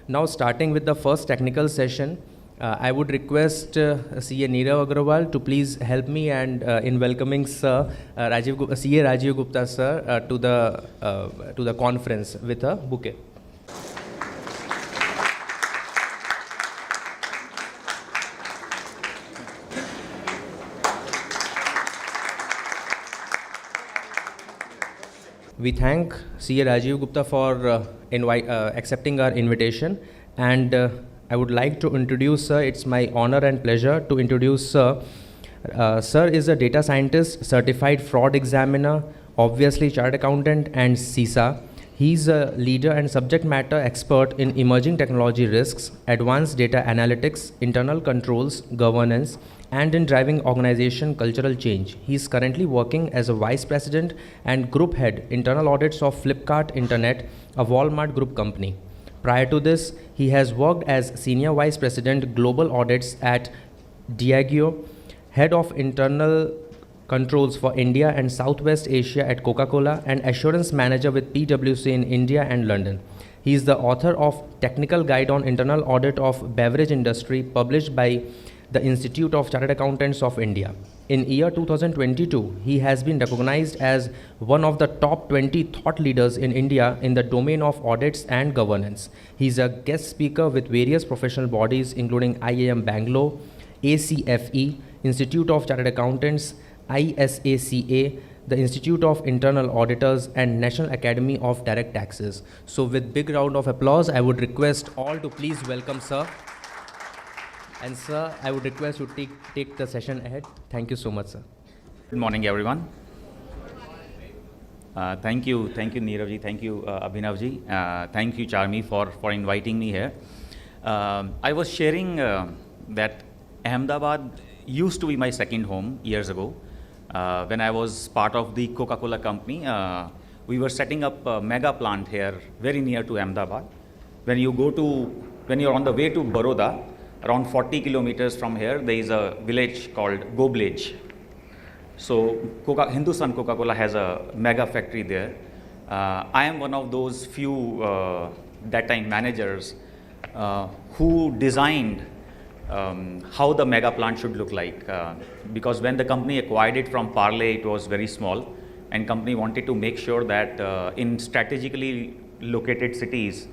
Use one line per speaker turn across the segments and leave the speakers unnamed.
Now starting with the first technical session, I would request CA Neerav Agrawal to please help me and in welcoming Sir CA Rajiv Gupta sir to the conference with a bouquet. We thank CA Rajiv Gupta for accepting our invitation, and I would like to introduce Sir. It's my honor and pleasure to introduce Sir. Sir is a data scientist, certified fraud examiner, obviously chartered accountant and CISA. He's a leader and subject matter expert in emerging technology risks, advanced data analytics, internal controls, governance, and in driving organization cultural change. He is currently working as a vice president and group head internal audits of Flipkart Internet, a Walmart group company. Prior to this, he has worked as senior vice president global audits at Diageo, head of internal controls for India and Southwest Asia at Coca-Cola, and assurance manager with PwC in India and London. He is the author of Technical Guide on Internal Audit of Beverage Industry, published by the Institute of Chartered Accountants of India. In year 2022, he has been recognized as one of the top 20 thought leaders in India in the domain of audits and governance. He is a guest speaker with various professional bodies including IIM Bangalore, ACFE, Institute of Chartered Accountants, ISACA, the Institute of Internal Auditors, and National Academy of Direct Taxes. So with big round of applause, I would request all to please welcome Sir. And Sir, I would request you to take the session ahead. Thank you so much, Sir.
Good morning, everyone. Thank you, Neerav ji. Thank you, Abhinav ji. Thank you, Charmi, for inviting me here. I was sharing that Ahmedabad used to be my second home years ago. When I was part of the Coca-Cola company, we were setting up a mega plant here, very near to Ahmedabad. When you're on the way to Baroda, around 40 kilometers from here, there is a village called Goblej. So Hindustan Coca-Cola has a mega factory there. I am one of those few that time managers who designed how the mega plant should look like. Because when the company acquired it from Parle, it was very small, and company wanted to make sure that in strategically located cities,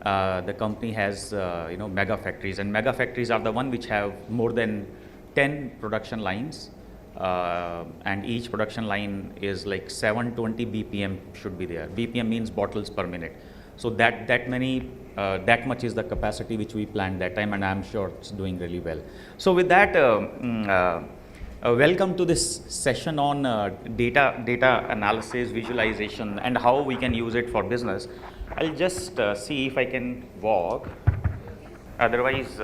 the company has mega factories, and mega factories are the one which have more than 10 production lines, and each production line is like 720 BPM should be there. BPM means bottles per minute. So that much is the capacity which we planned that time, and I'm sure it's doing really well. So with that, welcome to this session on data analysis, visualization, and how we can use it for business. I'll just see if I can walk. Otherwise,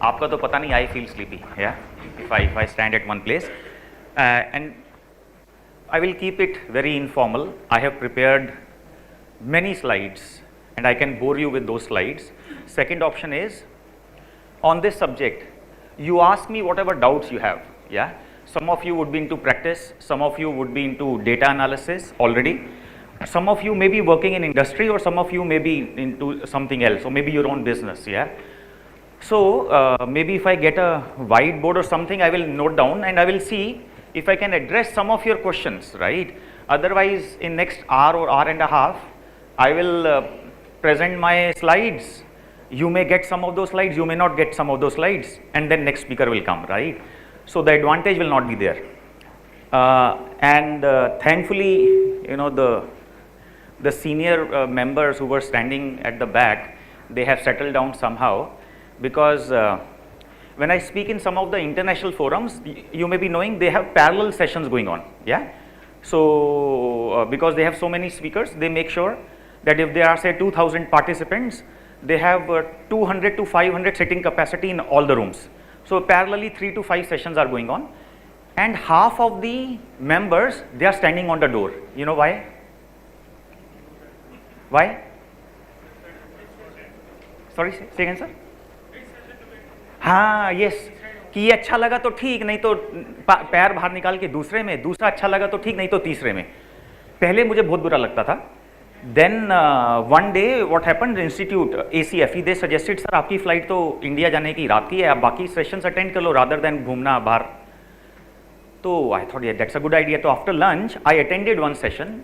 आपका तो पता नहीं, I feel sleepy. Yeah, if I stand at one place, and I will keep it very informal. I have prepared many slides, and I can bore you with those slides. Second option is, on this subject, you ask me whatever doubts you have. Yeah, some of you would be into practice, some of you would be into data analysis already. Some of you may be working in industry, or some of you may be into something else, or maybe your own business. Yeah. So maybe if I get a whiteboard or something, I will note down and I will see if I can address some of your questions, right? Otherwise, in next hour or hour and a half, I will present my slides. You may get some of those slides, you may not get some of those slides, and then next speaker will come, right? So the advantage will not be there. And thankfully, the senior members who were standing at the back, they have settled down somehow, because when I speak in some of the international forums, you may be knowing they have parallel sessions going on. Yeah. So because they have so many speakers, they make sure that if there are say 2,000 participants, they have 200 to 500 sitting capacity in all the rooms. So parallelly 3 to 5 sessions are going on, and half of the members, they are standing on the door. You know why? Why? Sorry, say again, sir. हाँ, yes, कि ये अच्छा लगा तो ठीक, नहीं तो पैर बाहर निकाल के दूसरे में, दूसरा अच्छा लगा तो ठीक, नहीं तो तीसरे में. पहले मुझे बहुत बुरा लगता था, then one day what happened, institute ACFE they suggested sir आपकी फ्लाइट तो इंडिया जाने की रात की है, आप बाकी सेशंस अटेंड कर लो रादर देन घूमना बाहर। तो I thought that's a good idea. तो after lunch I attended one session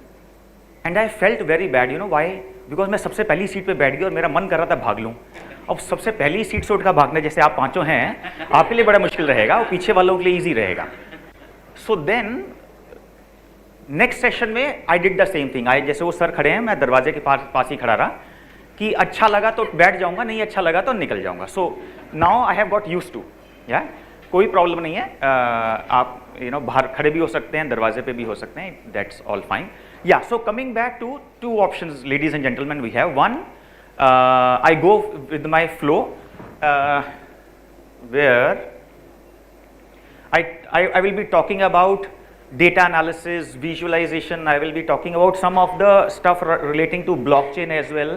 and I felt very bad, you know why, because मैं सबसे पहली सीट पे बैठ गया और मेरा मन कर रहा था भाग लूँ। अब सबसे पहली सीट से उठकर भागना, जैसे आप पांचों हैं, आपके लिए बड़ा मुश्किल रहेगा और पीछे वालों के लिए ईजी रहेगा। सो देन नेक्स्ट सेशन में I did the same thing. I जैसे वो सर खड़े हैं, मैं दरवाजे के पास ही खड़ा रहा कि अच्छा लगा तो बैठ जाऊंगा, नहीं अच्छा लगा तो निकल जाऊंगा। So now I have got used to, या कोई प्रॉब्लम नहीं है। आप बाहर खड़े भी हो सकते हैं, दरवाजे पे भी हो सकते हैं, that's all fine. Yeah so coming back to two options ladies and gentlemen, we have one, I go with my flow, where I will be talking about data analysis, visualization. I will be talking about some of the stuff relating to blockchain as well.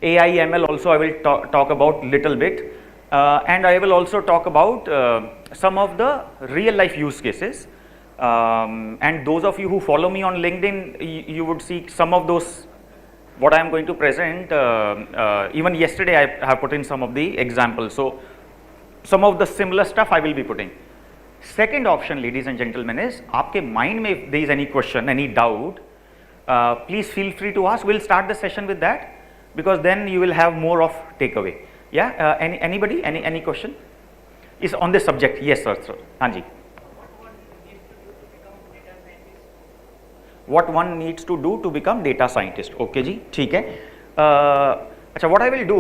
AI, ML also I will talk about little bit, and I will also talk about some of the real life use cases. And those of you who follow me on LinkedIn, you would see some of those. What I am going to present, even yesterday I have put in some of the examples. So some of the similar stuff I will be putting. Second option, ladies and gentlemen, is आपके mind में if there is any question, any doubt, please feel free to ask. We'll start the session with that because then you will have more of takeaway. Yeah, anybody, any question is on this subject? Yes, sir. हाँ जी. What one needs to do to become data scientist? Okay जी, ठीक है। अच्छा, what I will do,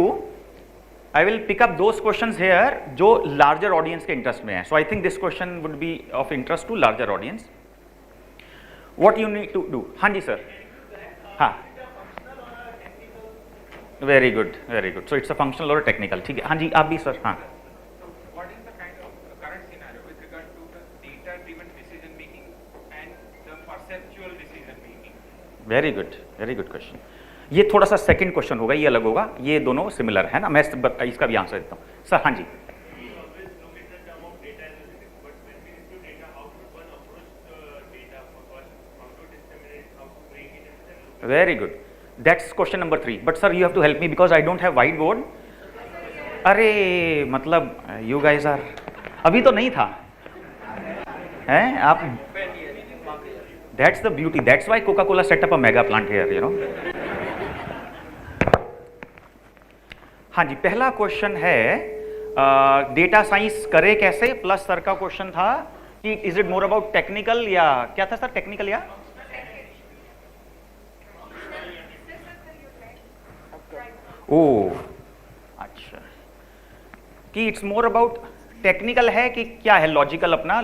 I will pick up those questions here जो larger audience के interest में है। So I think this question would be of interest to larger audience. What you need to do? हाँ जी sir. हाँ। Very good, very good. So it's a functional or technical. ठीक है। हाँ जी, आप भी सर। हाँ। Very good question. ये थोड़ा सा सेकंड क्वेश्चन होगा, ये अलग होगा, ये दोनों सिमिलर है ना। मैं इसका भी आंसर देता हूँ सर। हाँ जी, very good, that's question number 3। But sir you have to help me because I don't have whiteboard. अरे मतलब यू गाइस आर, अभी तो नहीं था हैं आप। That's the beauty. That's why Coca-Cola set up a mega plant here, you know. हाँ जी, पहला क्वेश्चन है डेटा साइंस करे कैसे, प्लस सर का क्वेश्चन था कि is it more about technical, या क्या था सर, टेक्निकल या ओ अच्छा, कि इट्स मोर अबाउट टेक्निकल है कि क्या है, लॉजिकल अपना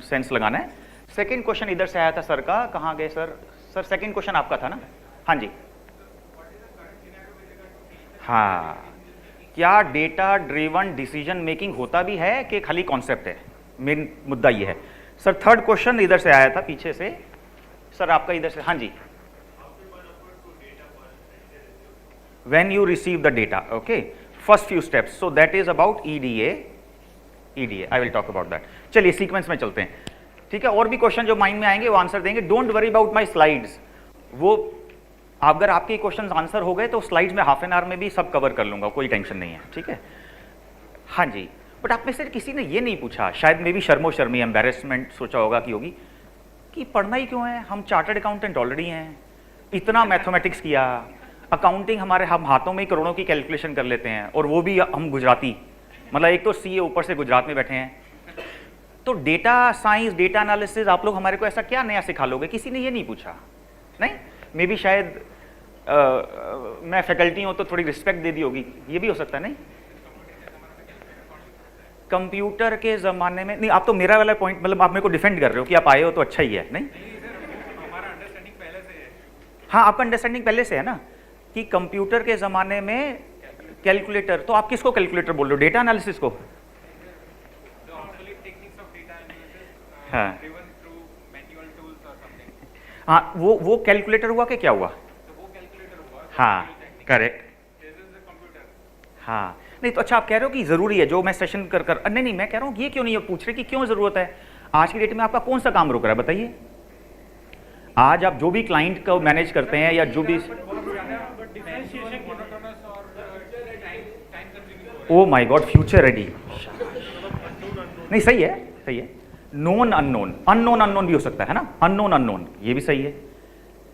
सेंस लगाना है। सेकेंड क्वेश्चन इधर से आया था सर का, कहाँ गए सर? सर सेकेंड क्वेश्चन आपका था ना? हाँ जी, हाँ, क्या डेटा ड्रिवन डिसीजन मेकिंग होता भी है कि खाली कॉन्सेप्ट है? मेन मुद्दा ये है सर। थर्ड क्वेश्चन इधर से आया था पीछे से सर, आपका इधर से। हाँ जी, when you receive the data, okay, first few steps, so that is about EDA, I will talk about that. चलिए सीक्वेंस में चलते हैं, ठीक है। और भी क्वेश्चन जो माइंड में आएंगे वो आंसर देंगे। Don't worry about my slides, वो अगर आपके क्वेश्चंस आंसर हो गए तो स्लाइड्स में हाफ एन आवर में भी सब कवर कर लूंगा, कोई टेंशन नहीं है, ठीक है। हाँ जी, बट आप में से किसी ने ये नहीं पूछा, शायद मे भी शर्मो शर्मी एम्बेरसमेंट सोचा होगा कि होगी, कि पढ़ना ही क्यों है, हम चार्टर्ड अकाउंटेंट ऑलरेडी हैं, इतना मैथमेटिक्स किया, अकाउंटिंग हमारे हम हाथों में ही करोड़ों की कैलकुलेशन कर लेते हैं, और वो भी हम गुजराती, मतलब एक तो CA ऊपर से गुजरात में बैठे हैं। तो डेटा साइंस, डेटा एनालिसिस आप लोग हमारे को ऐसा क्या नया सिखा लोगे? किसी ने ये नहीं पूछा, नहीं, मे बी शायद मैं फैकल्टी हूँ तो थोड़ी रिस्पेक्ट दे दी होगी, ये भी हो सकता है। नहीं, कंप्यूटर के ज़माने में नहीं, आप तो मेरा वाला पॉइंट, मतलब आप मेरे को डिफेंड कर रहे हो कि आप आए हो तो अच्छा ही है, नहीं? हमारा अंडरस्टैंडिंग पहले से है। हाँ, आपका अंडरस्टैंडिंग पहले से है ना कि कंप्यूटर के ज़माने में कैलकुलेटर, तो आप किसको कैलकुलेटर बोल रहे हो? डेटा एनालिसिस को? हाँ हाँ, वो कैलकुलेटर हुआ कि क्या हुआ? हाँ, करेक्ट। हाँ, नहीं तो अच्छा, आप कह रहे हो कि जरूरी है जो मैं सेशन कर नहीं, मैं कह रहा हूँ ये क्यों नहीं पूछ रहे कि क्यों जरूरत है? आज की डेट में आपका कौन सा काम रुक रहा है बताइए? आज आप जो भी क्लाइंट को मैनेज करते हैं या जो भी, oh my God, future ready, नहीं सही है, सही है। नोन अननोन, अननोन अननोन भी हो सकता है ना, अननोन अननोन, ये भी सही है।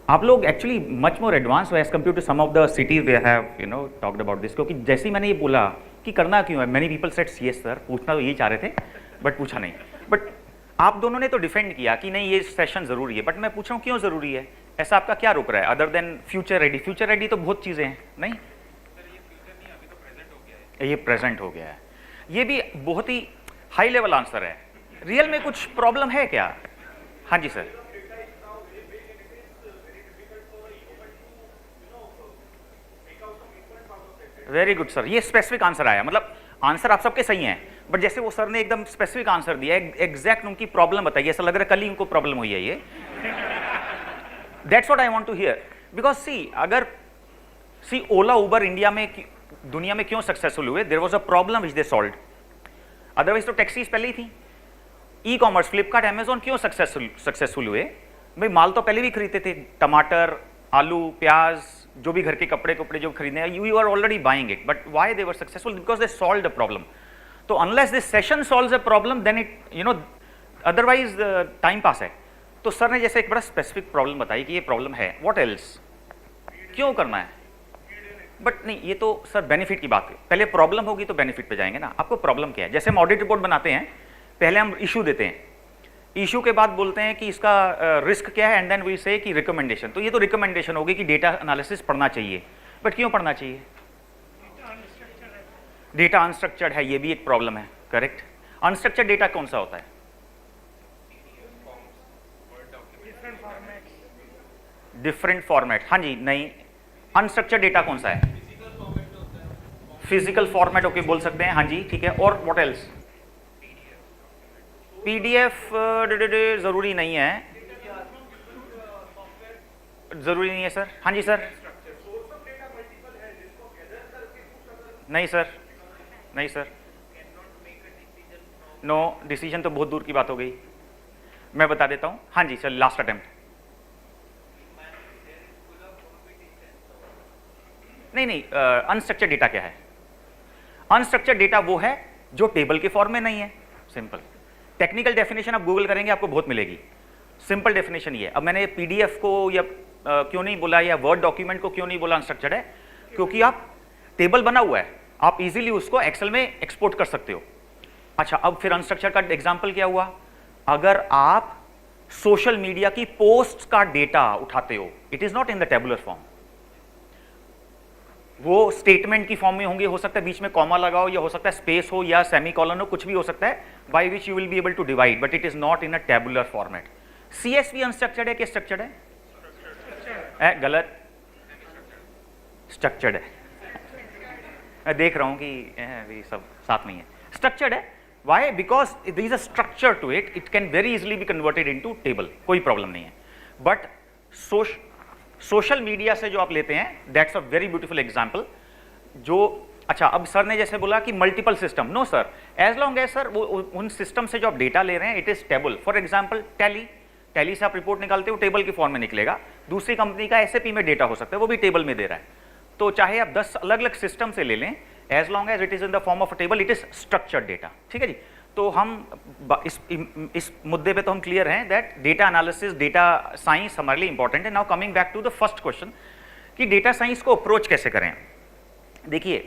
आप लोग actually much more advance as compare to some of the cities we have you know talked about this, क्योंकि जैसे ही मैंने ये बोला कि करना क्यों है, many people said yes sir, पूछना तो यही चाह रहे थे बट पूछा नहीं। बट आप दोनों ने तो डिफेंड किया कि नहीं ये सेशन जरूरी है, बट मैं पूछ रहा हूँ क्यों जरूरी है, ऐसा आपका क्या रोक रहा है other than future ready? Future ready तो बहुत चीजें हैं, नहीं ये प्रेजेंट हो गया है, ये भी बहुत ही हाई लेवल आंसर है। रियल में कुछ प्रॉब्लम है क्या? हाँ जी सर, वेरी गुड सर, ये स्पेसिफिक आंसर आया, मतलब आंसर आप सबके सही हैं, बट जैसे वो सर ने एकदम स्पेसिफिक आंसर दिया, एग्जैक्ट उनकी प्रॉब्लम बताइए, ऐसा लग रहा है कल ही उनको प्रॉब्लम हुई है ये। That's what I want to hear, because see अगर सी ओला उबर इंडिया में दुनिया में क्यों सक्सेसफुल हुए, there was a problem which they solved, otherwise तो टैक्सीज पहले ही थी। ई कॉमर्स फ्लिपकार्ट अमेजॉन क्यों सक्सेसफुल हुए, भाई माल तो पहले भी खरीदते थे, टमाटर आलू प्याज जो भी घर के कपड़े जो खरीदने हैं, you are already buying it, but why they were successful, because they solved a problem. तो unless this session solves a problem then it you know otherwise time pass है। तो सर ने जैसे एक बड़ा स्पेसिफिक प्रॉब्लम बताई कि ये प्रॉब्लम है, व्हाट एल्स, क्यों करना है, बट नहीं ये तो सर बेनिफिट की बात है, पहले प्रॉब्लम होगी तो बेनिफिट पे जाएंगे ना। आपको प्रॉब्लम क्या है, जैसे हम ऑडिट रिपोर्ट बनाते हैं, पहले हम इशू देते हैं, इशू के बाद बोलते हैं कि इसका रिस्क क्या है, एंड देन वी से कि रिकमेंडेशन, तो ये तो रिकमेंडेशन होगी कि डेटा एनालिसिस पढ़ना चाहिए, बट क्यों पढ़ना चाहिए, डेटा अनस्ट्रक्चर्ड है, ये भी एक प्रॉब्लम है, करेक्ट। अनस्ट्रक्चर्ड डेटा कौन सा होता है, डिफरेंट फॉर्मेट, हाँ जी, नहीं अनस्ट्रक्चर्ड डेटा कौन सा है, फिजिकल फॉर्मेट, ओके बोल सकते हैं, हाँ जी ठीक है, और व्हाट एल्स, पीडीएफ जरूरी नहीं है, जरूरी नहीं है सर, हाँ जी सर, नहीं सर, नहीं सर, नो डिसीजन तो बहुत दूर की बात हो गई, मैं बता देता हूं, हाँ जी सर, लास्ट अटेम्प्ट, नहीं अनस्ट्रक्चर्ड डेटा क्या है, अनस्ट्रक्चर्ड डेटा वो है जो टेबल के फॉर्म में नहीं है, सिंपल। टेक्निकल डेफिनेशन आप गूगल करेंगे आपको बहुत मिलेगी, सिंपल डेफिनेशन ये है। अब मैंने पीडीएफ को या क्यों नहीं बोला, या वर्ड डॉक्यूमेंट को क्यों नहीं बोला अनस्ट्रक्चर्ड है, क्योंकि आप टेबल बना हुआ है, आप इजीली उसको एक्सेल में एक्सपोर्ट कर सकते हो। अच्छा, अब फिर अनस्ट्रक्चर्ड का एग्जाम्पल क्या हुआ, अगर आप सोशल मीडिया की पोस्ट का डेटा उठाते हो, it is not in the tabular form, वो स्टेटमेंट की फॉर्म में होंगे, हो सकता है बीच में कॉमा लगाओ, या हो सकता है स्पेस हो या सेमीकोलन हो, कुछ भी हो सकता है, by which you will be able to divide, but it is not in a tabular format. CSV unstructured है कि स्ट्रक्चर्ड है? गलत, स्ट्रक्चर्ड है। मैं देख रहा हूं कि ये सब साथ में है, स्ट्रक्चर्ड है। Why? Because there is a structure to it, it can very easily be converted into table, कोई प्रॉब्लम नहीं है। बट सोशल मीडिया से जो आप लेते हैं, that's a very beautiful example. जो अच्छा, अब सर ने जैसे बोला कि multiple system, no sir, as long as sir वो उन सिस्टम से जो आप डेटा ले रहे हैं it is table. For example tally से आप रिपोर्ट निकालते हो, टेबल के फॉर्म में निकलेगा। दूसरी कंपनी का एसएपी में डेटा हो सकता है, वो भी टेबल में दे रहा है। तो चाहे आप 10 अलग अलग सिस्टम से ले लें, as long as it is in the form of a table, it is structured data. ठीक है जी। तो हम इस मुद्दे पे तो हम क्लियर हैं that data analysis, data science हमारे लिए इंपॉर्टेंट है। Now coming back to the first question कि डेटा साइंस को अप्रोच कैसे करें। देखिए,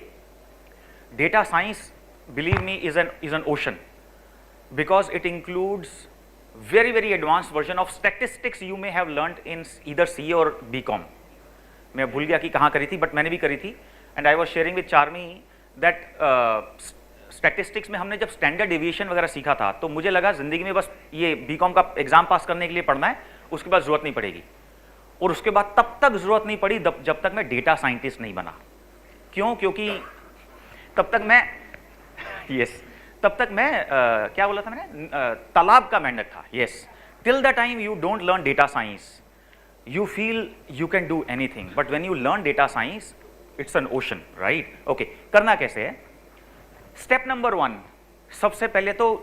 data science, believe me, is an ocean, because it includes very very advanced version of statistics you may have learned in either CA or BCom। मैं भूल गया कि कहाँ करी थी, बट मैंने भी करी थी। And I was sharing with Charmi that statistics में हमने जब स्टैंडर्ड डेविएशन वगैरह सीखा था, तो मुझे लगा जिंदगी में बस ये BCom का एग्जाम पास करने के लिए पढ़ना है, उसके बाद जरूरत नहीं पड़ेगी। और उसके बाद तब तक जरूरत नहीं पड़ी जब तक मैं डेटा साइंटिस्ट नहीं बना। क्यों? क्योंकि तब तक मैं तब तक मैं क्या बोला था मैंने, तालाब का मेंढक था। Yes, till the time you don't learn data science you feel you can do anything, but when you learn data science it's an ocean, right. Okay, करना कैसे है? स्टेप नंबर 1, सबसे पहले तो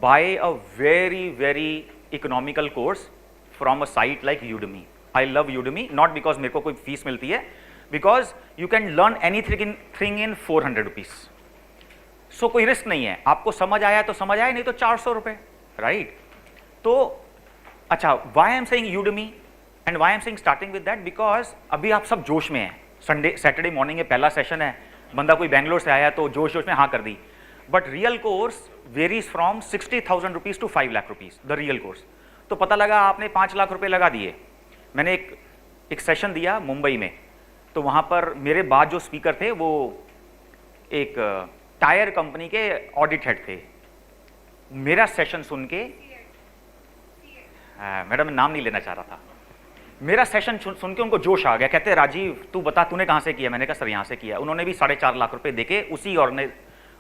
by a very very economical course from a site like Udemy. I love Udemy, not because मेरे को कोई fees मिलती है, because you can learn anything in 400 rupees. So कोई रिस्क नहीं है, आपको समझ आया तो समझ आया, नहीं तो 400 रुपए, राइट? तो अच्छा, why I am saying Udemy and why I am saying starting with that, because अभी आप सब जोश में हैं, सैटरडे मॉर्निंग में पहला सेशन है, बंदा कोई बैंगलोर से आया तो जोश जोश में हाँ कर दी, but real course varies from 60,000 rupees to 5 lakh rupees, the real course. तो पता लगा आपने 5 लाख रुपए लगा दिए। मैंने एक सेशन दिया मुंबई में, तो वहाँ पर मेरे बाद जो स्पीकर थे वो एक टायर कंपनी के ऑडिट हेड थे। मेरा सेशन सुन के, मैडम नाम नहीं लेना चाह रहा था, मेरा सेशन सुन के उनको जोश आ गया, कहते राजीव तू बता तूने कहाँ से किया? मैंने कहा सर यहाँ से किया। उन्होंने भी 4.5 लाख रुपए देके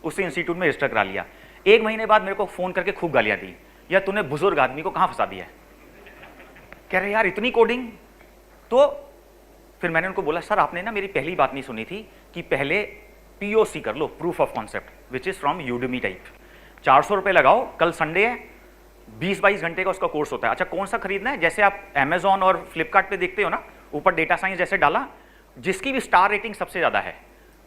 उसी इंस्टीट्यूट में रजिस्टर करा लिया। 1 महीने बाद मेरे को फोन करके खूब गालियां दी, यार तूने बुजुर्ग आदमी को कहाँ फंसा दिया है? कह रहे यार इतनी कोडिंग। तो फिर मैंने उनको बोला सर आपने ना मेरी पहली बात नहीं सुनी थी कि पहले POC कर लो, proof of concept, which is from Udemy type. 400 रुपए लगाओ, कल संडे है, 20-22 घंटे का उसका कोर्स होता है। अच्छा कौन सा खरीदना है? जैसे आप अमेजॉन और फ्लिपकार्ट पे देखते हो ना, ऊपर डेटा साइंस जैसे डाला, जिसकी भी स्टार रेटिंग सबसे ज्यादा है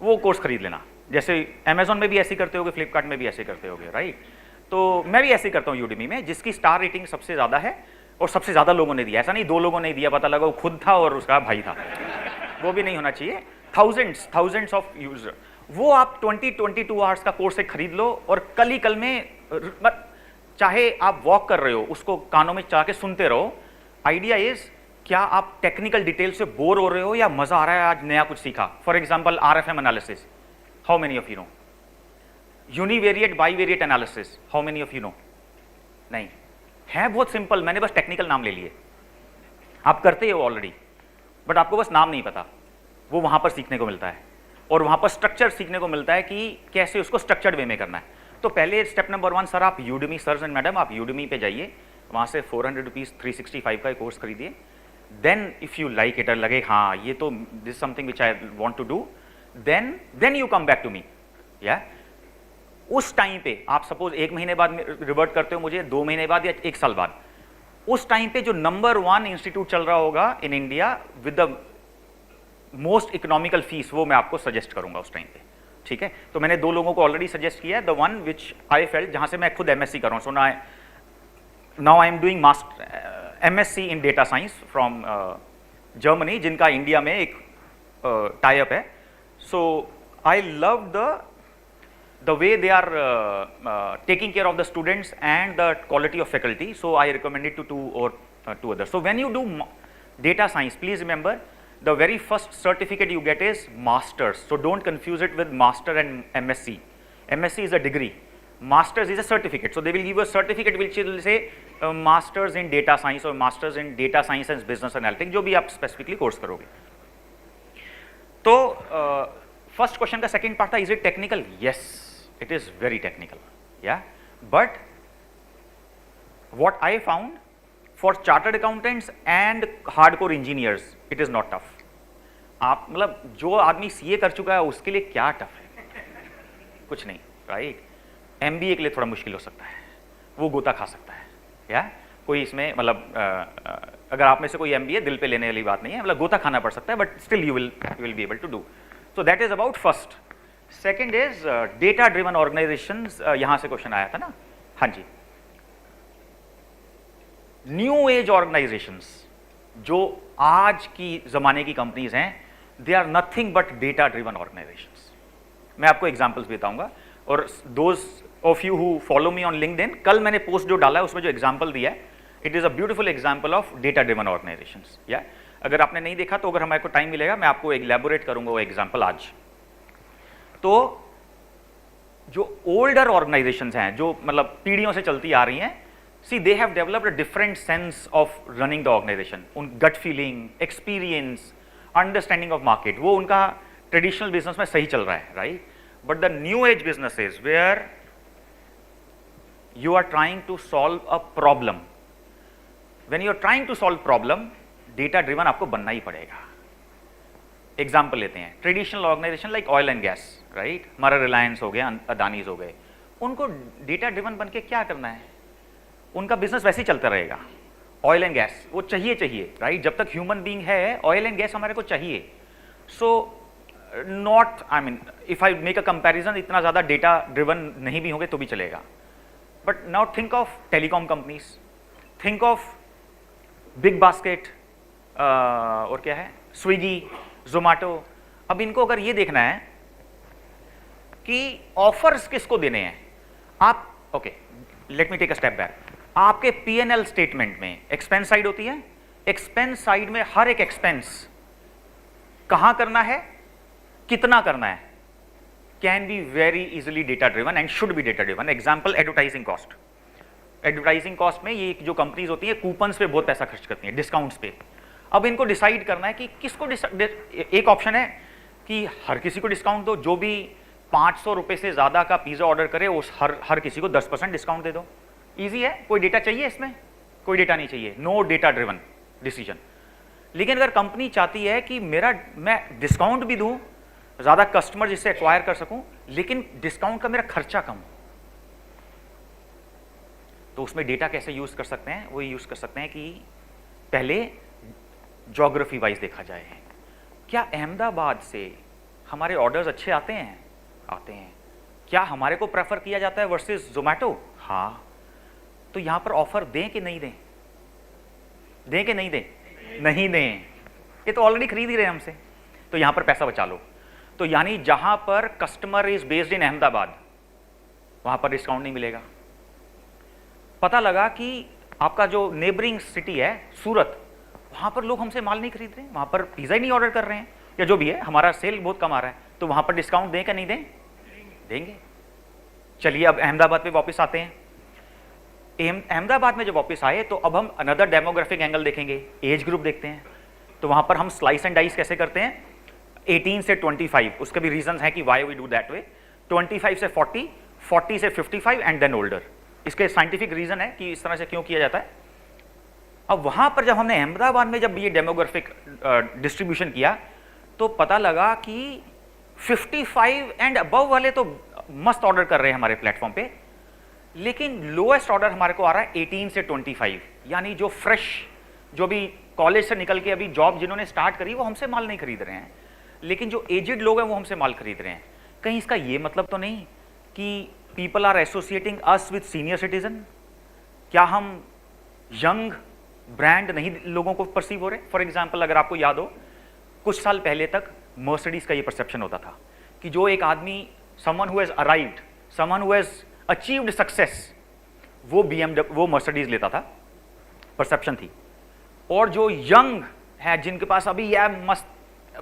वो कोर्स खरीद लेना। जैसे अमेजॉन में भी ऐसे करते होगे, फ्लिपकार्ट में भी ऐसे करते होगे, राइट? तो मैं भी ऐसे करता हूँ यूडेमी में, जिसकी स्टार रेटिंग सबसे ज्यादा है और सबसे ज्यादा लोगों ने दिया। ऐसा नहीं 2 लोगों ने दिया, पता लगा वो खुद था और उसका भाई था, वो भी नहीं होना चाहिए। थाउजेंड्स ऑफ यूजर, वो आप 22 आवर्स का कोर्स एक खरीद लो और कल ही कल में, चाहे आप वॉक कर रहे हो उसको कानों में चाह के सुनते रहो। आइडिया इज, क्या आप टेक्निकल डिटेल से बोर हो रहे हो या मजा आ रहा है, आज नया कुछ सीखा? For example RFM analysis, how many of you know? Univariate bivariate analysis, how many of you know? नहीं है, बहुत सिंपल, मैंने बस टेक्निकल नाम ले लिए, आप करते हो ऑलरेडी, बट आपको बस नाम नहीं पता। वो वहां पर सीखने को मिलता है और वहां पर स्ट्रक्चर सीखने को मिलता है कि कैसे उसको स्ट्रक्चर्ड वे में करना है। तो पहले स्टेप नंबर 1, सर आप यूडेमी, सर एंड मैडम आप यूडेमी पे जाइए, वहां से 400 रुपीज 365 का कोर्स खरीदिए। Then if you like it, लगे हाँ ये तो this something which I want to do, then you come back to me. या उस टाइम पे आप सपोज 1 महीने बाद रिवर्ट करते हो मुझे, 2 महीने बाद या 1 साल बाद, उस टाइम पे जो नंबर 1 इंस्टीट्यूट चल रहा होगा in India with the most economical fees, वो मैं आपको सजेस्ट करूंगा उस टाइम पे। ठीक है, तो मैंने 2 लोगों को ऑलरेडी सजेस्ट किया है। The one which I felt, जहां से मैं खुद MSc कर रहा हूं, so now I am doing MSc in data science from Germany, जिनका इंडिया में एक टाई अप है। So I love the way they are taking care of the students and the quality of faculty, so I recommend it to 2 or 2 others. So when you do data science, please remember the very first certificate you get is masters, so don't confuse it with master and MSc. MSc is a degree, masters is a certificate, so they will give you a certificate which will say masters in data science or masters in data science and business analytics, जो भी आप specifically course करोगे। तो first question का second part था, is it technical? Yes, it is very technical, yeah, but what I found for chartered accountants and hardcore engineers it is not tough. आप मतलब जो आदमी CA कर चुका है उसके लिए क्या टफ है? कुछ नहीं, राइट? MBA के लिए थोड़ा मुश्किल हो सकता है, वो गोता खा सकता है, या कोई इसमें मतलब अगर आप में से कोई MBA दिल पे लेने वाली बात नहीं है, मतलब गोता खाना पड़ सकता है, but still you will be able to do. So that is about first. Second is data driven organisations, यहां से क्वेश्चन आया था ना? हाँ जी, न्यू एज ऑर्गेनाइजेशंस जो आज की जमाने की कंपनीज हैं, they are nothing but data driven organisations. मैं आपको एग्जांपल्स बताऊंगा, और those of you who follow me on LinkedIn, कल मैंने पोस्ट जो डाला है उसमें जो एग्जांपल दिया है, it is a beautiful example of data driven organisations. या अगर आपने नहीं देखा तो अगर हमारे को टाइम मिलेगा मैं आपको एलैबोरेट करूंगा वो एग्जांपल आज। तो जो ओल्डर ऑर्गेनाइजेशंस हैं, जो मतलब पीढ़ियों से चलती आ रही हैं, see they have developed a different sense of running the organisation, उन gut feeling, experience, understanding of market, वो उनका ट्रेडिशनल बिजनेस में सही चल रहा है, right? But the new age businesses where you are trying to solve a problem, when you are trying to solve problem, data driven आपको बनना ही पड़ेगा। एग्जाम्पल लेते हैं, traditional organisation like oil and gas, right? हमारा रिलायंस हो गया, अदानीज हो गए, उनको डेटा ड्रिवन बन के क्या करना है? उनका बिजनेस वैसे ही चलता रहेगा। ऑयल एंड गैस वो चाहिए, राइट? जब तक ह्यूमन बीइंग है ऑयल एंड गैस हमारे को चाहिए. So not, I mean if I make a comparison, इतना ज़्यादा डेटा ड्रिवन नहीं भी होंगे तो भी चलेगा. But now think of telecom companies, think of big basket, और क्या है, स्विगी, जोमेटो. अब इनको अगर ये देखना है कि ऑफर्स किसको देने हैं, आप okay, let me take a step back. आपके P&L स्टेटमेंट में एक्सपेंस साइड होती है. एक्सपेंस साइड में हर एक एक्सपेंस कहां करना है, कितना करना है, can be very easily data driven and should be data driven. Example, advertising cost. Advertising cost में ये जो कंपनीज होती है कूपन्स पे बहुत पैसा खर्च करती हैं, डिस्काउंट्स पे. अब इनको डिसाइड करना है कि किसको एक ऑप्शन है कि हर किसी को डिस्काउंट दो, जो भी 500 रुपए से ज्यादा का पिज्जा ऑर्डर करे उस हर किसी को 10% डिस्काउंट दे दो. इजी है. कोई डेटा चाहिए इसमें? कोई डेटा नहीं चाहिए. No data driven decision. लेकिन अगर कंपनी चाहती है कि मैं डिस्काउंट भी दूं, ज्यादा कस्टमर जिससे एक्वायर कर सकूं, लेकिन डिस्काउंट का मेरा खर्चा कम हो, तो उसमें डेटा कैसे यूज कर सकते हैं? वो यूज कर सकते हैं कि पहले ज्योग्राफी वाइज देखा जाए. क्या अहमदाबाद से हमारे ऑर्डर्स अच्छे आते हैं? आते हैं. क्या हमारे को प्रेफर किया जाता है वर्सेस जोमेटो? हाँ. तो यहां पर ऑफर दें कि नहीं दें? दें कि नहीं दें? नहीं दें. ये तो ऑलरेडी खरीद ही रहे हैं हमसे, तो यहां पर पैसा बचा लो. तो यानी जहां पर customer is based in Ahmedabad, वहां पर डिस्काउंट नहीं मिलेगा. पता लगा कि आपका जो नेबरिंग सिटी है सूरत, वहां पर लोग हमसे माल नहीं खरीद रहे, वहां पर पिज्जा ही नहीं ऑर्डर कर रहे हैं, या जो भी है, हमारा सेल बहुत कम आ रहा है, तो वहां पर डिस्काउंट दें क्या नहीं दें? देंगे. चलिए अब अहमदाबाद पे वापस आते हैं. अहमदाबाद में जब वापस आए तो अब हम अनदर डेमोग्राफिक एंगल देखेंगे, एज ग्रुप देखते हैं. तो वहां पर हम स्लाइस एंड डाइस कैसे करते हैं? 18 से 25. उसके भी रीजंस हैं कि why we do that way. 25 से 40, 40 से 55 एंड देन ओल्डर. इसके साइंटिफिक रीजन है कि इस तरह से क्यों किया जाता है. अब वहां पर जब हमने अहमदाबाद में जब ये डेमोग्राफिक डिस्ट्रीब्यूशन किया, तो पता लगा कि 55 एंड अबव वाले तो मस्त ऑर्डर कर रहे हैं हमारे प्लेटफॉर्म पे, लेकिन लोएस्ट ऑर्डर हमारे को आ रहा है 18 से 25. यानी जो फ्रेश, जो भी कॉलेज से निकल के अभी जॉब जिन्होंने स्टार्ट करी, वो हमसे माल नहीं खरीद रहे हैं, लेकिन जो एजिड लोग हैं वो हमसे माल खरीद रहे हैं. कहीं इसका ये मतलब तो नहीं कि people are associating us with senior citizen? क्या हम यंग ब्रांड नहीं लोगों को परसीव हो रहे? फॉर एग्जाम्पल, अगर आपको याद हो, कुछ साल पहले तक मर्सिडीज का ये परसेप्शन होता था कि जो एक आदमी, someone who has arrived, someone who has achieved success, वो मर्सिडीज लेता था. परसेप्शन थी. और जो यंग है, जिनके पास अभी यह मस्त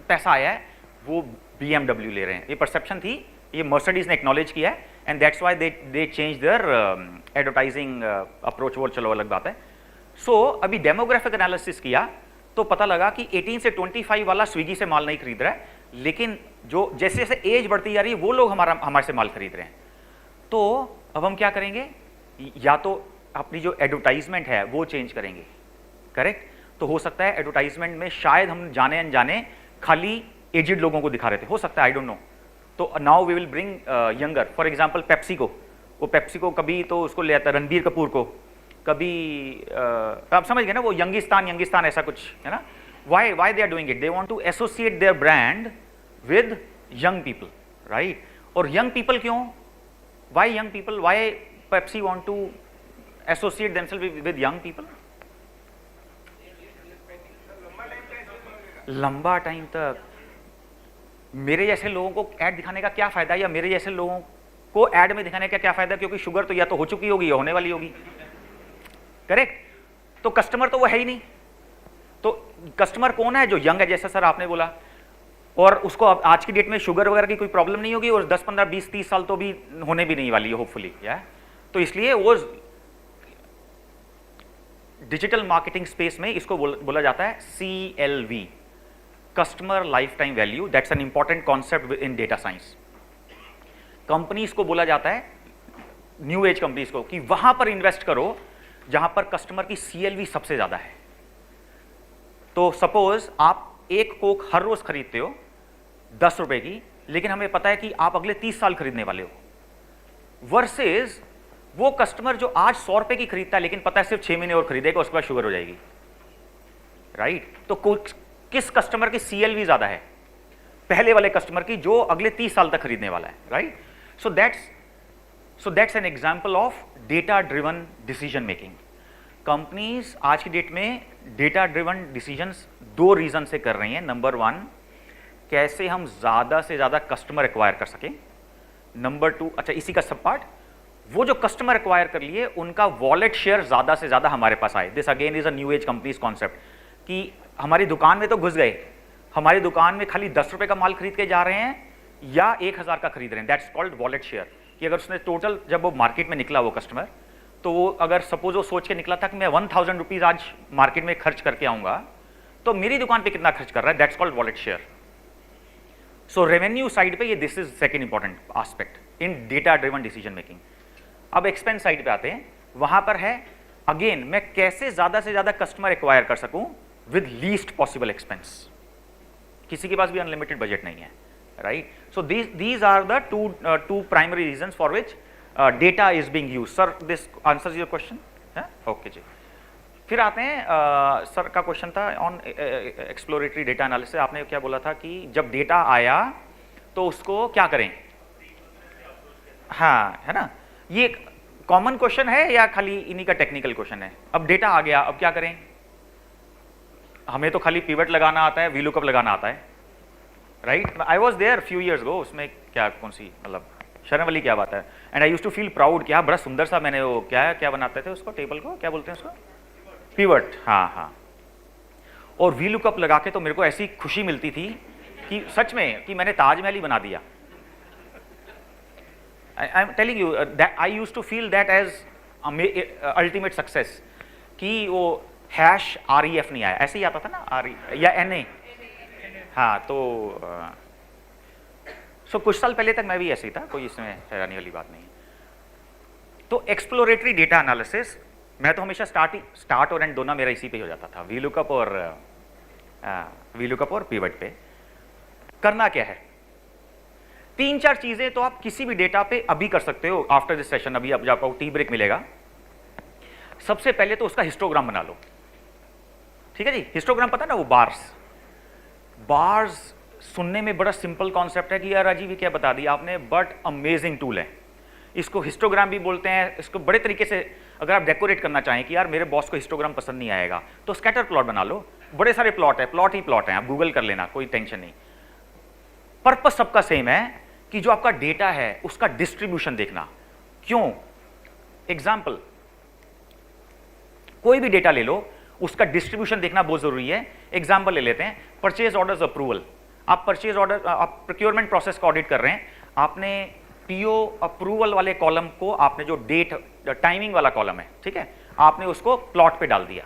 पैसा आया है, वो BMW ले रहे हैं. ये परसेप्शन थी. ये मर्सिडीज ने एक्नॉलेज किया है, and that's why they change their advertising approach. वो चलो अलग बात है. सो अभी डेमोग्राफिक एनालिसिस किया तो पता लगा कि 18 से 25 वाला स्विगी से माल नहीं खरीद रहा है, लेकिन जो जैसे जैसे एज बढ़ती जा रही है वो लोग हमारे से माल खरीद रहे हैं. तो अब हम क्या करेंगे? या तो अपनी जो एडवर्टाइजमेंट है वो चेंज करेंगे. करेक्ट. तो हो सकता है एडवर्टाइजमेंट में शायद हम जाने अनजाने खाली एजिड लोगों को दिखा रहे थे, हो सकता है, आई डोंट नो. तो now we will bring younger. For example Pepsi को, वो पेप्सी को कभी तो उसको ले आता है रणबीर कपूर को, कभी आप समझ गए ना, वो यंगिस्तान ऐसा कुछ है ना. Why they are doing it? They want to associate their brand with young people, right. और यंग पीपल क्यों? Why young people? Why Pepsi want to associate themselves with young people? लंबा टाइम तक. मेरे जैसे लोगों को ऐड दिखाने का क्या फायदा, या मेरे जैसे लोगों को ऐड में दिखाने का क्या फायदा, क्योंकि शुगर तो या तो हो चुकी होगी या होने वाली होगी. करेक्ट. तो कस्टमर तो वो है ही नहीं. तो कस्टमर कौन है? जो यंग है, जैसा सर आपने बोला, और उसको आज की डेट में शुगर वगैरह की कोई प्रॉब्लम नहीं होगी, और 10, 15, 20, 30 साल तो भी होने भी नहीं वाली है होपफुली. तो इसलिए वो डिजिटल मार्केटिंग स्पेस में इसको बोला जाता है CLV, customer life time value. That's an important concept in data science. Companies को बोला जाता है, न्यू एज कंपनीज को, कि वहां पर इन्वेस्ट करो जहां पर कस्टमर की CLV सबसे ज्यादा है. तो सपोज आप एक कोक हर रोज खरीदते हो 10 रुपए की, लेकिन हमें पता है कि आप अगले 30 साल खरीदने वाले हो, वर्सेस वो कस्टमर जो आज 100 रुपए की खरीदता है लेकिन पता है सिर्फ 6 महीने और खरीदेगा, उसके बाद शुगर हो जाएगी, राइट? तो किस कस्टमर की CLV ज्यादा है? पहले वाले कस्टमर की जो अगले 30 साल तक खरीदने वाला है, right? So that's an example of data driven decision making. Companies आज की डेट में डेटा ड्रिवन डिसीजंस 2 रीजन से कर रही हैं। नंबर 1, कैसे हम ज्यादा से ज्यादा कस्टमर एक्वायर कर सकें। नंबर 2, अच्छा इसी का सब पार्ट, वो जो कस्टमर एक्वायर कर लिए उनका वॉलेट शेयर ज्यादा से ज्यादा हमारे पास आए। This again is a new age companies concept कि हमारी दुकान में तो घुस गए, हमारी दुकान में खाली 10 रुपए का माल खरीद के जा रहे हैं या 1000 का खरीद रहे हैं। That's called wallet share. कि अगर उसने टोटल, जब वो मार्केट में निकला वो कस्टमर, तो वो अगर सपोज वो सोच के निकला था कि मैं 1000 रुपीज आज मार्केट में खर्च करके आऊंगा, तो मेरी दुकान पे कितना खर्च कर रहा है, that's called wallet share. So revenue side पे ये this is second important aspect in data driven decision making. अब एक्सपेंस साइड पे आते हैं, वहां पर है अगेन मैं कैसे ज्यादा से ज्यादा कस्टमर एक्वायर कर सकूं विद लीस्ट पॉसिबल एक्सपेंस। किसी के पास भी अनलिमिटेड बजट नहीं है, right? So these are the two primary reasons for which data is being used. Sir this answers your question है? ओके जी। फिर आते हैं सर का क्वेश्चन था ऑन एक्सप्लोरेटरी डेटा एनालिसिस। आपने क्या बोला था कि जब डेटा आया तो उसको क्या करें? हाँ, है ना? ये कॉमन क्वेश्चन है या खाली इन्हीं का टेक्निकल क्वेश्चन है? अब डेटा आ गया, अब क्या करें? हमें तो खाली पिवट लगाना आता है, वीलुकअप लगाना आता है, right? I was there few years go. उसमें क्या, कौन सी मतलब शर्म वाली क्या बात है? And I use to feel proud कि हाँ बड़ा सुंदर सा मैंने वो क्या बनाते थे उसको, टेबल को क्या बोलते हैं उसको, पिवट। हाँ हाँ। और वीलुकअप लगा के तो मेरे को ऐसी खुशी मिलती थी कि सच में कि मैंने ताजमहल ही बना दिया। I am telling you that I use to feel that as ultimate success कि वो #REF नहीं आया, ऐसे ही आता था ना RE या NA। हाँ, तो कुछ साल पहले तक मैं भी ऐसे ही था, कोई इसमें हैरानी वाली बात नहीं है। तो एक्सप्लोरेटरी डेटा एनालिसिस, मैं तो हमेशा स्टार्ट और एंड दोनों मेरा इसी पे हो जाता था, वीलुकअप और पिवट पे। करना क्या है? 3-4 चीजें तो आप किसी भी डेटा पे अभी कर सकते हो आफ्टर दिस सेशन। अभी अब आपको टी ब्रेक मिलेगा। सबसे पहले तो उसका हिस्टोग्राम बना लो, ठीक है जी? हिस्टोग्राम पता है ना, वो बार्स सुनने में बड़ा सिंपल कॉन्सेप्ट है कि यार अजीब ये क्या बता दिया आपने, बट अमेजिंग टूल है। इसको हिस्टोग्राम भी बोलते हैं। इसको बड़े तरीके से अगर आप डेकोरेट करना चाहें कि यार मेरे बॉस को हिस्टोग्राम पसंद नहीं आएगा, तो स्कैटर प्लॉट बना लो। बड़े सारे प्लॉट है, प्लॉट ही प्लॉट है, आप गूगल कर लेना, कोई टेंशन नहीं। पर्पस सबका सेम है कि जो आपका डेटा है उसका डिस्ट्रीब्यूशन देखना। क्यों? एग्जाम्पल, कोई भी डेटा ले लो, उसका डिस्ट्रीब्यूशन देखना बहुत जरूरी है। एग्जाम्पल ले लेते हैं, परचेज ऑर्डर्स अप्रूवल। आप परचेज ऑर्डर, आप प्रोक्योरमेंट प्रोसेस का ऑडिट कर रहे हैं, आपने PO अप्रूवल वाले कॉलम को, आपने जो डेट टाइमिंग वाला कॉलम है, ठीक है, आपने उसको प्लॉट पे डाल दिया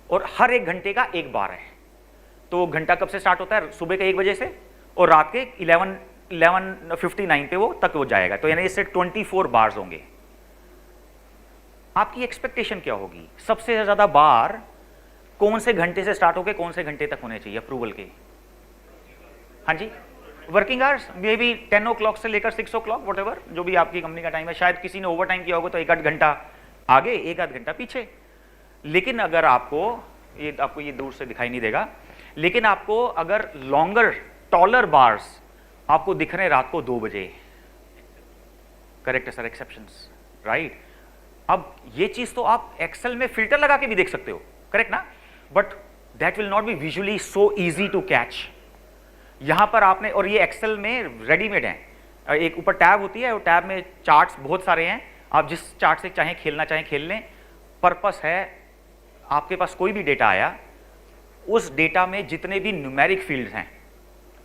और हर 1 घंटे का 1 बार है। तो घंटा कब से स्टार्ट होता है? सुबह के 1 बजे से और रात के 11:59 पे वो तक वो जाएगा। तो यानी इससे 24 बार्स होंगे। आपकी एक्सपेक्टेशन क्या होगी? सबसे ज्यादा बार कौन से घंटे से स्टार्ट होकर कौन से घंटे तक होने चाहिए अप्रूवल के? हाँ जी, working hours may be 10 o'clock से लेकर 6 o'clock, वट एवर जो भी आपकी कंपनी का टाइम है। शायद किसी ने ओवर टाइम किया होगा तो 1-8 घंटा आगे, 1-8 घंटा पीछे। लेकिन अगर आपको ये दूर से दिखाई नहीं देगा, लेकिन आपको अगर लॉन्गर टॉलर बार्स आपको दिख रहे हैं रात को 2 बजे, करेक्ट है सर, एक्सेप्शंस, राइट? अब ये चीज तो आप एक्सेल में फिल्टर लगा के भी देख सकते हो, करेक्ट ना? But that will not be visually so easy to catch. यहां पर आपने, और ये एक्सेल में रेडीमेड है, एक ऊपर टैब होती है और टैब में चार्ट्स बहुत सारे हैं, आप जिस चार्ट से चाहें खेलना चाहें खेल लें। पर्पस है, आपके पास कोई भी डेटा आया, उस डेटा में जितने भी न्यूमेरिक फील्ड्स हैं,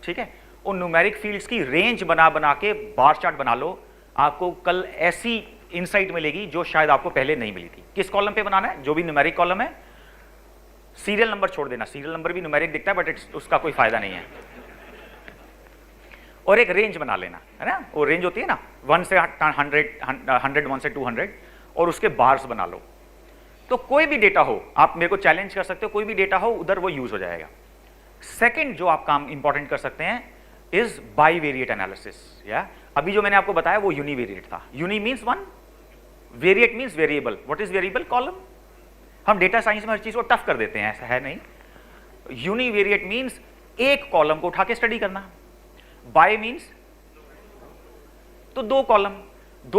ठीक है, उन न्यूमेरिक फील्ड्स की रेंज बना के बार चार्ट बना लो। आपको कल ऐसी इनसाइट मिलेगी जो शायद आपको पहले नहीं मिली थी। किस कॉलम पे बनाना है? जो भी न्यूमेरिक कॉलम है। सीरियल नंबर छोड़ देना, सीरियल नंबर भी न्यूमेरिक दिखता है बट उसका कोई फायदा नहीं है। और एक रेंज बना लेना, है ना? वो रेंज होती है ना 1 से 100, 1 से 200, और उसके बार्स बना लो। तो कोई भी डेटा हो, आप मेरे को चैलेंज कर सकते हो, कोई भी डेटा हो उधर वो यूज हो जाएगा। सेकंड जो आप काम इंपॉर्टेंट कर सकते हैं इज बाईवेरिएट एनालिसिस। या अभी जो मैंने आपको बताया वो यूनिवेरिएट था। Uni means variate means variable. What is variable? Column. हम डेटा साइंस में हर चीज को टफ कर देते हैं, ऐसा है नहीं. यूनिवेरिएट मीन्स एक कॉलम को उठा के स्टडी करना. बाय मीन्स तो दो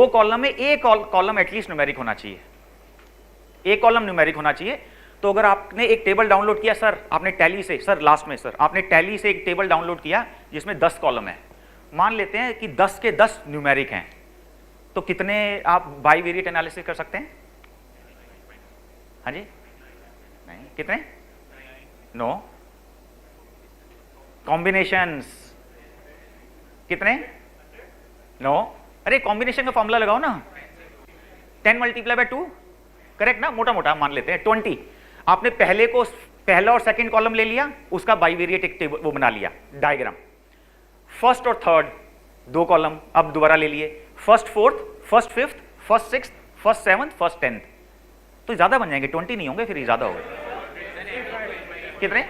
कॉलम में एक कॉलम एटलीस्ट न्यूमेरिक होना चाहिए. एक कॉलम न्यूमेरिक होना चाहिए. तो अगर आपने एक टेबल डाउनलोड किया सर, आपने टैली से, सर लास्ट में सर, आपने टैली से एक टेबल डाउनलोड किया जिसमें 10 कॉलम है, मान लेते हैं कि 10 के 10 न्यूमेरिक हैं, तो कितने आप बाईवेरिएट एनालिसिस कर सकते हैं? हाँ जी, नहीं, कितने? 9 कॉम्बिनेशंस. कितने? 9. अरे कॉम्बिनेशन का फॉर्मूला लगाओ ना, 10 मल्टीप्लाई बाय 2, करेक्ट ना? मोटा मोटा मान लेते हैं 20. आपने पहला और सेकंड कॉलम ले लिया, उसका बाईवेरिएट एक टेबल वो बना लिया, डायग्राम. फर्स्ट और थर्ड 2 कॉलम अब दोबारा ले लिए, first fourth, first fifth, first sixth, first seventh, first 10th. तो ज्यादा बन जाएंगे, 20 नहीं होंगे, फिर ये ज्यादा होगा. कितने?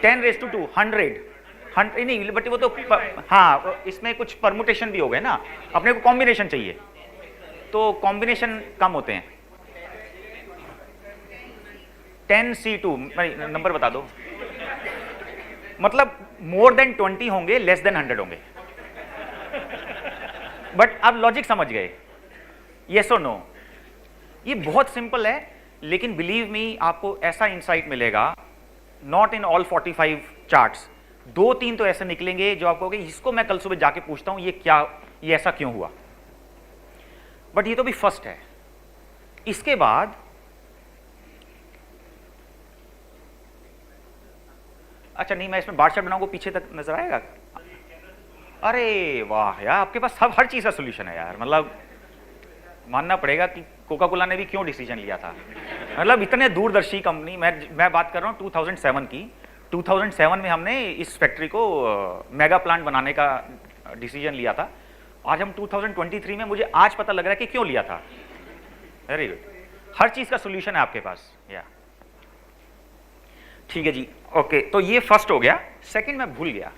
10⁻², 100 नहीं, बट वो तो हाँ, इसमें कुछ परमुटेशन भी हो गए ना, अपने को कॉम्बिनेशन चाहिए, तो कॉम्बिनेशन कम होते हैं. 10C2 नंबर बता दो, मतलब मोर देन 20 होंगे, लेस देन 100 होंगे. बट अब लॉजिक समझ गए, येस और नो. ये बहुत सिंपल है, लेकिन बिलीव मी आपको ऐसा इंसाइट मिलेगा, नॉट इन ऑल 45 चार्ट्स, 2-3 तो ऐसे निकलेंगे जो आपको कहोगे इसको मैं कल सुबह जाके पूछता हूं ये ऐसा क्यों हुआ. बट ये तो भी फर्स्ट है. इसके बाद अच्छा नहीं, मैं इसमें बार चार्ट बनाऊंगा, पीछे तक नजर आएगा. अरे वाह यार, आपके पास सब हर चीज का सोल्यूशन है यार. मतलब मानना पड़ेगा कि कोका कोला ने भी क्यों डिसीजन लिया था. मतलब इतने दूरदर्शी कंपनी. मैं बात कर रहा हूँ 2007 की. 2007 में हमने इस फैक्ट्री को मेगा प्लांट बनाने का डिसीजन लिया था. आज हम 2023 में, मुझे आज पता लग रहा है कि क्यों लिया था. Very good. हर चीज का सोल्यूशन है आपके पास. या ठीक है जी, ओके. तो ये फर्स्ट हो गया. सेकंड मैं भूल गया.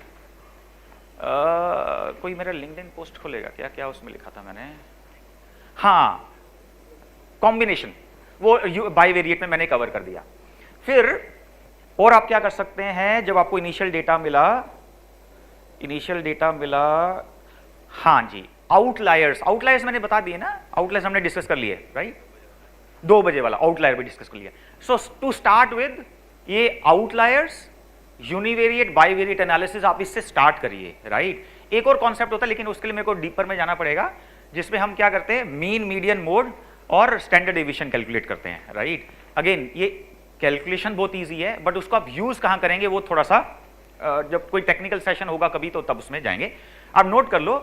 कोई मेरा लिंक्डइन पोस्ट खोलेगा क्या? क्या उसमें लिखा था मैंने? हाँ, कॉम्बिनेशन, वो बाईवेरिएट में मैंने कवर कर दिया. फिर और आप क्या कर सकते हैं, जब आपको इनिशियल डेटा मिला, हाँ जी, आउटलायर्स मैंने बता दिए ना. आउटलायर्स हमने डिस्कस कर लिए, राइट? 2 बजे वाला आउटलायर भी डिस्कस कर लिया. सो टू स्टार्ट विद ये आउटलायर्स, यूनिवेरिएट, बाईवेरिएट एनालिसिस, आप इससे स्टार्ट करिए, राइट? एक और कॉन्सेप्ट होता है, लेकिन उसके लिए मेरे को डीपर में जाना पड़ेगा, जिसमें हम क्या करते हैं, मीन, मीडियन, मोड और स्टैंडर्ड डेविएशन कैलकुलेट करते हैं, राइट? अगेन ये कैलकुलेशन बहुत ईजी है, बट उसको आप यूज कहां करेंगे वो थोड़ा सा जब कोई टेक्निकल सेशन होगा कभी तो तब उसमें जाएंगे. आप नोट कर लो,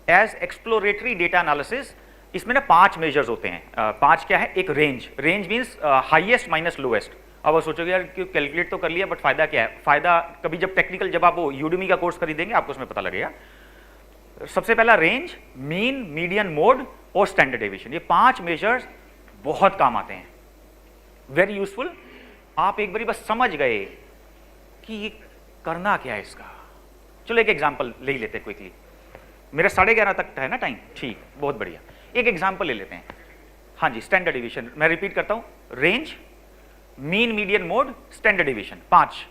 एज एक्सप्लोरेटरी डेटा एनालिसिस इसमें ना 5 मेजर्स होते हैं. 5 क्या है? एक range means highest minus lowest. अब आप सोचोगे यार कैलकुलेट तो कर लिया, बट फायदा क्या है? फायदा कभी जब आप वो यूडेमी का कोर्स खरीदेंगे आपको उसमें पता लगेगा. सबसे पहला रेंज, मीन, मीडियन, मोड और स्टैंडर्ड डेविएशन. ये 5 मेजर्स बहुत काम आते हैं, वेरी यूजफुल. आप एक बारी बस समझ गए कि ये करना क्या है इसका. चलो एक एग्जांपल ले ही लेते हैं क्विकली. मेरा 11:30 तक है ना टाइम, ठीक, बहुत बढ़िया. एक एग्जांपल ले लेते हैं. हाँ जी, स्टैंडर्ड डेविएशन मैं रिपीट करता हूं, range, mean, median, mode, standard deviation, 5.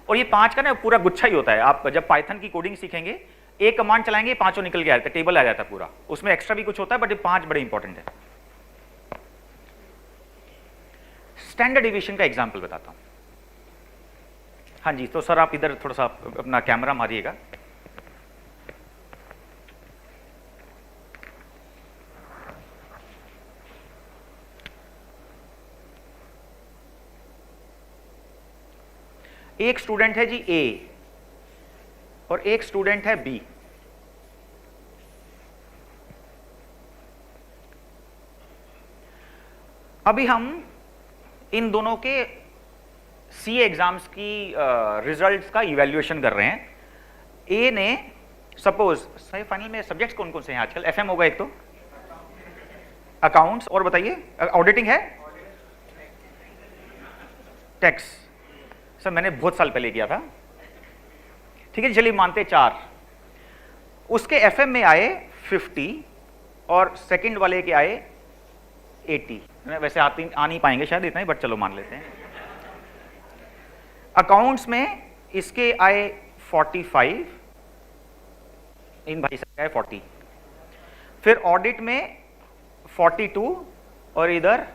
और ये 5 का ना पूरा गुच्छा ही होता है. आप जब पाइथन की कोडिंग सीखेंगे, एक कमांड चलाएंगे, 5 निकल के आ जाता है, टेबल आ जाता है पूरा. उसमें एक्स्ट्रा भी कुछ होता है, बट ये 5 बड़े इंपॉर्टेंट है. स्टैंडर्ड डेविएशन का एग्जांपल बताता हूं. हाँ जी, तो सर आप इधर थोड़ा सा अपना कैमरा मारिएगा. एक स्टूडेंट है जी ए और एक स्टूडेंट है बी. अभी हम इन दोनों के सी एग्जाम्स की रिजल्ट्स का इवैल्यूएशन कर रहे हैं. ए ने सपोज, सही फाइनल में सब्जेक्ट्स कौन कौन से हैं आजकल? एफएम होगा एक तो, अकाउंट्स, और बताइए ऑडिटिंग है, टैक्स. सर मैंने बहुत साल पहले किया था, ठीक है, चलिए मानते 4. उसके एफएम में आए 50 और सेकंड वाले के आए 80, वैसे आ नहीं पाएंगे शायद इतना ही, बट चलो मान लेते हैं। अकाउंट्स में इसके आए 45, इन भाई से आए 40, फिर ऑडिट में 42 और इधर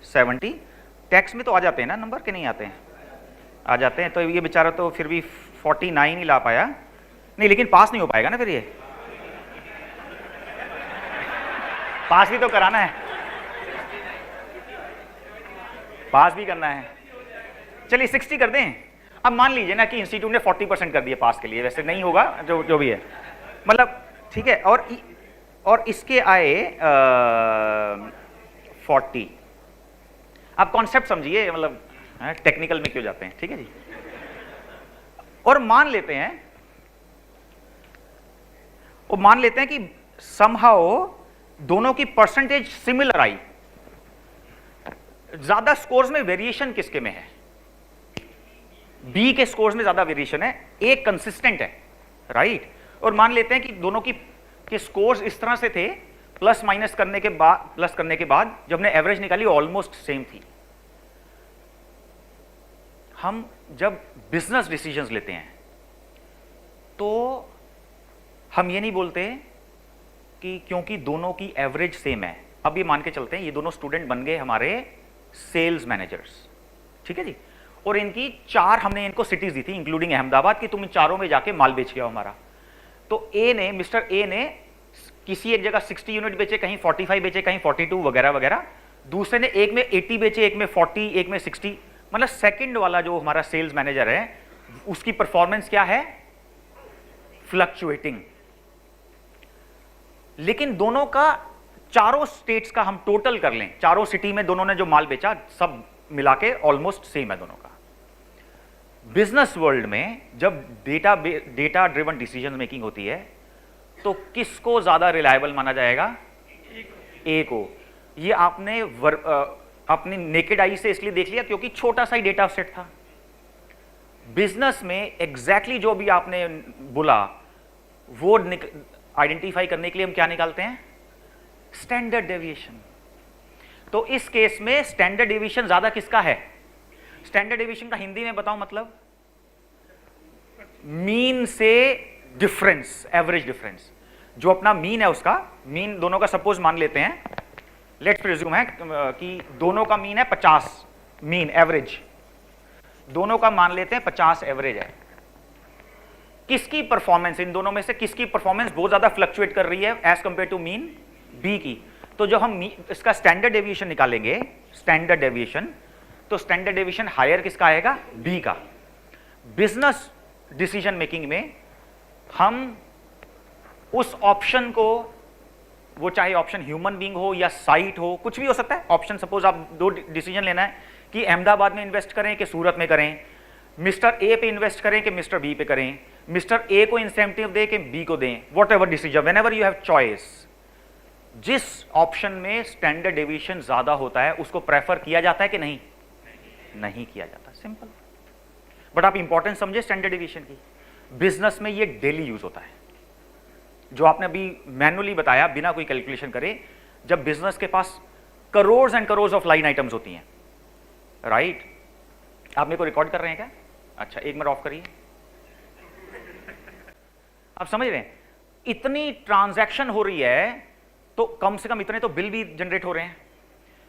70। टैक्स में तो आ जाते हैं ना नंबर, के नहीं आते हैं? आ जाते हैं। तो ये बेचारा तो फिर भी 49 ही ला पाया, नहीं लेकिन पास नहीं हो पाएगा ना फिर, ये पास भी तो कराना है, पास भी करना है। चलिए 60 कर दें। अब मान लीजिए ना कि इंस्टीट्यूट ने 40% कर दिया पास के लिए, वैसे नहीं होगा, जो भी है, मतलब ठीक है। और इसके आए 40। आप कॉन्सेप्ट समझिए, मतलब टेक्निकल में क्यों जाते हैं, ठीक है जी। और मान लेते हैं कि समहाउ दोनों की परसेंटेज सिमिलर आई। ज्यादा स्कोर्स में वेरिएशन किसके में है? बी के स्कोर्स में ज्यादा वेरिएशन है, एक कंसिस्टेंट है, राइट। और मान लेते हैं कि दोनों के स्कोर्स इस तरह से थे, प्लस माइनस करने के बाद जब ने एवरेज निकाली ऑलमोस्ट सेम थी। हम जब बिजनेस डिसीजंस लेते हैं तो हम ये नहीं बोलते कि क्योंकि दोनों की एवरेज सेम है, अब ये मान के चलते हैं ये दोनों स्टूडेंट बन गए हमारे सेल्स मैनेजर्स, ठीक है जी। और इनकी 4 हमने इनको सिटीज दी थी इंक्लूडिंग अहमदाबाद की, तुम इन चारों में जाके माल बेच के आओ हमारा। तो मिस्टर ए ने किसी एक जगह 60 यूनिट बेचे, कहीं 45 बेचे, कहीं 42 वगैरह वगैरह। दूसरे ने एक में 80 बेचे, एक में 40, एक में 60। मतलब सेकंड वाला जो हमारा सेल्स मैनेजर है उसकी परफॉर्मेंस क्या है? फ्लक्चुएटिंग। लेकिन दोनों का, चारों स्टेट्स का हम टोटल कर लें, चारों सिटी में दोनों ने जो माल बेचा सब मिला के ऑलमोस्ट सेम है दोनों का। बिजनेस वर्ल्ड में जब डेटा ड्रिवन डिसीजन मेकिंग होती है तो किसको ज्यादा रिलायबल माना जाएगा? ए को। ये आपने अपनी नेकेड आई से इसलिए देख लिया क्योंकि छोटा सा ही डेटा सेट था। बिजनेस में एग्जैक्टली जो भी आपने बोला वो आइडेंटिफाई करने के लिए हम क्या निकालते हैं? Standard deviation. तो इस केस में स्टैंडर्ड डेविएशन ज्यादा किसका है? स्टैंडर्ड डेविएशन का हिंदी में बताओ मतलब? मीन से डिफरेंस, एवरेज डिफरेंस। जो अपना मीन है उसका, मीन दोनों का सपोज मान लेते हैं, लेट्स प्रिज्यूम है कि दोनों का मीन है 50, मीन एवरेज दोनों का मान लेते हैं 50 एवरेज है। किसकी परफॉर्मेंस, इन दोनों में से किसकी परफॉर्मेंस बहुत ज्यादा फ्लक्चुएट कर रही है as compare to mean? B की। तो जो हम इसका स्टैंडर्ड डेविएशन निकालेंगे, स्टैंडर्ड डेविएशन, तो स्टैंडर्ड डेविएशन हायर किसका आएगा? बी का। बिजनेस डिसीजन मेकिंग में हम उस ऑप्शन को, वो चाहे ऑप्शन ह्यूमन बीइंग हो या साइट हो, कुछ भी हो सकता है ऑप्शन। सपोज आप 2 डिसीजन लेना है कि अहमदाबाद में इन्वेस्ट करें कि सूरत में करें, मिस्टर ए पे इन्वेस्ट करें कि मिस्टर बी पे करें, मिस्टर ए को इंसेंटिव दे कि बी को दें, what ever decision, when ever you have choice. जिस ऑप्शन में स्टैंडर्ड डेविएशन ज्यादा होता है उसको प्रेफर किया जाता है कि नहीं? नहीं किया जाता, सिंपल। बट आप इंपॉर्टेंस समझे स्टैंडर्ड डेविएशन की। बिजनेस में ये डेली यूज होता है, जो आपने अभी मैनुअली बताया बिना कोई कैलकुलेशन करे। जब बिजनेस के पास crore and crore of line items होती हैं, राइट? आप मेरे को रिकॉर्ड कर रहे हैं क्या? अच्छा, 1 मिनट ऑफ करिए। आप समझ रहे हैं? इतनी ट्रांजैक्शन हो रही है तो कम से कम इतने तो बिल भी जनरेट हो रहे हैं।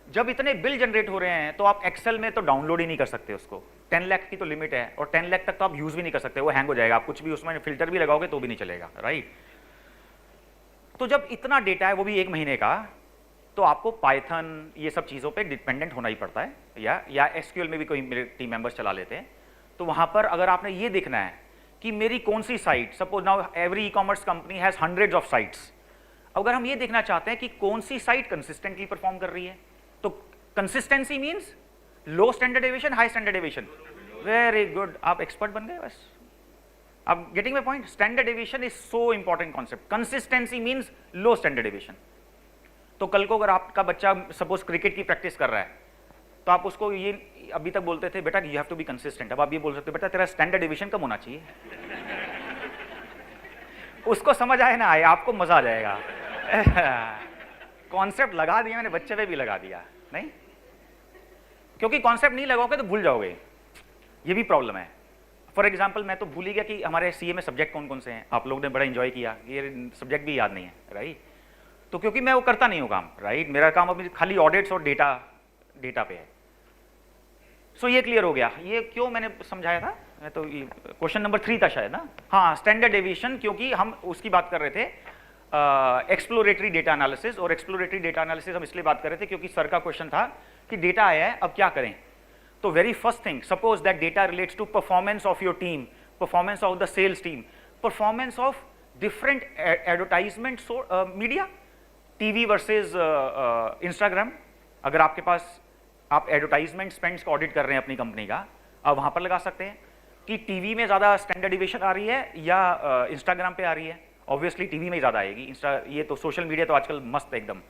जब इतने बिल जनरेट हो रहे हैं तो आप एक्सेल में तो डाउनलोड ही नहीं कर सकते उसको, 10 लाख की तो लिमिट है, और 10 लाख तक तो आप यूज भी नहीं कर सकते, वो हैंग हो जाएगा। आप कुछ भी उसमें फिल्टर भी लगाओगे तो भी नहीं चलेगा, राइट? तो जब इतना डेटा है, वो भी 1 महीने का, तो आपको पाइथन ये सब चीज़ों पे डिपेंडेंट होना ही पड़ता है, या एसक्यूएल में भी कोई मेरे टीम मेंबर्स चला लेते हैं। तो वहाँ पर अगर आपने ये देखना है कि मेरी कौन सी site, suppose now every e commerce company has hundreds of sites, अगर हम ये देखना चाहते हैं कि कौन सी साइट कंसिस्टेंटली परफॉर्म कर रही है, तो consistency means low standard deviation, high standard deviation. Very good, आप एक्सपर्ट बन गए बस। आप getting my point? Standard deviation is so important concept. Consistency means low standard deviation. तो कल को अगर आपका बच्चा सपोज क्रिकेट की प्रैक्टिस कर रहा है तो आप उसको ये, अभी तक बोलते थे बेटा you have to be consistent, अब आप ये बोल सकते हो बेटा तेरा स्टैंडर्ड डेविएशन कम होना चाहिए। उसको समझ आए ना आए, आपको मजा आ जाएगा। कॉन्सेप्ट लगा दिया मैंने, बच्चे पे भी लगा दिया। नहीं, क्योंकि कॉन्सेप्ट नहीं लगाओगे तो भूल जाओगे, ये भी प्रॉब्लम है। फॉर एग्जाम्पल मैं तो भूल ही गया कि हमारे सीए में सब्जेक्ट कौन कौन से हैं, आप लोग ने बड़ा इंजॉय किया, ये सब्जेक्ट भी याद नहीं है, राइट। तो क्योंकि मैं वो करता नहीं हूँ काम, राइट, मेरा काम अभी खाली ऑडिट्स और डेटा पे है। सो ये क्लियर हो गया। ये क्यों मैंने समझाया था, मैं तो क्वेश्चन नंबर 3 था शायद ना, हाँ, स्टैंडर्ड डेविएशन, क्योंकि हम उसकी बात कर रहे थे एक्सप्लोरेटरी डेटा एनालिसिस। और एक्सप्लोरेटरी डेटा एनालिसिस हम इसलिए बात कर रहे थे क्योंकि सर का क्वेश्चन था कि डेटा आया है, अब क्या करें। तो very first thing, suppose that data relates to performance of your team, performance of the sales team, performance of different advertisement media, TV versus Instagram. अगर आपके पास, आप एडवर्टाइजमेंट स्पेंड्स का ऑडिट कर रहे हैं अपनी कंपनी का, आप वहां पर लगा सकते हैं कि टीवी में ज़्यादा स्टैंडर्ड डिविएशन आ रही है या इंस्टाग्राम पे आ रही है। ऑब्वियसली टीवी में ज़्यादा आएगी, ये तो सोशल मीडिया तो आजकल मस्त एकदम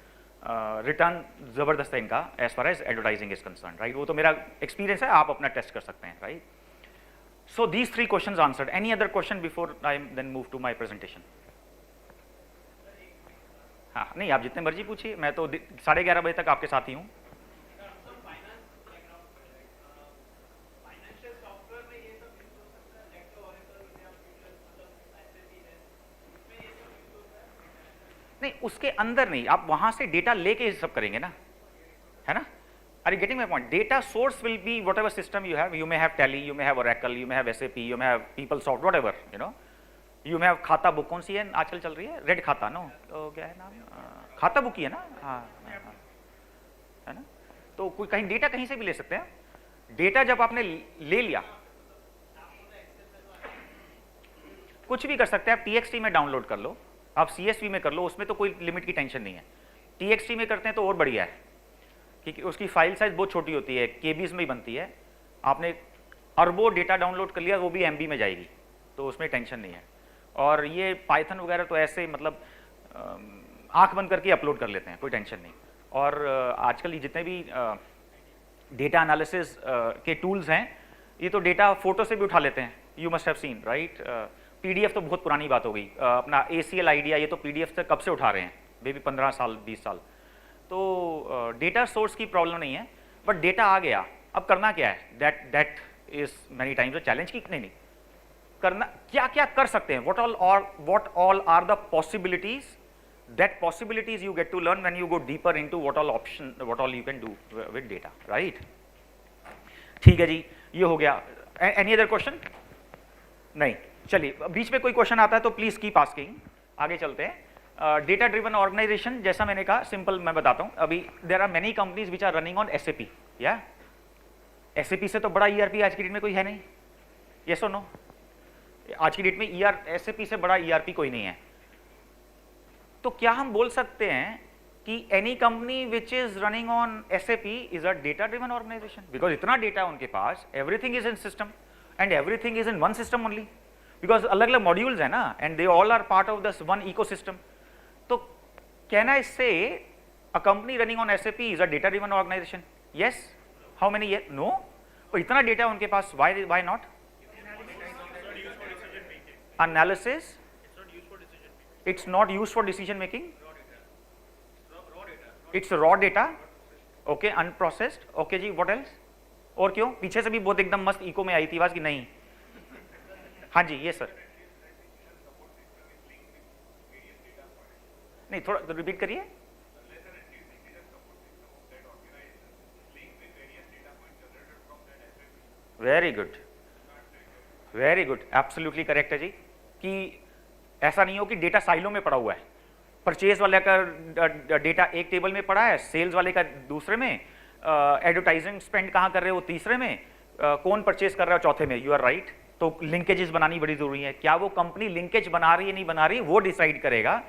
रिटर्न ज़बरदस्त है इनका as far as advertising is concern, right. वो तो मेरा एक्सपीरियंस है, आप अपना टेस्ट कर सकते हैं, right. So these 3 questions answered. Any other question before I then move to my presentation? हाँ, नहीं, आप जितने मर्जी पूछिए, मैं तो 11:30 बजे तक आपके साथ ही हूँ। नहीं, उसके अंदर नहीं, आप वहां से डेटा लेके सब करेंगे ना, है ना। Are you getting my point? Data source will be whatever system you have, you may have Tally, you may have Oracle, you may have SAP, you may have PeopleSoft, whatever, you know, you may have खाता book. कौन सी है आजकल चल रही है? Red खाता, no, तो क्या है नाम, खाता बुक ही है ना, हाँ, है ना। तो कोई कहीं डेटा कहीं से भी ले सकते हैं। डेटा जब आपने ले लिया, कुछ भी कर सकते हैं आप, टीएक्सटी में डाउनलोड कर लो, आप सीएसवी में कर लो, उसमें तो कोई लिमिट की टेंशन नहीं है। टीएक्सटी में करते हैं तो और बढ़िया है, क्योंकि उसकी फाइल साइज बहुत छोटी होती है, केबीज में ही बनती है। आपने अरबों डेटा डाउनलोड कर लिया, वो भी एमबी में जाएगी, तो उसमें टेंशन नहीं है। और ये पाइथन वगैरह तो ऐसे मतलब आंख बंद करके अपलोड कर लेते हैं, कोई टेंशन नहीं। और आजकल ये जितने भी डेटा एनालिसिस के टूल्स हैं, ये तो डेटा फोटो से भी उठा लेते हैं, you must have seen, right. PDF तो बहुत पुरानी बात हो गई, अपना एसीएल आइडिया, ये तो पीडीएफ से कब से उठा रहे हैं, बेबी 15 साल 20 साल। तो डेटा सोर्स की प्रॉब्लम नहीं है, बट डेटा आ गया, अब करना क्या है, that is many times challenge की नहीं करना, क्या क्या कर सकते हैं, what all are the possibilities, that possibilities you get to learn when you go deeper into what all you can do with data, right। ठीक है जी, ये हो गया। Any other question? नहीं, चलिए, बीच में कोई क्वेश्चन आता है तो प्लीज कीप आस्किंग। आगे चलते हैं। डेटा ड्रिवन ऑर्गेनाइजेशन, जैसा मैंने कहा, सिंपल मैं बताता हूं। अभी there are many companies which are running on SAP, या एसएपी से तो बड़ा ईआरपी आज की डेट में कोई है नहीं, यस और नो? आज की डेट में एसएपी से बड़ा ईआरपी कोई नहीं है। तो क्या हम बोल सकते हैं कि any company which is running on SAP is a data driven organisation? Because इतना डेटा है उनके पास, everything is in system and everything is in one system only, because अलग अलग मॉड्यूल्स है ना, and they all are part of this one ecosystem. तो can I say a company running on SAP is a data driven organisation? Yes. How many? Yeah no. और इतना data है उनके पास, why not? Analysis, it's not used for decision making, it's raw data, okay, unprocessed, okay जी, what else? और क्यों? पीछे से भी बहुत एकदम मस्त इको में आई थी आवाज कि नहीं? हाँ जी, ये सर, नहीं, थोड़ा रिपीट करिए। Very good, very good, absolutely correct है जी। कि ऐसा नहीं हो कि डेटा साइलो में पड़ा हुआ है, परचेज वाले का डेटा एक टेबल में पड़ा है, सेल्स वाले का दूसरे में, एडवर्टाइजिंग स्पेंड कहाँ कर रहे हो तीसरे में, कौन परचेज कर रहा है चौथे में। You are right. तो लिंकेजेस बनानी बड़ी जरूरी है। क्या वो कंपनी लिंकेज बना रही है नहीं बना रही, वो डिसाइड करेगा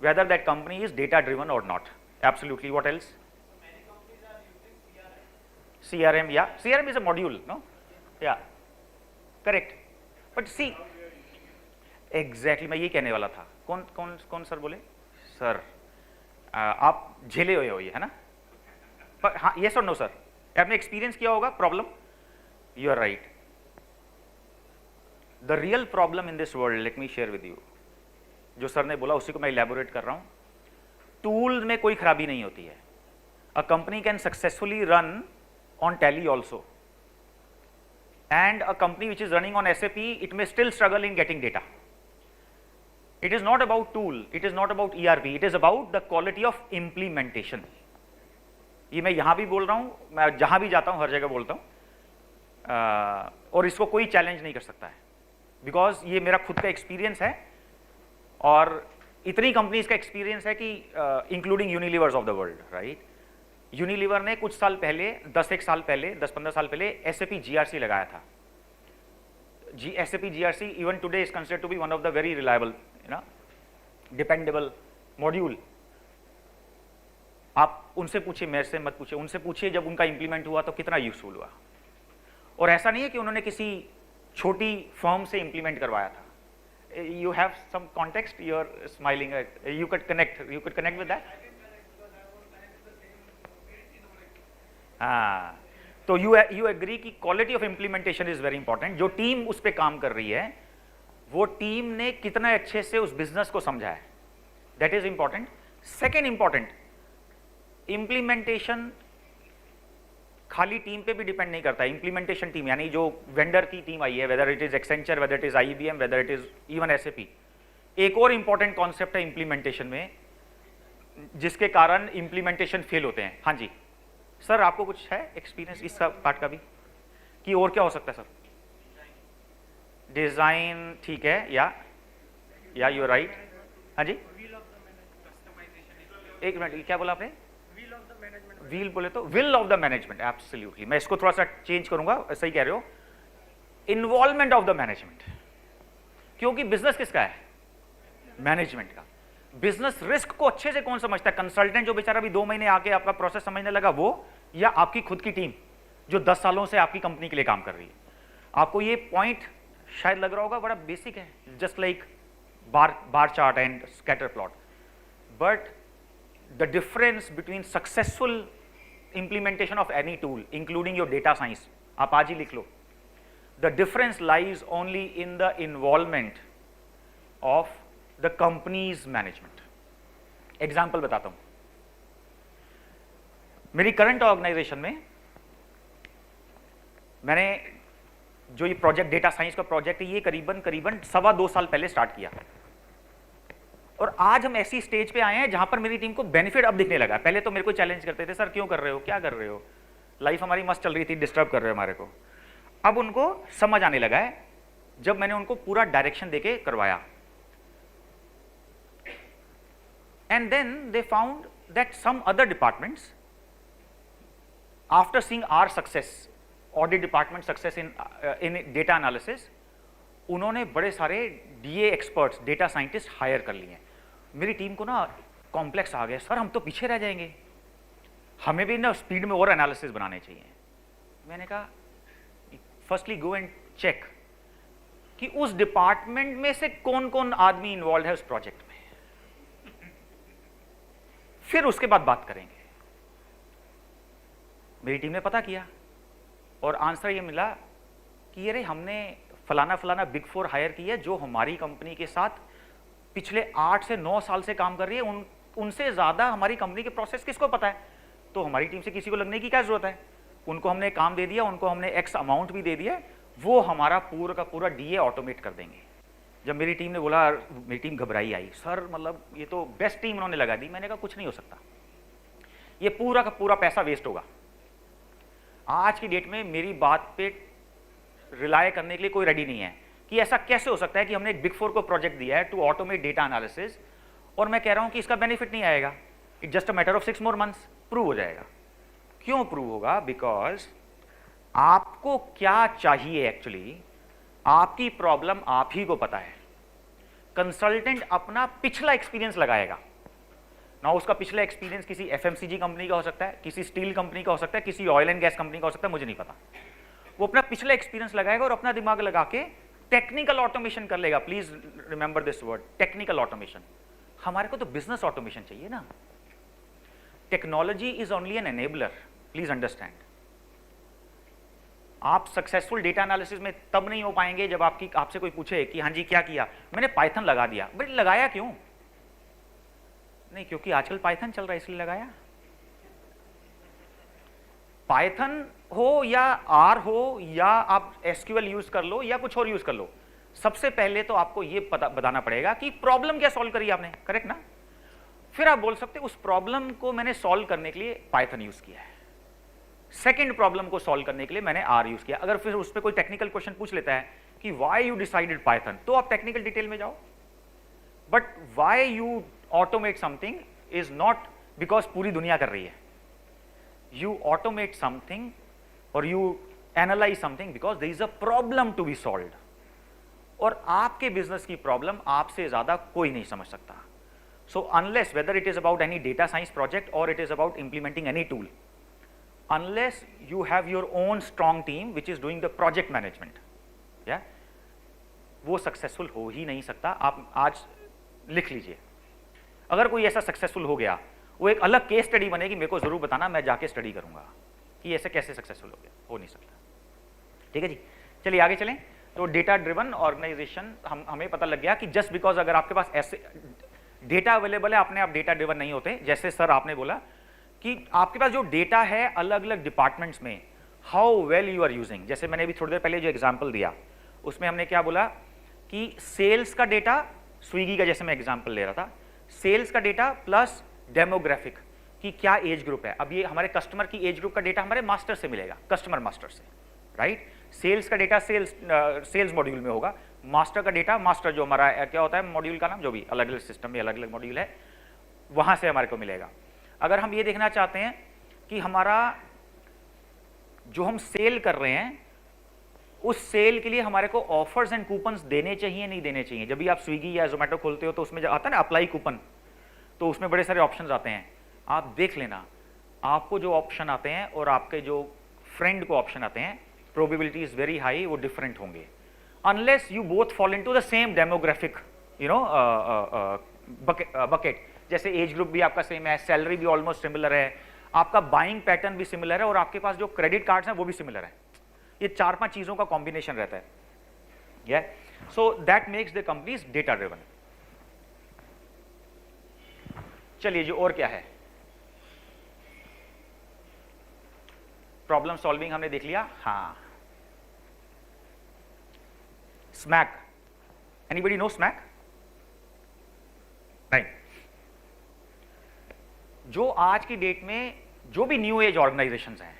whether that company is data driven और not. Absolutely. What else? CRM, yeah CRM is a module, no, yeah correct. But see exactly मैं ये कहने वाला था। कौन कौन कौन सर बोले? सर आप झेले हुए हो ये, है ना? पर हाँ, यस और नो सर? आपने एक्सपीरियंस किया होगा problem. You are right. The real problem in this world, let me share with you, जो सर ने बोला उसी को मैं इलेबोरेट कर रहा हूं। टूल में कोई खराबी नहीं होती है, A company can successfully run on Tally also, and a company which is running on SAP, it may still struggle in getting data. It is not about tool, it is not about ERP, it is about the quality of implementation. ये मैं यहाँ भी बोल रहा हूँ, मैं जहाँ भी जाता हूँ हर जगह बोलता हूँ, और इसको कोई चैलेंज नहीं कर सकता है, बिकॉज ये मेरा खुद का एक्सपीरियंस है और इतनी कंपनीज का एक्सपीरियंस है कि including Unilevers of the world, right. Unilever ने कुछ साल पहले 10-15 साल पहले SAP GRC लगाया था। SAP GRC even today is considered to be one of the very reliable, dependable module. आप उनसे पूछिए, मेरे से मत पूछिए, उनसे पूछिए जब उनका इंप्लीमेंट हुआ तो कितना यूजफुल हुआ। और ऐसा नहीं है कि उन्होंने किसी छोटी फर्म से इंप्लीमेंट करवाया था। You have some context, you're smiling at, you could connect with that. तो you agree कि quality of implementation is very important। जो टीम उस पे काम कर रही है, वो टीम ने कितना अच्छे से उस बिजनेस को समझा है, that is important। Second important, implementation खाली टीम पे भी डिपेंड नहीं करता। इंप्लीमेंटेशन टीम यानी जो वेंडर की टीम आई है, weather it is Accenture, weather it is IBM, weather it is even SAP। एक और इंपॉर्टेंट कॉन्सेप्ट है इंप्लीमेंटेशन में, जिसके कारण इंप्लीमेंटेशन फेल होते हैं। हाँ जी सर, आपको कुछ है एक्सपीरियंस इस पार्ट का भी कि और क्या हो सकता है सर? डिजाइन ठीक है, या यू आर राइट। हाँ जी, एक मिनट, क्या बोला आपने? व्हील बोले तो will of the management, absolutely. मैं इसको थोड़ा सा चेंज करूंगा, सही कह रहे हो, इन्वॉल्वमेंट ऑफ द मैनेजमेंट। क्योंकि बिजनेस किसका है? मैनेजमेंट का। बिजनेस रिस्क को अच्छे से कौन समझता है? कंसल्टेंट जो बेचारा अभी 2 महीने आके आपका प्रोसेस समझने लगा वो, या आपकी खुद की टीम जो 10 सालों से आपकी कंपनी के लिए काम कर रही है? आपको ये पॉइंट शायद लग रहा होगा बड़ा बेसिक है, just like bar chart and scatter plot, but the difference between successful implementation of any tool including your data science, आप आज ही लिख लो, the difference lies only in the involvement of the company's management। Example बताता हूं, मेरी current organisation में मैंने जो ये प्रोजेक्ट डेटा साइंस का प्रोजेक्ट है, ये करीबन 2.25 साल पहले स्टार्ट किया, और आज हम ऐसी स्टेज पे आए हैं जहां पर मेरी टीम को बेनिफिट अब दिखने लगा। पहले तो मेरे को चैलेंज करते थे, सर क्यों कर रहे हो, क्या कर रहे हो, लाइफ हमारी मस्त चल रही थी, डिस्टर्ब कर रहे हो हमारे को। अब उनको समझ आने लगा है जब मैंने उनको पूरा डायरेक्शन देके करवाया, and then they found that some other departments after seeing our success, audit department success in data analysis, उन्होंने बड़े सारे DA experts, data scientist hire कर लिए हैं। मेरी टीम को ना कॉम्प्लेक्स आ गया, सर हम तो पीछे रह जाएंगे, हमें भी ना स्पीड में और एनालिसिस बनाने चाहिए। मैंने कहा फर्स्टली गो एंड चेक कि उस डिपार्टमेंट में से कौन कौन आदमी इन्वॉल्व है उस प्रोजेक्ट में, फिर उसके बाद बात करेंगे। मेरी टीम ने पता किया और आंसर ये मिला कि अरे हमने फलाना बिग 4 हायर की है जो हमारी कंपनी के साथ पिछले 8 से 9 साल से काम कर रही है, उनसे ज़्यादा हमारी कंपनी के प्रोसेस किसको पता है, तो हमारी टीम से किसी को लगने की क्या ज़रूरत है। उनको हमने काम दे दिया, उनको हमने X अमाउंट भी दे दिया, वो हमारा पूरा का पूरा DA ऑटोमेट कर देंगे। जब मेरी टीम ने बोला, मेरी टीम घबराई आई, सर मतलब ये तो बेस्ट टीम उन्होंने लगा दी। मैंने कहा कुछ नहीं हो सकता, ये पूरा का पूरा पैसा वेस्ट होगा। आज की डेट में मेरी बात पे रिलाय करने के लिए कोई रेडी नहीं है कि ऐसा कैसे हो सकता है कि हमने एक बिग 4 को प्रोजेक्ट दिया है टू ऑटोमेट डेटा एनालिसिस, और मैं कह रहा हूं कि इसका बेनिफिट नहीं आएगा, it just a matter of 6 more months prove हो जाएगा। क्यों प्रूव होगा? बिकॉज आपको क्या चाहिए एक्चुअली, आपकी प्रॉब्लम आप ही को पता है। कंसल्टेंट अपना पिछला एक्सपीरियंस लगाएगा ना, उसका पिछला एक्सपीरियंस किसी FMCG कंपनी का हो सकता है, किसी स्टील कंपनी का हो सकता है, किसी ऑयल एंड गैस कंपनी का हो सकता है, मुझे नहीं पता। वो अपना पिछला एक्सपीरियंस लगाएगा और अपना दिमाग लगा के टेक्निकल ऑटोमेशन कर लेगा। Please remember this word, technical automation. हमारे को तो बिजनेस ऑटोमेशन चाहिए ना। Technology is only an enabler, please understand. आप सक्सेसफुल डेटा एनालिसिस में तब नहीं हो पाएंगे जब आपसे कोई पूछे कि हाँ जी क्या किया, मैंने पाइथन लगा दिया। बट लगाया क्यों? नहीं, क्योंकि आजकल पाइथन चल रहा है इसलिए लगाया। पाइथन हो या आर हो या आप एसक्यूएल यूज कर लो या कुछ और यूज कर लो, सबसे पहले तो आपको ये पता बताना पड़ेगा कि प्रॉब्लम क्या सॉल्व करी आपने, करेक्ट ना? फिर आप बोल सकते उस प्रॉब्लम को मैंने सॉल्व करने के लिए पाइथन यूज किया है, सेकंड प्रॉब्लम को सॉल्व करने के लिए मैंने आर यूज किया। अगर फिर उस पर कोई टेक्निकल क्वेश्चन पूछ लेता है कि व्हाई यू डिसाइडेड पाइथन, तो आप टेक्निकल डिटेल में जाओ, but why you automate something is not because पूरी दुनिया कर रही है। यू ऑटोमेट समथिंग और you analyze something because there is a problem to be solved, और आपके बिजनेस की प्रॉब्लम आपसे ज्यादा कोई नहीं समझ सकता। So unless whether it is about any data science project और it is about implementing any tool, unless you have your own strong team which is doing the project management, yeah, वो successful हो ही नहीं सकता। आप आज लिख लीजिए, अगर कोई ऐसा सक्सेसफुल हो गया, वो एक अलग केस स्टडी बनेगी, मेरे को जरूर बताना, मैं जाके स्टडी करूंगा कि ऐसे कैसे सक्सेसफुल हो गया, हो नहीं सकता। ठीक है जी, चलिए आगे चलें। तो डेटा ड्रिवन ऑर्गेनाइजेशन, हमें पता लग गया कि जस्ट बिकॉज अगर आपके पास ऐसे डेटा अवेलेबल है, अपने आप डेटा ड्रिवन नहीं होते। जैसे सर आपने बोला कि आपके पास जो डेटा है अलग अलग डिपार्टमेंट्स में, how well you are using. जैसे मैंने अभी थोड़ी देर पहले जो एग्जांपल दिया उसमें हमने क्या बोला कि सेल्स का डेटा, स्विगी का जैसे मैं एग्जांपल ले रहा था, सेल्स का डेटा प्लस डेमोग्राफिक कि क्या एज ग्रुप है। अब ये हमारे कस्टमर की एज ग्रुप का डेटा हमारे मास्टर से मिलेगा, कस्टमर मास्टर से, राइट। सेल्स का डेटा सेल्स मॉड्यूल में होगा, मास्टर का डेटा मास्टर जो हमारा क्या होता है मॉड्यूल का नाम, जो भी अलग अलग सिस्टम में अलग अलग मॉड्यूल है, वहां से हमारे को मिलेगा। अगर हम ये देखना चाहते हैं कि हमारा जो हम सेल कर रहे हैं उस सेल के लिए हमारे को ऑफर्स एंड कूपन्स देने चाहिए नहीं देने चाहिए। जब भी आप स्विगी या जोमेटो खोलते हो तो उसमें आता है ना अप्लाई कूपन, तो उसमें बड़े सारे ऑप्शंस आते हैं। आप देख लेना, आपको जो ऑप्शन आते हैं और आपके जो फ्रेंड को ऑप्शन आते हैं, प्रोबेबिलिटी इज वेरी हाई वो डिफरेंट होंगे, unless you both fall into the same demographic bucket. जैसे एज ग्रुप भी आपका सेम है, सैलरी भी ऑलमोस्ट सिमिलर है, आपका बाइंग पैटर्न भी सिमिलर है और आपके पास जो क्रेडिट कार्ड्स हैं वो भी सिमिलर है। ये 4-5 चीजों का कॉम्बिनेशन रहता है, so that makes the companies data driven. चलिए जो और क्या है, प्रॉब्लम सॉल्विंग हमने देख लिया। हाँ, स्मैक, एनीबडी नो स्मैक? नहीं। जो आज की डेट में जो भी न्यू एज ऑर्गेनाइजेशंस हैं,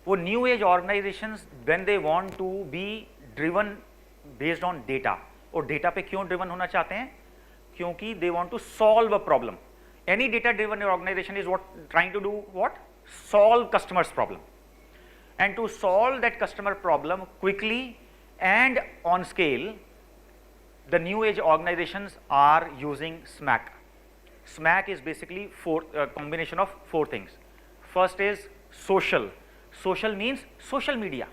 वो new age organizations when they want to be driven based on data, और डेटा पे क्यों ड्रिवन होना चाहते हैं? क्योंकि they want to solve a problem. Any data driven organization is what trying to do what? Solve customers problem, and to solve that customer problem quickly and on scale, the new age organizations are using SMAC. SMAC is basically combination of 4 things. First is social. Social means social media.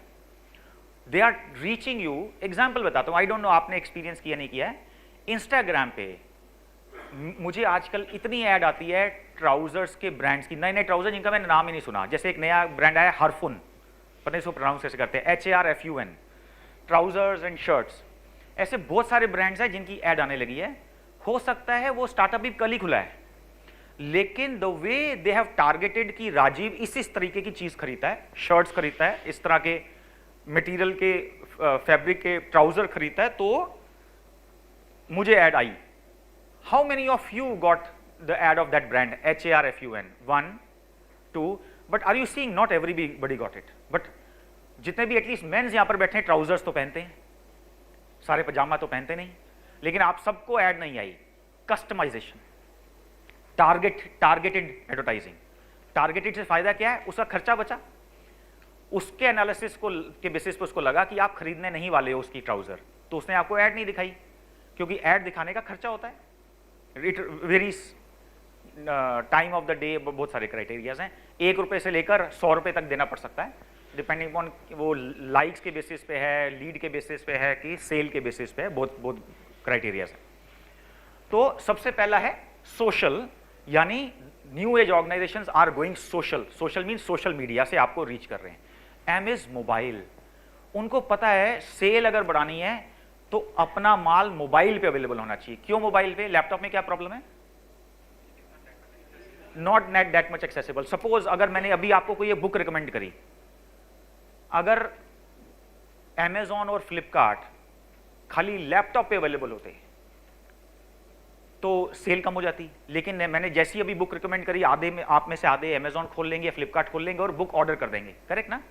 They are reaching you. Example बताता हूँ, I don't know आपने experience किया नहीं किया है। Instagram पे मुझे आजकल इतनी ऐड आती है ट्राउजर्स के ब्रांड्स की, नए नए ट्राउजर जिनका मैंने नाम ही नहीं सुना। जैसे एक नया ब्रांड आया हरफुन, पता नहीं इसको प्रोनाउंस कैसे करते हैं, HARFUN, ट्राउजर्स एंड शर्ट्स। ऐसे बहुत सारे ब्रांड्स हैं जिनकी ऐड आने लगी है। हो सकता है वो स्टार्टअप भी कल ही खुला है, लेकिन the way they have targeted कि राजीव इस तरीके की चीज खरीदता है, शर्ट्स खरीदता है, इस तरह के मटेरियल के फैब्रिक के ट्राउजर खरीदता है, तो मुझे ऐड आई। How many of you got the ad of that brand HARFUN? 1 2, but are you seeing not everybody got it, but जितने भी एटलीस्ट मेंस यहां पर बैठे हैं ट्राउजर्स तो पहनते हैं, सारे पजामा तो पहनते नहीं, लेकिन आप सबको ऐड नहीं आई। Customisation, targeted advertising. टारगेटेड से फायदा क्या है? उसका खर्चा बचा। उसके एनालिसिस को के बेसिस पे उसको लगा कि आप खरीदने नहीं वाले हो उसकी ट्राउजर, तो उसने आपको ऐड नहीं दिखाई, क्योंकि ऐड दिखाने का खर्चा होता है। It varies time of the day, बहुत सारे क्राइटेरियाज हैं। 1 रुपए से लेकर 100 रुपए तक देना पड़ सकता है, डिपेंडिंग ऑन वो लाइक्स के बेसिस पे है, लीड के बेसिस पे है कि सेल के बेसिस पे है, बहुत क्राइटेरियाज है। तो सबसे पहला है सोशल, यानी new age organizations are going social. Social mean social media से आपको रीच कर रहे हैं। एम इज मोबाइल, उनको पता है सेल अगर बढ़ानी है तो अपना माल मोबाइल पे अवेलेबल होना चाहिए। क्यों मोबाइल पे? लैपटॉप में क्या प्रॉब्लम है? Not net that much accessible. Suppose अगर मैंने अभी आपको कोई बुक रिकमेंड करी, अगर Amazon और फ्लिपकार्ट खाली लैपटॉप पे अवेलेबल होते तो सेल कम हो जाती, लेकिन मैंने जैसी अभी बुक रिकमेंड करी, आधे में आप में से आधे Amazon खोल लेंगे या फ्लिपकार्ट खोल लेंगे और बुक ऑर्डर कर देंगे, करेक्ट ना,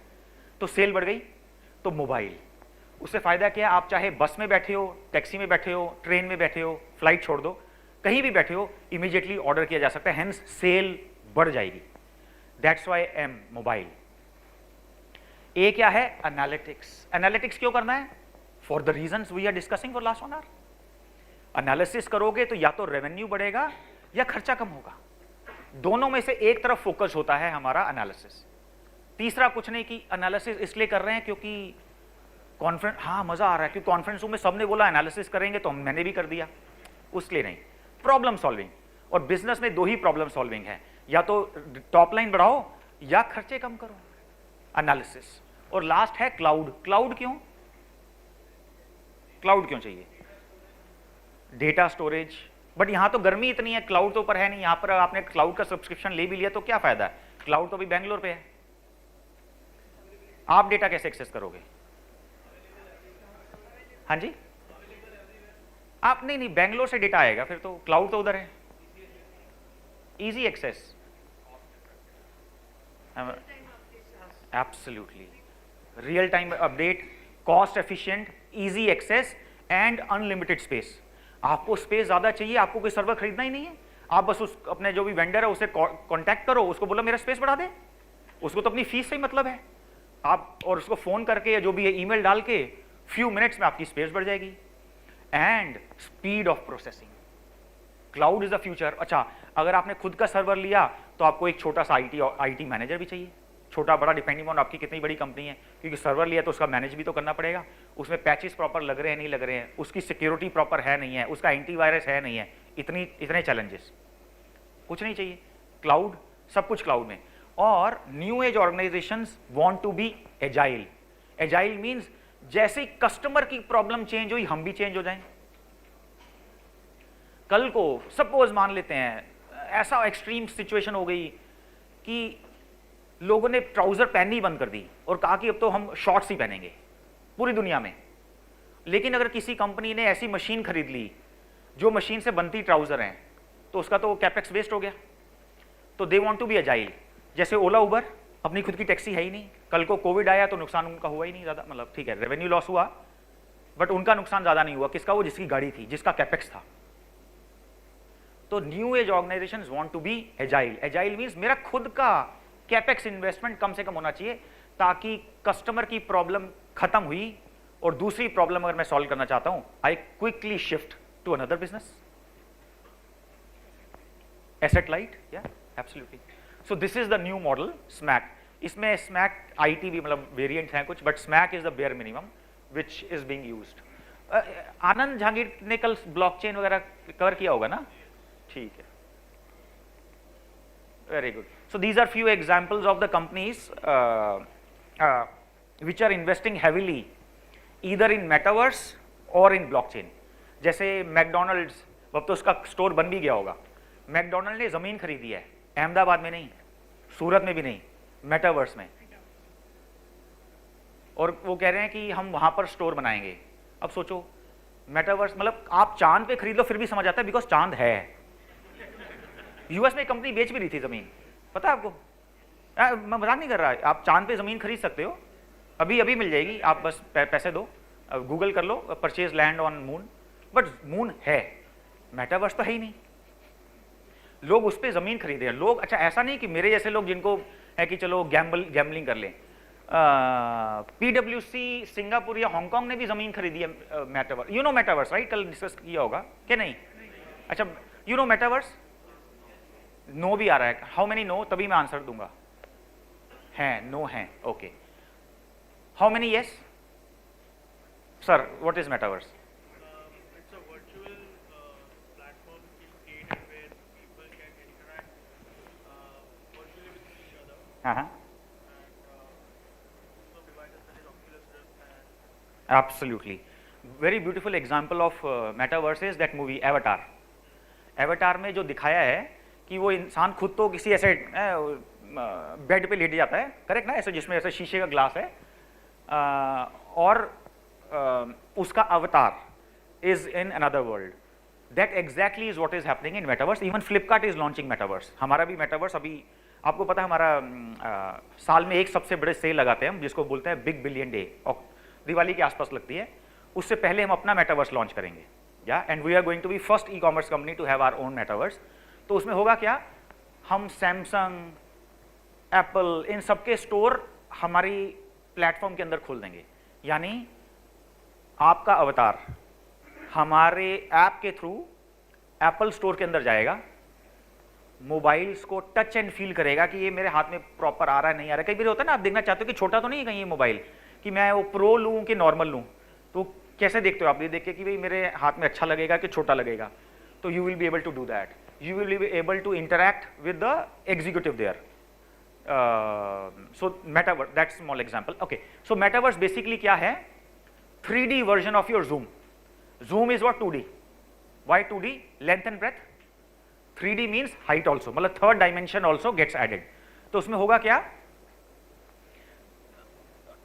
तो सेल बढ़ गई। तो मोबाइल, उससे फायदा क्या है, आप चाहे बस में बैठे हो, टैक्सी में बैठे हो, ट्रेन में बैठे हो, फ्लाइट छोड़ दो, कहीं भी बैठे हो, इमीडिएटली ऑर्डर किया जा सकता है, हेंस सेल बढ़ जाएगी। That's why M mobile. ए क्या है, एनालिटिक्स। एनालिटिक्स क्यों करना है, for the reasons we are discussing for last 1 hour. Analysis करोगे तो या तो रेवेन्यू बढ़ेगा या खर्चा कम होगा, दोनों में से एक तरफ फोकस होता है हमारा एनालिसिस। तीसरा कुछ नहीं कि एनालिसिस इसलिए कर रहे हैं क्योंकि कॉन्फ्रेंस, हाँ मजा आ रहा है क्योंकि कॉन्फ्रेंस में सबने बोला एनालिसिस करेंगे तो मैंने भी कर दिया, उसके लिए नहीं। प्रॉब्लम सॉल्विंग, और बिजनेस में 2 ही प्रॉब्लम सॉल्विंग है, या तो टॉप लाइन बढ़ाओ या खर्चे कम करो, एनालिसिस। और लास्ट है क्लाउड। क्लाउड क्यों, क्लाउड क्यों चाहिए, डेटा स्टोरेज। बट यहां तो गर्मी इतनी है, क्लाउड तो ऊपर है नहीं, यहां पर आपने क्लाउड का सब्सक्रिप्शन ले भी लिया तो क्या फायदा है, क्लाउड तो अभी बैंगलोर पे है, आप डेटा कैसे एक्सेस करोगे। हाँ जी, आप नहीं, बैंगलोर से डेटा आएगा, फिर तो क्लाउड तो उधर है, easy access. Absolutely, real time update, cost efficient, easy access and unlimited space. आपको स्पेस ज्यादा चाहिए, आपको कोई सर्वर खरीदना ही नहीं है, आप बस उस अपने जो भी वेंडर है उसे कांटेक्ट करो, उसको बोलो मेरा स्पेस बढ़ा दे, उसको तो अपनी फीस से ही मतलब है, आप और उसको फोन करके या जो भी है ईमेल डाल के फ्यू मिनट्स में आपकी स्पेस बढ़ जाएगी। And speed of processing, cloud is the future. अच्छा, अगर आपने खुद का सर्वर लिया तो आपको एक छोटा सा आईटी मैनेजर भी चाहिए, छोटा बड़ा डिपेंडिंग ऑन आपकी कितनी बड़ी कंपनी है, क्योंकि सर्वर लिया तो उसका मैनेज भी तो करना पड़ेगा, उसमें पैचेस प्रॉपर लग रहे हैं नहीं लग रहे हैं, उसकी सिक्योरिटी प्रॉपर है नहीं है, उसका एंटीवायरस है नहीं है, इतने चैलेंजेस, कुछ नहीं चाहिए, क्लाउड, सब कुछ क्लाउड में। और new age organizations want to be agile. Agile means जैसे ही कस्टमर की प्रॉब्लम चेंज हुई हम भी चेंज हो जाएं। कल को सपोज मान लेते हैं ऐसा एक्सट्रीम सिचुएशन हो गई कि लोगों ने ट्राउजर पहननी बंद कर दी और कहा कि अब तो हम शॉर्ट्स ही पहनेंगे पूरी दुनिया में, लेकिन अगर किसी कंपनी ने ऐसी मशीन खरीद ली जो मशीन से बनती ट्राउजर हैं तो उसका तो कैपेक्स वेस्ट हो गया। तो they want to be agile. जैसे ओला उबर अपनी खुद की टैक्सी है ही नहीं, कल को कोविड आया तो नुकसान उनका हुआ ही नहीं ज़्यादा, मतलब ठीक है रेवेन्यू लॉस हुआ बट उनका नुकसान ज़्यादा नहीं हुआ, किसका, वो जिसकी गाड़ी थी, जिसका कैपेक्स था। तो new age organizations want to be agile. Agile means मेरा खुद का कैपेक्स इन्वेस्टमेंट कम से कम होना चाहिए ताकि कस्टमर की प्रॉब्लम खत्म हुई और दूसरी प्रॉब्लम अगर मैं सॉल्व करना चाहता हूं, I quickly shift to another business. Asset light, yeah absolutely. So this is the new model SMAC. इसमें स्मैक आईटी भी मतलब वेरिएंट हैं कुछ, but SMAC is the bare minimum which is being used. Anand Jahangir ने कल ब्लॉकचेन वगैरह cover किया होगा ना, ठीक है, very good. So these are few examples of the companies which are investing heavily either in metaverse or in blockchain. जैसे McDonald's, अब तो उसका स्टोर बन भी गया होगा, मैकडोनल्ड ने जमीन खरीदी है, अहमदाबाद में नहीं, सूरत में भी नहीं, मेटावर्स में, और वो कह रहे हैं कि हम वहां पर स्टोर बनाएंगे। अब सोचो मेटावर्स, मतलब आप चांद पे खरीद लो फिर भी समझ आता है बिकॉज चांद है। यूएस में एक कंपनी बेच भी रही थी जमीन, पता है आपको, मैं मजाक नहीं कर रहा, आप चांद पे जमीन खरीद सकते हो, अभी अभी मिल जाएगी, आप बस पैसे दो, गूगल कर लो purchase land on moon, but moon है, मेटावर्स तो है ही नहीं, लोग उस पर जमीन खरीदे हैं लोग। अच्छा, ऐसा नहीं कि मेरे जैसे लोग जिनको है कि चलो गैम्बलिंग कर लें, पीडब्ल्यूसी सिंगापुर या हांगकांग ने भी जमीन खरीदी है metaverse, you know metaverse right, कल डिस्कस किया होगा कि नहीं। अच्छा, यू नो मेटावर्स, नो भी आ रहा है, हाउ मेनी नो, तभी मैं आंसर दूंगा, हैं, नो हैं, okay, how many yes sir, what is metaverse.
It's a virtual platform created where people can interact virtually with each other.
हाँ,
And some devices such as Oculus Rift and
absolutely, very beautiful example of metaverse is that movie Avatar. Avatar में जो दिखाया है कि वो इंसान खुद तो किसी ऐसे बेड पे लेट जाता है, करेक्ट ना, ऐसे जिसमें ऐसे शीशे का ग्लास है, और उसका अवतार is in another world. That exactly is what is happening in metaverse. Even Flipkart is launching metaverse. हमारा भी metaverse अभी, आपको पता है हमारा साल में एक सबसे बड़े सेल लगाते हैं हम, जिसको बोलते हैं बिग बिलियन डे, और दिवाली के आसपास लगती है, उससे पहले हम अपना मेटावर्स लॉन्च करेंगे, या and we are going to be first e commerce company to have our own metaverse. तो उसमें होगा क्या, हम सैमसंग, एप्पल, इन सबके स्टोर हमारी प्लेटफॉर्म के अंदर खोल देंगे, यानी आपका अवतार हमारे ऐप के थ्रू एप्पल स्टोर के अंदर जाएगा, मोबाइल्स को टच एंड फील करेगा कि ये मेरे हाथ में प्रॉपर आ रहा है नहीं आ रहा है। कई बार होता है ना, आप देखना चाहते हो कि छोटा तो नहीं है कहीं ये मोबाइल, कि मैं वो प्रो लूँ कि नॉर्मल लूँ, तो कैसे देखते हो आप, ये देख के कि भाई मेरे हाथ में अच्छा लगेगा कि छोटा लगेगा, तो you will be able to do that, you will be able to interact with the executive there. So metaverse, that's small example. Okay, so metaverse basically क्या है, 3D version of your Zoom. Zoom is what, 2D. Why 2D? Length and breadth. 3D means height also, मतलब third dimension also gets added. तो उसमें होगा क्या,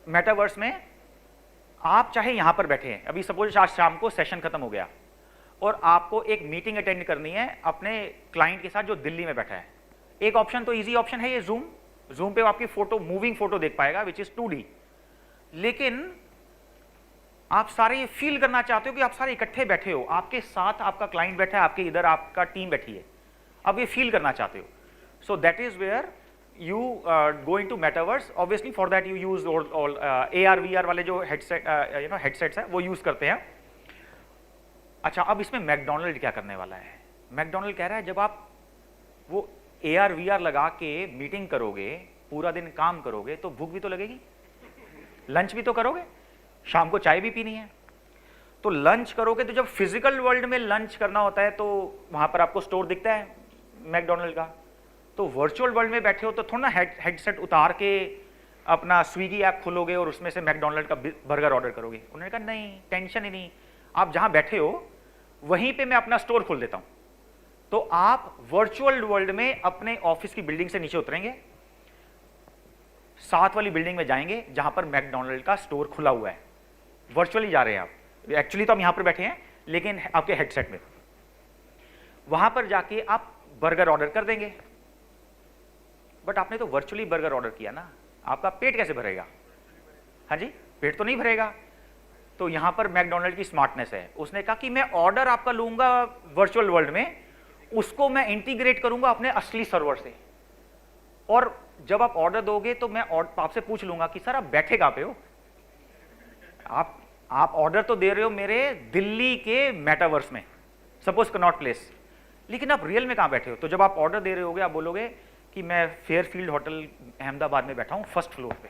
metaverse में आप चाहे यहां पर बैठे हैं, अभी सपोज आज शाम को सेशन खत्म हो गया और आपको एक मीटिंग अटेंड करनी है अपने क्लाइंट के साथ जो दिल्ली में बैठा है, एक ऑप्शन तो इजी ऑप्शन है ये जूम। जूम पे आपकी फोटो, मूविंग फोटो देख पाएगा विच इज 2D, लेकिन आप सारे ये फील करना चाहते हो कि आप सारे इकट्ठे बैठे हो, आपके साथ आपका क्लाइंट बैठा है, आपके इधर आपका टीम बैठी है, आप ये फील करना चाहते हो। So that is where you go into metaverse. Obviously for that you use all AR VR वाले जो हेडसेट हेडसेट्स है वो यूज करते हैं। अच्छा, अब इसमें मैकडोनल्ड क्या करने वाला है, मैकडोनल्ड कह रहा है जब आप वो AR VR लगा के मीटिंग करोगे, पूरा दिन काम करोगे, तो भूख भी तो लगेगी, लंच भी तो करोगे, शाम को चाय भी पीनी है, तो लंच करोगे, तो जब फिजिकल वर्ल्ड में लंच करना होता है तो वहां पर आपको स्टोर दिखता है मैकडोनल्ड का, तो वर्चुअल वर्ल्ड में बैठे हो तो थोड़ा ना हेडसेट उतार के अपना स्विगी ऐप खोलोगे और उसमें से मैकडोनल्ड का बर्गर ऑर्डर करोगे। उन्होंने कहा नहीं, टेंशन ही नहीं, आप जहां बैठे हो वहीं पे मैं अपना स्टोर खोल देता हूं। तो आप वर्चुअल वर्ल्ड में अपने ऑफिस की बिल्डिंग से नीचे उतरेंगे, 7 वाली बिल्डिंग में जाएंगे जहां पर मैकडोनल्ड का स्टोर खुला हुआ है, वर्चुअली जा रहे हैं आप, एक्चुअली तो हम यहां पर बैठे हैं लेकिन आपके हेडसेट में, वहां पर जाके आप बर्गर ऑर्डर कर देंगे। बट आपने तो वर्चुअली बर्गर ऑर्डर किया ना, आपका पेट कैसे भरेगा? हाँ जी, पेट तो नहीं भरेगा। तो यहां पर मैकडोनल्ड की स्मार्टनेस है, उसने कहा कि मैं ऑर्डर आपका लूंगा वर्चुअल वर्ल्ड में, उसको मैं इंटीग्रेट करूंगा अपने असली सर्वर से, और जब आप ऑर्डर दोगे तो मैं आपसे पूछ लूंगा कि सर आप बैठे कहां पे हो, आप ऑर्डर तो दे रहे हो मेरे दिल्ली के मेटावर्स में, सपोज कनॉट प्लेस, लेकिन आप रियल में कहां बैठे हो? तो जब आप ऑर्डर दे रहे होगे आप बोलोगे कि मैं फेयरफील्ड होटल अहमदाबाद में बैठा हूं फर्स्ट फ्लोर पे,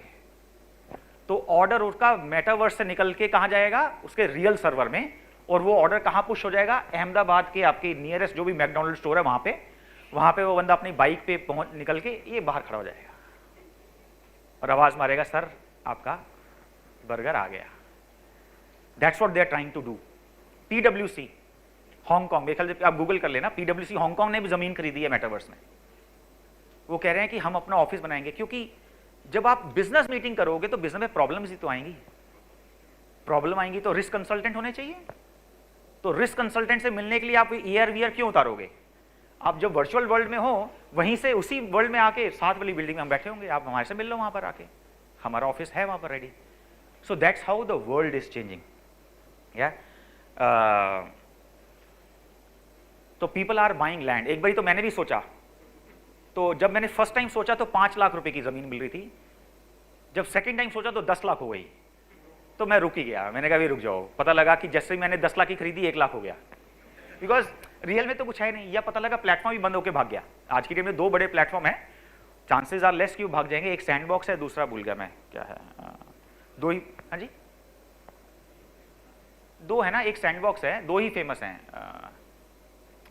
तो ऑर्डर उसका मेटावर्स से निकल के कहां जाएगा? उसके रियल सर्वर में, और वो ऑर्डर कहां पुश हो जाएगा? अहमदाबाद के आपके नियरेस्ट जो भी मैकडोनल्ड स्टोर है वहां पे वो बंदा अपनी बाइक पे पहुंच निकल के ये बाहर खड़ा हो जाएगा और आवाज मारेगा सर आपका बर्गर आ गया। That's what they are trying to do. PwC Hong Kong, मेरे ख्याल से आप गूगल कर लेना, PwC हांगकांग ने भी जमीन खरीदी है मेटावर्स में। वो कह रहे हैं कि हम अपना ऑफिस बनाएंगे, क्योंकि जब आप बिजनेस मीटिंग करोगे तो बिजनेस में प्रॉब्लम्स ही तो आएंगी, प्रॉब्लम आएंगी तो रिस्क कंसल्टेंट होने चाहिए। तो रिस्क कंसल्टेंट से मिलने के लिए आप AR VR क्यों उतारोगे? आप जब वर्चुअल वर्ल्ड में हो वहीं से उसी वर्ल्ड में आके 7 वाली बिल्डिंग में हम बैठे होंगे, आप हमारे से मिल लो वहां पर आके, हमारा ऑफिस है वहां पर ready. So that's how the world is changing. या तो पीपल आर बाइंग लैंड। एक बार तो मैंने भी सोचा, तो जब मैंने फर्स्ट टाइम सोचा तो 5 लाख रुपए की जमीन मिल रही थी, जब सेकंड टाइम सोचा तो 10 लाख हो गई, तो मैं रुक ही गया। मैंने कहा भी रुक जाओ, पता लगा कि जैसे ही मैंने 10 लाख की खरीदी 1 लाख हो गया, बिकॉज रियल में तो कुछ है नहीं। या पता लगा प्लेटफॉर्म भी बंद होकर भाग गया। आज की डेट में 2 बड़े प्लेटफॉर्म है, चांसेस आर लेस कि वो भाग जाएंगे। एक सैंडबॉक्स है, दूसरा भूल गया मैं क्या है, 2 ही, हाँ जी 2 है ना, एक सैंडबॉक्स है, 2 ही फेमस हैं,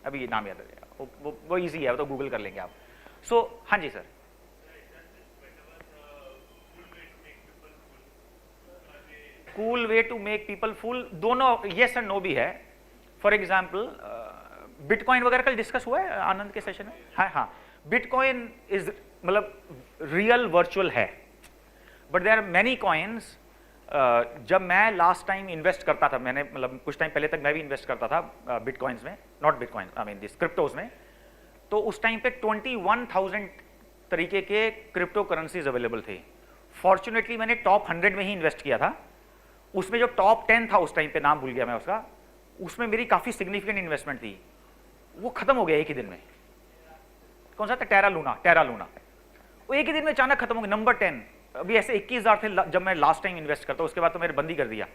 अभी नाम याद आ गया, वो इजी है, वो तो गूगल कर लेंगे आप। सो हाँ जी sir, cool way to make people fool, दोनों येस एंड नो भी है। फॉर एग्जाम्पल बिटकॉइन वगैरह कल डिस्कस हुआ है आनंद के सेशन में? हाँ हाँ, बिटकॉइन इज मतलब रियल वर्चुअल है, but there are many coins. जब मैं लास्ट टाइम इन्वेस्ट करता था, मैंने मतलब कुछ टाइम पहले तक मैं भी इन्वेस्ट करता था बिटकॉइंस में, not bitcoin, I mean this cryptos में, तो उस टाइम पे 21,000 तरीके के क्रिप्टो करेंसीज अवेलेबल थे। फॉर्चुनेटली मैंने टॉप 100 में ही इन्वेस्ट किया था। उसमें जो टॉप 10 था उस टाइम पे, नाम भूल गया मैं उसका, उसमें मेरी काफ़ी सिग्निफिकेंट इन्वेस्टमेंट थी, वो खत्म हो गया एक ही दिन में। कौन सा था? Terra Luna. वो एक ही दिन में अचानक खत्म हो गया, नंबर 10। अभी ऐसे 21,000 थे जब मैं लास्ट टाइम इन्वेस्ट करता, उसके बाद तो मैंने बंद ही कर दिया।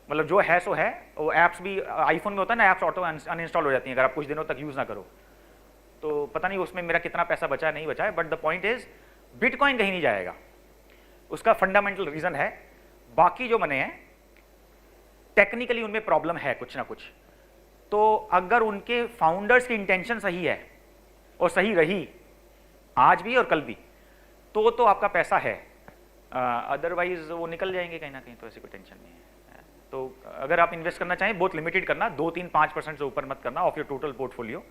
मतलब जो है सो है। वो ऐप्स भी आईफोन में होता है ना, ऐप्स ऑटो अनइंस्टॉल हो जाती हैं अगर आप कुछ दिनों तक यूज़ ना करो। तो पता नहीं उसमें मेरा कितना पैसा बचा है नहीं बचा है, but the point is bitcoin कहीं नहीं जाएगा। उसका फंडामेंटल रीजन है, बाकी जो मनी है टेक्निकली उनमें प्रॉब्लम है कुछ ना कुछ। तो अगर उनके फाउंडर्स की इंटेंशन सही है और सही रही आज भी और कल भी, तो आपका पैसा है, अदरवाइज वो निकल जाएंगे कहीं ना कहीं, तो ऐसी कोई टेंशन नहीं है। तो अगर आप इन्वेस्ट करना चाहें बहुत लिमिटेड करना, 2-3-5% से ऊपर मत करना of your total portfolio,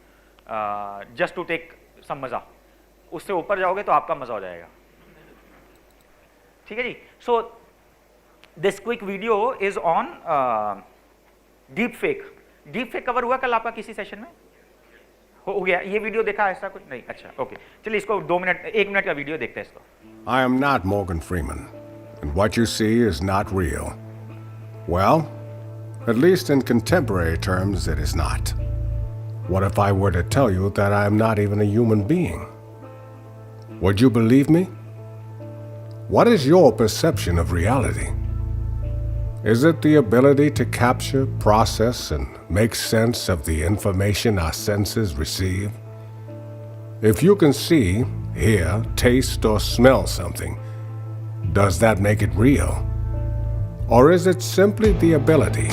just to take some मजा। उससे ऊपर जाओगे तो आपका मजा हो जाएगा। ठीक है जी। So this quick video is on deep fake cover हुआ कल आपका किसी सेशन में? हो गया ये वीडियो देखा ऐसा कुछ नहीं? अच्छा ओके, चलिए इसको 1 मिनट का वीडियो देखते हैं इसको।
I am not Morgan Freeman, and what you see is not real. Well, at least in contemporary terms, it is not. What if I were to tell you that I am not even a human being? Would you believe me? What is your perception of reality? Is it the ability to capture, process, and make sense of the information our senses receive? If you can see, hear, taste, or smell something, does that make it real? Or is it simply the ability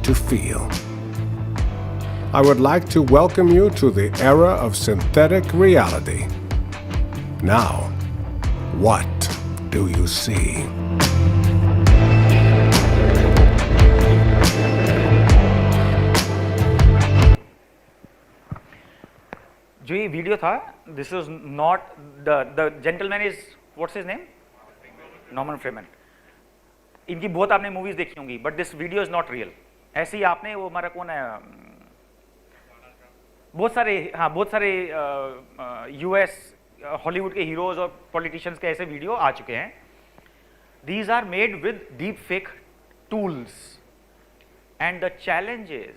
to feel? I would like to welcome you to the era of synthetic reality. Now, what do you see?
जो ये video था, this is not the gentleman is what's his name, Norman Freeman. इनकी बहुत आपने movies देखी होंगी, but this video is not real. ऐसे ही आपने वो हमारा कौन है, बहुत सारे यूएस हॉलीवुड के हीरोज और पॉलिटिशियंस के ऐसे वीडियो आ चुके हैं। These are made with deep fake tools and the challenge is,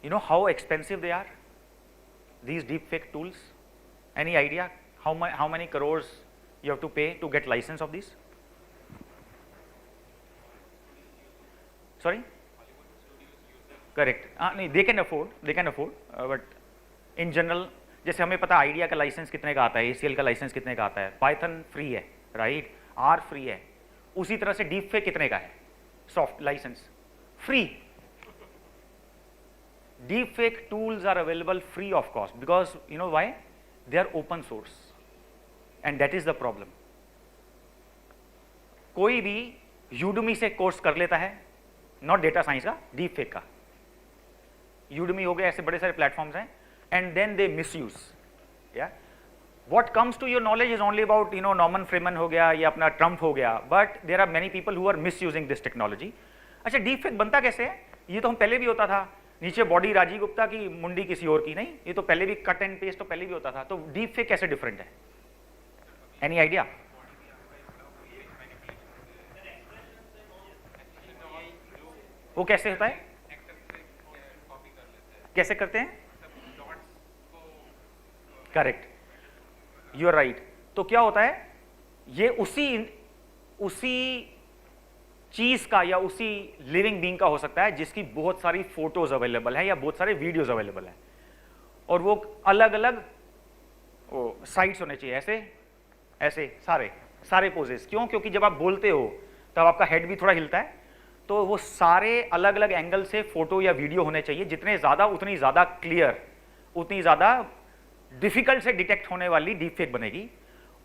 you know how expensive they are, these deep fake tools? Any idea how many crores you have to pay to get license of these? Sorry? Correct. नहीं, they can afford, but in general, जैसे हमें पता idea का licence कितने का आता है, ACL का लाइसेंस कितने का आता है, पाइथन फ्री है, राइट, R फ्री है, उसी तरह से डीप फेक कितने का है, soft license free. Deep fake tools are available free of cost because you know why? They are open source, and that is the problem. कोई भी Udemy से कोर्स कर लेता है, नॉट डेटा साइंस का, डीप फेक का। Udemy हो गया, ऐसे बड़े सारे प्लेटफॉर्म्स हैं, and then they misuse. Yeah, what comes to your knowledge is only about Norman Freeman हो गया या अपना ट्रम्प हो गया, but there are many people who are misusing this technology. अच्छा, डीप फेक बनता कैसे है? ये तो हम पहले भी होता था, नीचे बॉडी राजीव गुप्ता की, मुंडी किसी और की, नहीं, ये तो पहले भी कट एंड पेस्ट तो पहले भी होता था। तो डीप फेक कैसे डिफरेंट है? Any idea? वो कैसे होता है, कैसे करते हैं? Correct, you are right. तो क्या होता है, ये उसी चीज का या उसी लिविंग बीइंग का हो सकता है जिसकी बहुत सारी फोटोज अवेलेबल है या बहुत सारे वीडियोज अवेलेबल है, और वो अलग अलग साइट्स होने चाहिए, ऐसे सारे पोजेस। क्यों? क्योंकि जब आप बोलते हो तब आपका हेड भी थोड़ा हिलता है, तो वो सारे अलग अलग एंगल से फोटो या वीडियो होने चाहिए। जितने ज्यादा उतनी ज्यादा क्लियर, उतनी ज्यादा डिफिकल्ट से डिटेक्ट होने वाली डीप फेक बनेगी।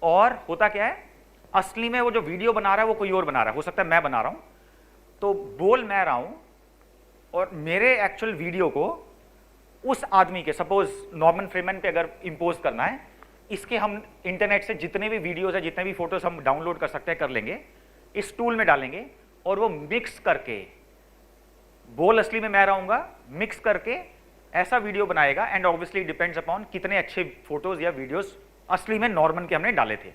और होता क्या है, असली में वो जो वीडियो बना रहा है वो कोई और बना रहा है, हो सकता है मैं बना रहा हूं, तो बोल मैं रहा हूं, और मेरे एक्चुअल वीडियो को उस आदमी के, सपोज नॉर्मन फ्रीमैन पे अगर इम्पोज करना है, इसके हम इंटरनेट से जितने भी वीडियोज है, जितने भी फोटोज हम डाउनलोड कर सकते हैं कर लेंगे, इस टूल में डालेंगे और वो मिक्स करके, बोल असली में मैं रहूंगा, मिक्स करके ऐसा वीडियो बनाएगा। एंड ऑब्वियसली डिपेंड्स अपॉन कितने अच्छे फोटोज या वीडियोज असली में नॉर्मन के हमने डाले थे,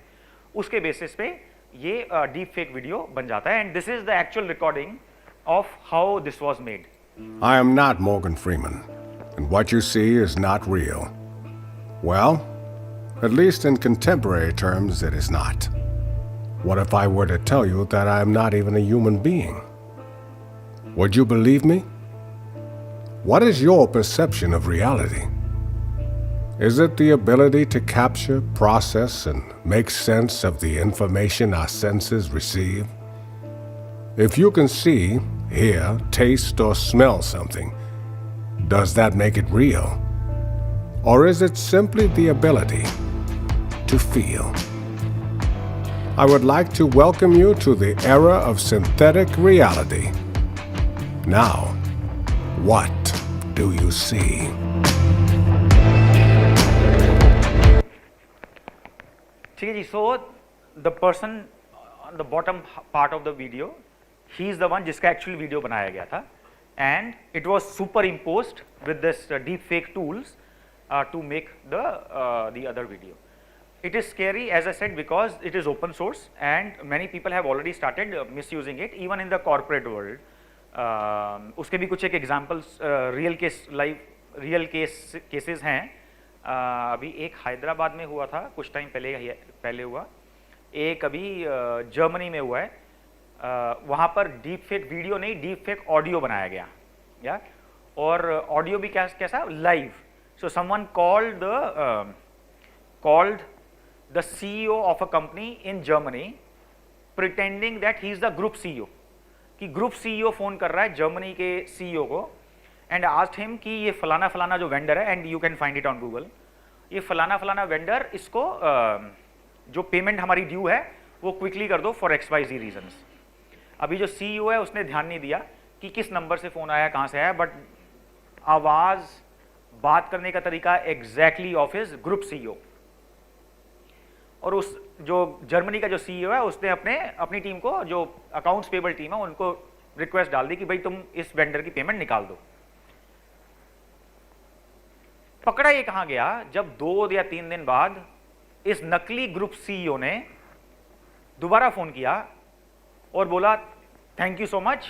उसके बेसिस पे ये डीप फेक वीडियो बन जाता है। And this is the actual recording of how this was made.
I am not Morgan Freeman, and what you see is not real. Well, at least in contemporary terms, it is not. What if I were to tell you that I am not even a human being? Would you believe me? What is your perception of reality? Is it the ability to capture, process, and make sense of the information our senses receive? If you can see, hear, taste, or smell something, does that make it real? Or is it simply the ability to feel? I would like to welcome you to the era of synthetic reality. Now, what do you see?
ठीक है जी, so the person on the bottom part of the video, he is the one जिसका actual video बनाया गया था, and it was superimposed with this deep fake tools to make the other video. It is scary, as I said, because it is open source and many people have already started misusing it, even in the corporate world. उसके भी कुछ एक examples real case, live real cases हैं. अभी एक हैदराबाद में हुआ था कुछ टाइम पहले हुआ, एक अभी जर्मनी में हुआ है. वहाँ पर डीप फेक वीडियो नहीं, डीप फेक ऑडियो बनाया गया, या और ऑडियो भी कैसा live. So someone called the CEO of a company in Germany pretending that he is the group CEO, कि ग्रुप CEO फोन कर रहा है जर्मनी के CEO को and asked him कि ये फलाना फलाना जो वेंडर है, and you can find it on Google, ये फलाना फलाना वेंडर, इसको जो पेमेंट हमारी ड्यू है वो क्विकली कर दो फॉर XYZ रीजंस. अभी जो CEO है उसने ध्यान नहीं दिया कि किस नंबर से फोन आया, कहाँ से आया, बट आवाज, बात करने का तरीका exactly of his group CEO. और उस जो जर्मनी का जो CEO है उसने अपनी टीम को, जो अकाउंट्स पेबल टीम है, उनको रिक्वेस्ट डाल दी कि भाई तुम इस वेंडर की पेमेंट निकाल दो. पकड़ा ये कहां गया, जब 2 या 3 दिन बाद इस नकली ग्रुप CEO ने दोबारा फोन किया और बोला थैंक यू सो मच,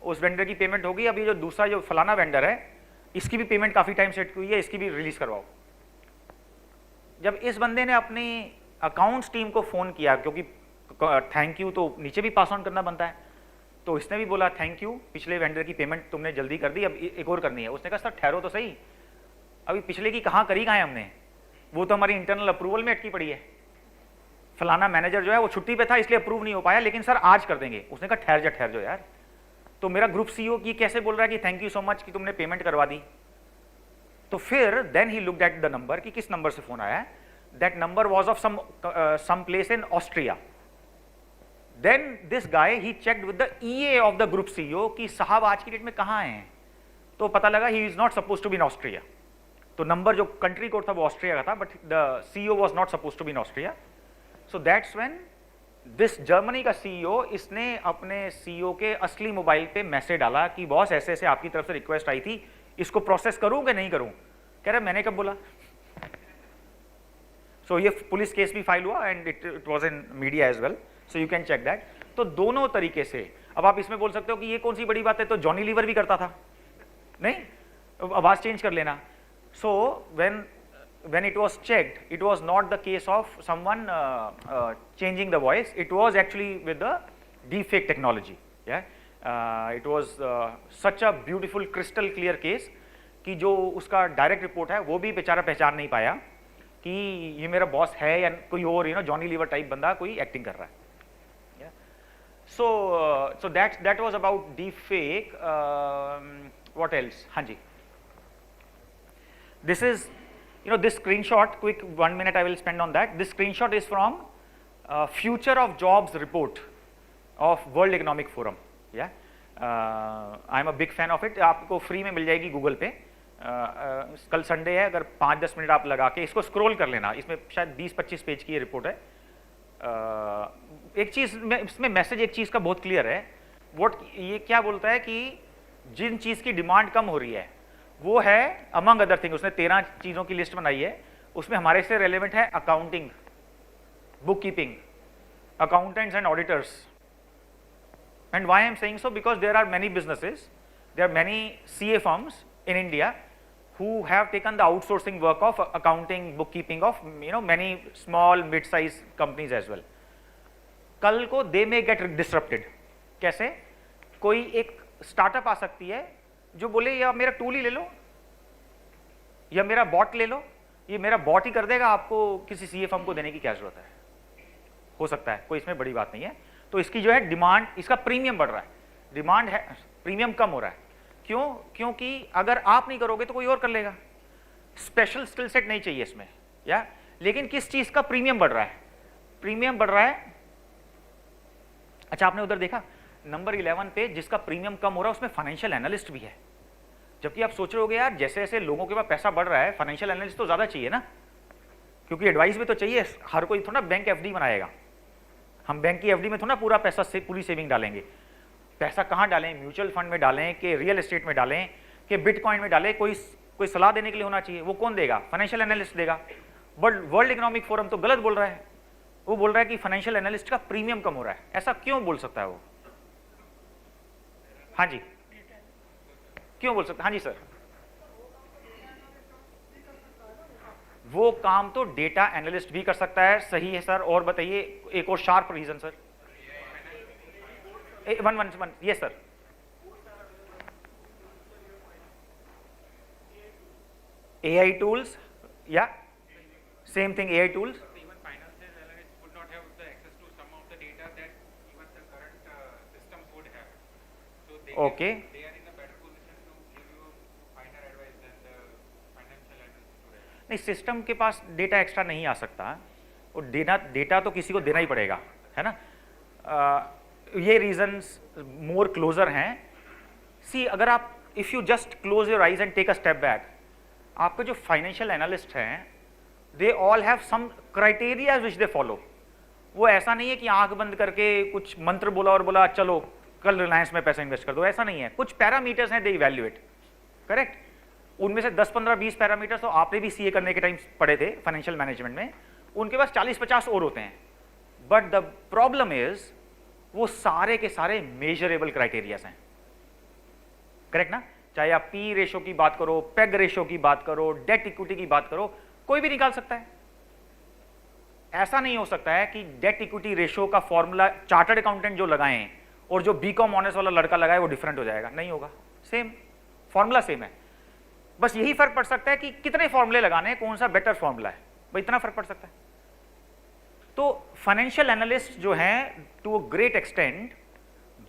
उस वेंडर की पेमेंट होगी, अभी जो दूसरा जो फलाना वेंडर है इसकी भी पेमेंट काफी टाइम सेट हुई है, इसकी भी रिलीज करवाओ. जब इस बंदे ने अपनी अकाउंट्स टीम को फोन किया, क्योंकि थैंक यू तो नीचे भी पास ऑन करना बनता है, तो इसने भी बोला थैंक यू, पिछले वेंडर की पेमेंट तुमने जल्दी कर दी, अब एक और करनी है. उसने कहा सर ठहरो तो सही, अभी पिछले की कहाँ करी है हमने, वो तो हमारी इंटरनल अप्रूवल में अटकी पड़ी है, फलाना मैनेजर जो है वो छुट्टी पे था इसलिए अप्रूव नहीं हो पाया, लेकिन सर आज कर देंगे. उसने कहा ठहर जाओ यार, तो मेरा ग्रुप CEO की कैसे बोल रहा है कि थैंक यू सो मच कि तुमने पेमेंट करवा दी. तो फिर then he looked at the number कि किस नंबर से फोन आया है. That number was of some place in Austria. Then this guy he checked with the EA of the group CEO कि साहब आज की डेट में कहाँ हैं, तो पता लगा he is not supposed to be in Austria. तो नंबर जो कंट्री कोड था वो ऑस्ट्रिया का था, but the CEO was not supposed to be in Austria. So that's when this Germany का CEO, इसने अपने CEO के असली मोबाइल पे मैसेज डाला कि बॉस ऐसे ऐसे आपकी तरफ से रिक्वेस्ट आई थी, इसको प्रोसेस करूँ कि नहीं करूँ. कह रहा मैंने कब बोला. सो ये पुलिस केस भी फाइल हुआ and it was in media as well, so you can check that. तो दोनों तरीके से, अब आप इसमें बोल सकते हो कि ये कौन सी बड़ी बात है, तो जॉनी लीवर भी करता था, नहीं आवाज चेंज कर लेना. सो when it was checked, it was not the case of someone changing the voice, it was actually with the deepfake technology. It was such a beautiful crystal clear case कि जो उसका डायरेक्ट रिपोर्ट है वो भी बेचारा पहचान नहीं पाया कि ये मेरा बॉस है या कोई और, जॉनी लीवर टाइप बंदा कोई एक्टिंग कर रहा है. So that was about deep fake. What else. हाँ जी, this is this screenshot, quick 1 minute I will spend on that. This screenshot is from Future of Jobs report of World Economic Forum. I am a big fan of it. आपको free में मिल जाएगी Google पे. कल Sunday है, अगर 5-10 minute आप लगा के इसको स्क्रॉल कर लेना, इसमें शायद 20-25 पेज की ये रिपोर्ट है। एक चीज़ में इसमें मैसेज एक चीज़ का बहुत क्लियर है। ये क्या बोलता है कि जिन चीज़ की डिमांड कम हो रही है वो है अमंग अदर थिंग, उसने 13 चीज़ों की लिस्ट बनाई है, उसमें हमारे से रेलेवेंट है accounting, book keeping, accountants and auditors. And why I am saying so? Because there are many businesses, there are many CA firms in India who have taken the outsourcing work of accounting, bookkeeping of many small mid-sized companies as well. कल को they may get disrupted. कैसे? कोई एक startup आ सकती है जो बोले या मेरा टूल ही ले लो या मेरा बॉट ले लो, ये मेरा बॉट ही कर देगा, आपको किसी CA फर्म को देने की क्या जरूरत है। हो सकता है, कोई इसमें बड़ी बात नहीं है। तो इसकी जो है डिमांड, इसका प्रीमियम बढ़ रहा है, डिमांड है, प्रीमियम कम हो रहा है। क्यों? क्योंकि अगर आप नहीं करोगे तो कोई और कर लेगा। स्पेशल स्किल सेट नहीं चाहिए इसमें, या लेकिन किस चीज का प्रीमियम बढ़ रहा है? प्रीमियम बढ़ रहा है, अच्छा आपने उधर देखा नंबर 11 पे जिसका प्रीमियम कम हो रहा है उसमें फाइनेंशियल एनालिस्ट भी है। जबकि आप सोच रहे होगे यार जैसे जैसे लोगों के पास पैसा बढ़ रहा है फाइनेंशियल एनालिस्ट तो ज्यादा चाहिए ना, क्योंकि एडवाइस भी तो चाहिए। हर कोई थोड़ा बैंक एफडी बनाएगा, हम बैंक की एफडी में थोड़ा पूरा पैसा से पूरी सेविंग डालेंगे। पैसा कहाँ डालें? म्यूचुअल फंड में डालें कि रियल एस्टेट में डालें कि बिटकॉइन में डालें? कोई सलाह देने के लिए होना चाहिए। वो कौन देगा? फाइनेंशियल एनालिस्ट देगा। बट वर्ल्ड इकोनॉमिक फोरम तो गलत बोल रहा है, वो बोल रहा है कि फाइनेंशियल एनालिस्ट का प्रीमियम कम हो रहा है। ऐसा क्यों बोल सकता है वो? हाँ जी, क्यों बोल सकता है? हाँ जी सर, वो काम तो डेटा एनालिस्ट भी कर सकता है। सही है सर, और बताइए एक और शार्प रीजन सर। वन ये sir, AI tools, yeah, same thing, AI tools.
Even financial analysts would not have the access to some of the data that even the current systems would have. So
Okay.
They are in a better position to give you finer advice than the financial analysts would have.
नहीं, system के पास data extra नहीं आ सकता, और data तो किसी को देना ही पड़ेगा, है ना। ये रीजंस मोर क्लोजर हैं। सी, अगर आप if you just close your eyes and take a step back, आपके जो फाइनेंशियल एनालिस्ट हैं they all have some criteria which they follow. वो ऐसा नहीं है कि आंख बंद करके कुछ मंत्र बोला और बोला चलो कल रिलायंस में पैसा इन्वेस्ट कर दो, ऐसा नहीं है। कुछ पैरामीटर्स हैं, दे इवैल्यूएट, करेक्ट। उनमें से 10, 15, 20 पैरामीटर्स तो आपने भी सीए करने के टाइम पढ़े थे फाइनेंशियल मैनेजमेंट में, उनके पास 40-50 और होते हैं। बट द प्रॉब्लम इज वो सारे के सारे मेजरेबल क्राइटेरियाज हैं, करेक्ट ना। चाहे आप पी रेशो की बात करो, पेग रेशो की बात करो, डेट इक्विटी की बात करो, कोई भी निकाल सकता है। ऐसा नहीं हो सकता है कि डेट इक्विटी रेशो का फॉर्मूला चार्टर्ड अकाउंटेंट जो लगाएं और जो बीकॉम ऑनर्स वाला लड़का लगाए वो डिफरेंट हो जाएगा, नहीं होगा। सेम फॉर्मूला सेम है, बस यही फर्क पड़ सकता है कि कितने फॉर्मूले लगाने हैं, कौन सा बेटर फॉर्मूला है, भाई इतना फर्क पड़ सकता है। तो फाइनेंशियल एनालिस्ट जो हैं टू अ ग्रेट एक्सटेंट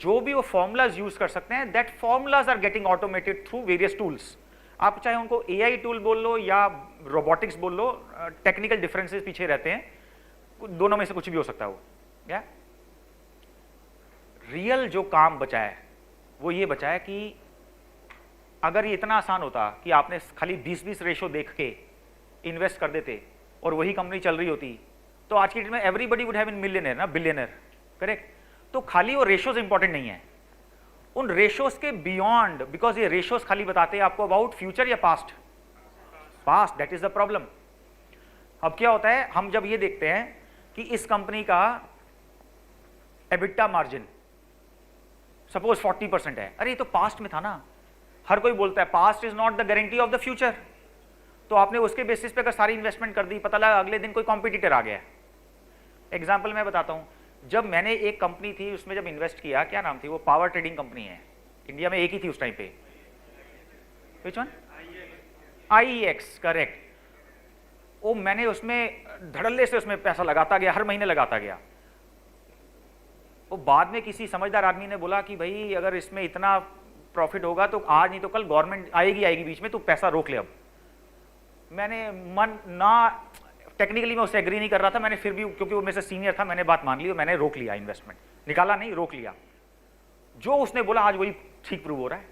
जो भी वो फॉर्मूलाज यूज कर सकते हैं, that formulas are getting automated through various tools. आप चाहे उनको एआई टूल बोल लो या रोबोटिक्स बोल लो, टेक्निकल डिफरेंसेस पीछे रहते हैं, दोनों में से कुछ भी हो सकता है वो। क्या रियल जो काम बचा है वो ये बचा है कि अगर ये इतना आसान होता कि आपने खाली 20-20 रेशो देख के इन्वेस्ट कर देते और वही कंपनी चल रही होती, तो आज की डेट में everybody would have been millionaire ना, बिलियनर, करेक्ट। तो खाली वो रेशोज इंपॉर्टेंट नहीं है, उन रेशोज के बियॉन्ड, बिकॉज ये रेशोज खाली बताते हैं आपको अबाउट फ्यूचर या past, past, that is the problem. अब क्या होता है, हम जब ये देखते हैं कि इस कंपनी का एबिटा मार्जिन सपोज 40% है, अरे ये तो पास्ट में था ना। हर कोई बोलता है past is not the guarantee of the future, तो आपने उसके बेसिस पे अगर सारी इन्वेस्टमेंट कर दी, पता लगा अगले दिन कोई कॉम्पिटिटर आ गया। एग्जाम्पल मैं बताता हूं, जब मैंने एक कंपनी थी उसमें जब इन्वेस्ट किया, क्या नाम थी वो, पावर ट्रेडिंग कंपनी है, इंडिया में एक ही थी उस टाइम पे, विच वन, IEX, करेक्ट। वो मैंने उसमें धड़ल्ले से उसमें पैसा लगाता गया, हर महीने लगाता गया। वो बाद में किसी समझदार आदमी ने बोला कि भाई अगर इसमें इतना प्रॉफिट होगा तो आज नहीं तो कल गवर्नमेंट आएगी बीच में, तो पैसा रोक ले। अब मैंने मन ना, टेक्निकली मैं उससे एग्री नहीं कर रहा था, मैंने फिर भी क्योंकि वो मेरे से सीनियर था मैंने बात मान ली और मैंने रोक लिया इन्वेस्टमेंट, निकाला नहीं, रोक लिया। जो उसने बोला आज वही ठीक प्रूव हो रहा है।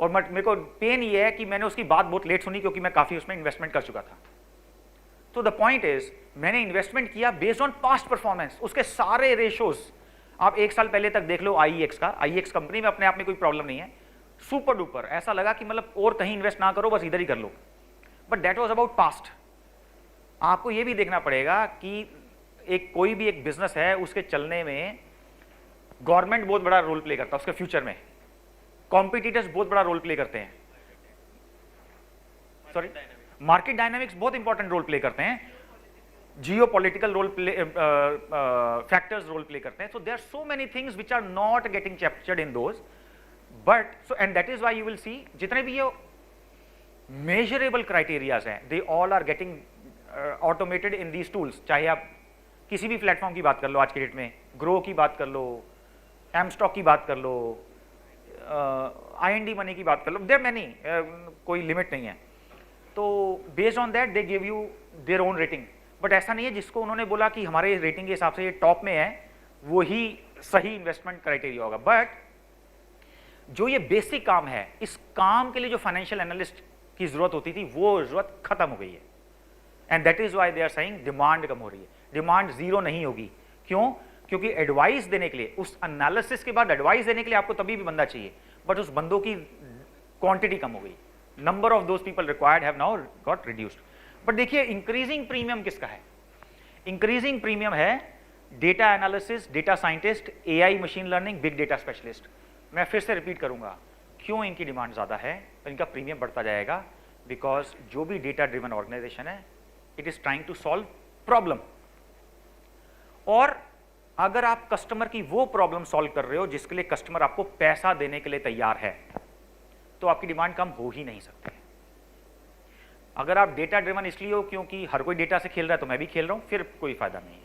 और मेरे को पेन ये है कि मैंने उसकी बात बहुत लेट सुनी क्योंकि मैं काफ़ी उसमें इन्वेस्टमेंट कर चुका था। तो द पॉइंट इज मैंने इन्वेस्टमेंट किया बेस्ड ऑन पास्ट परफॉर्मेंस, उसके सारे रेशोज आप 1 साल पहले तक देख लो IEX का। IEX कंपनी में अपने आप में कोई प्रॉब्लम नहीं है, सुपर डुपर, ऐसा लगा कि मतलब और कहीं इन्वेस्ट ना करो, बस इधर ही कर लो, but that was about past. आपको ये भी देखना पड़ेगा कि कोई भी एक बिजनेस है उसके चलने में गवर्नमेंट बहुत बड़ा रोल प्ले करता है, उसके फ्यूचर में कॉम्पिटिटर्स बहुत बड़ा रोल प्ले करते हैं, सॉरी मार्केट डायनामिक्स बहुत इंपॉर्टेंट रोल प्ले करते हैं, geo political role play factors role play करते हैं। So there are so many things which are not getting captured in those, but so and that is why you will see जितने भी ये measurable criterias हैं they all are getting automated in these tools. चाहे आप किसी भी platform की बात कर लो आज के डेट में, ग्रो की बात कर लो, एमस्टॉक की बात कर लो, IND मनी की बात कर लो, देयर मैनी, कोई लिमिट नहीं है। तो based on that they give you their own rating, but ऐसा नहीं है जिसको उन्होंने बोला कि हमारे रेटिंग के हिसाब से ये टॉप में है वो ही सही इन्वेस्टमेंट क्राइटेरिया होगा। बट जो ये बेसिक काम है, इस काम के लिए जो फाइनेंशियल एनालिस्ट की जरूरत होती थी वो जरूरत खत्म हो गई है, and that is why they are saying demand कम हो रही है। डिमांड जीरो नहीं होगी, क्यों? क्योंकि एडवाइस देने के लिए, उस एनालिसिस के बाद एडवाइस देने के लिए आपको तभी भी बंदा चाहिए, बट उस बंदों की क्वांटिटी कम हो गई, number of those people required have now got reduced. But देखिए इंक्रीजिंग प्रीमियम किसका है? इंक्रीजिंग प्रीमियम है data analysis, data scientist, AI machine learning, big data specialist. मैं फिर से रिपीट करूंगा, क्यों इनकी डिमांड ज्यादा है, इनका प्रीमियम बढ़ता जाएगा, बिकॉज जो भी डेटा ड्रिवन ऑर्गेनाइजेशन है it is trying to solve problem, और अगर आप कस्टमर की वो प्रॉब्लम सॉल्व कर रहे हो जिसके लिए कस्टमर आपको पैसा देने के लिए तैयार है, तो आपकी डिमांड कम हो ही नहीं सकती। अगर आप डेटा ड्रिवन इसलिए हो क्योंकि हर कोई डेटा से खेल रहा है तो मैं भी खेल रहा हूं, फिर कोई फायदा नहीं है।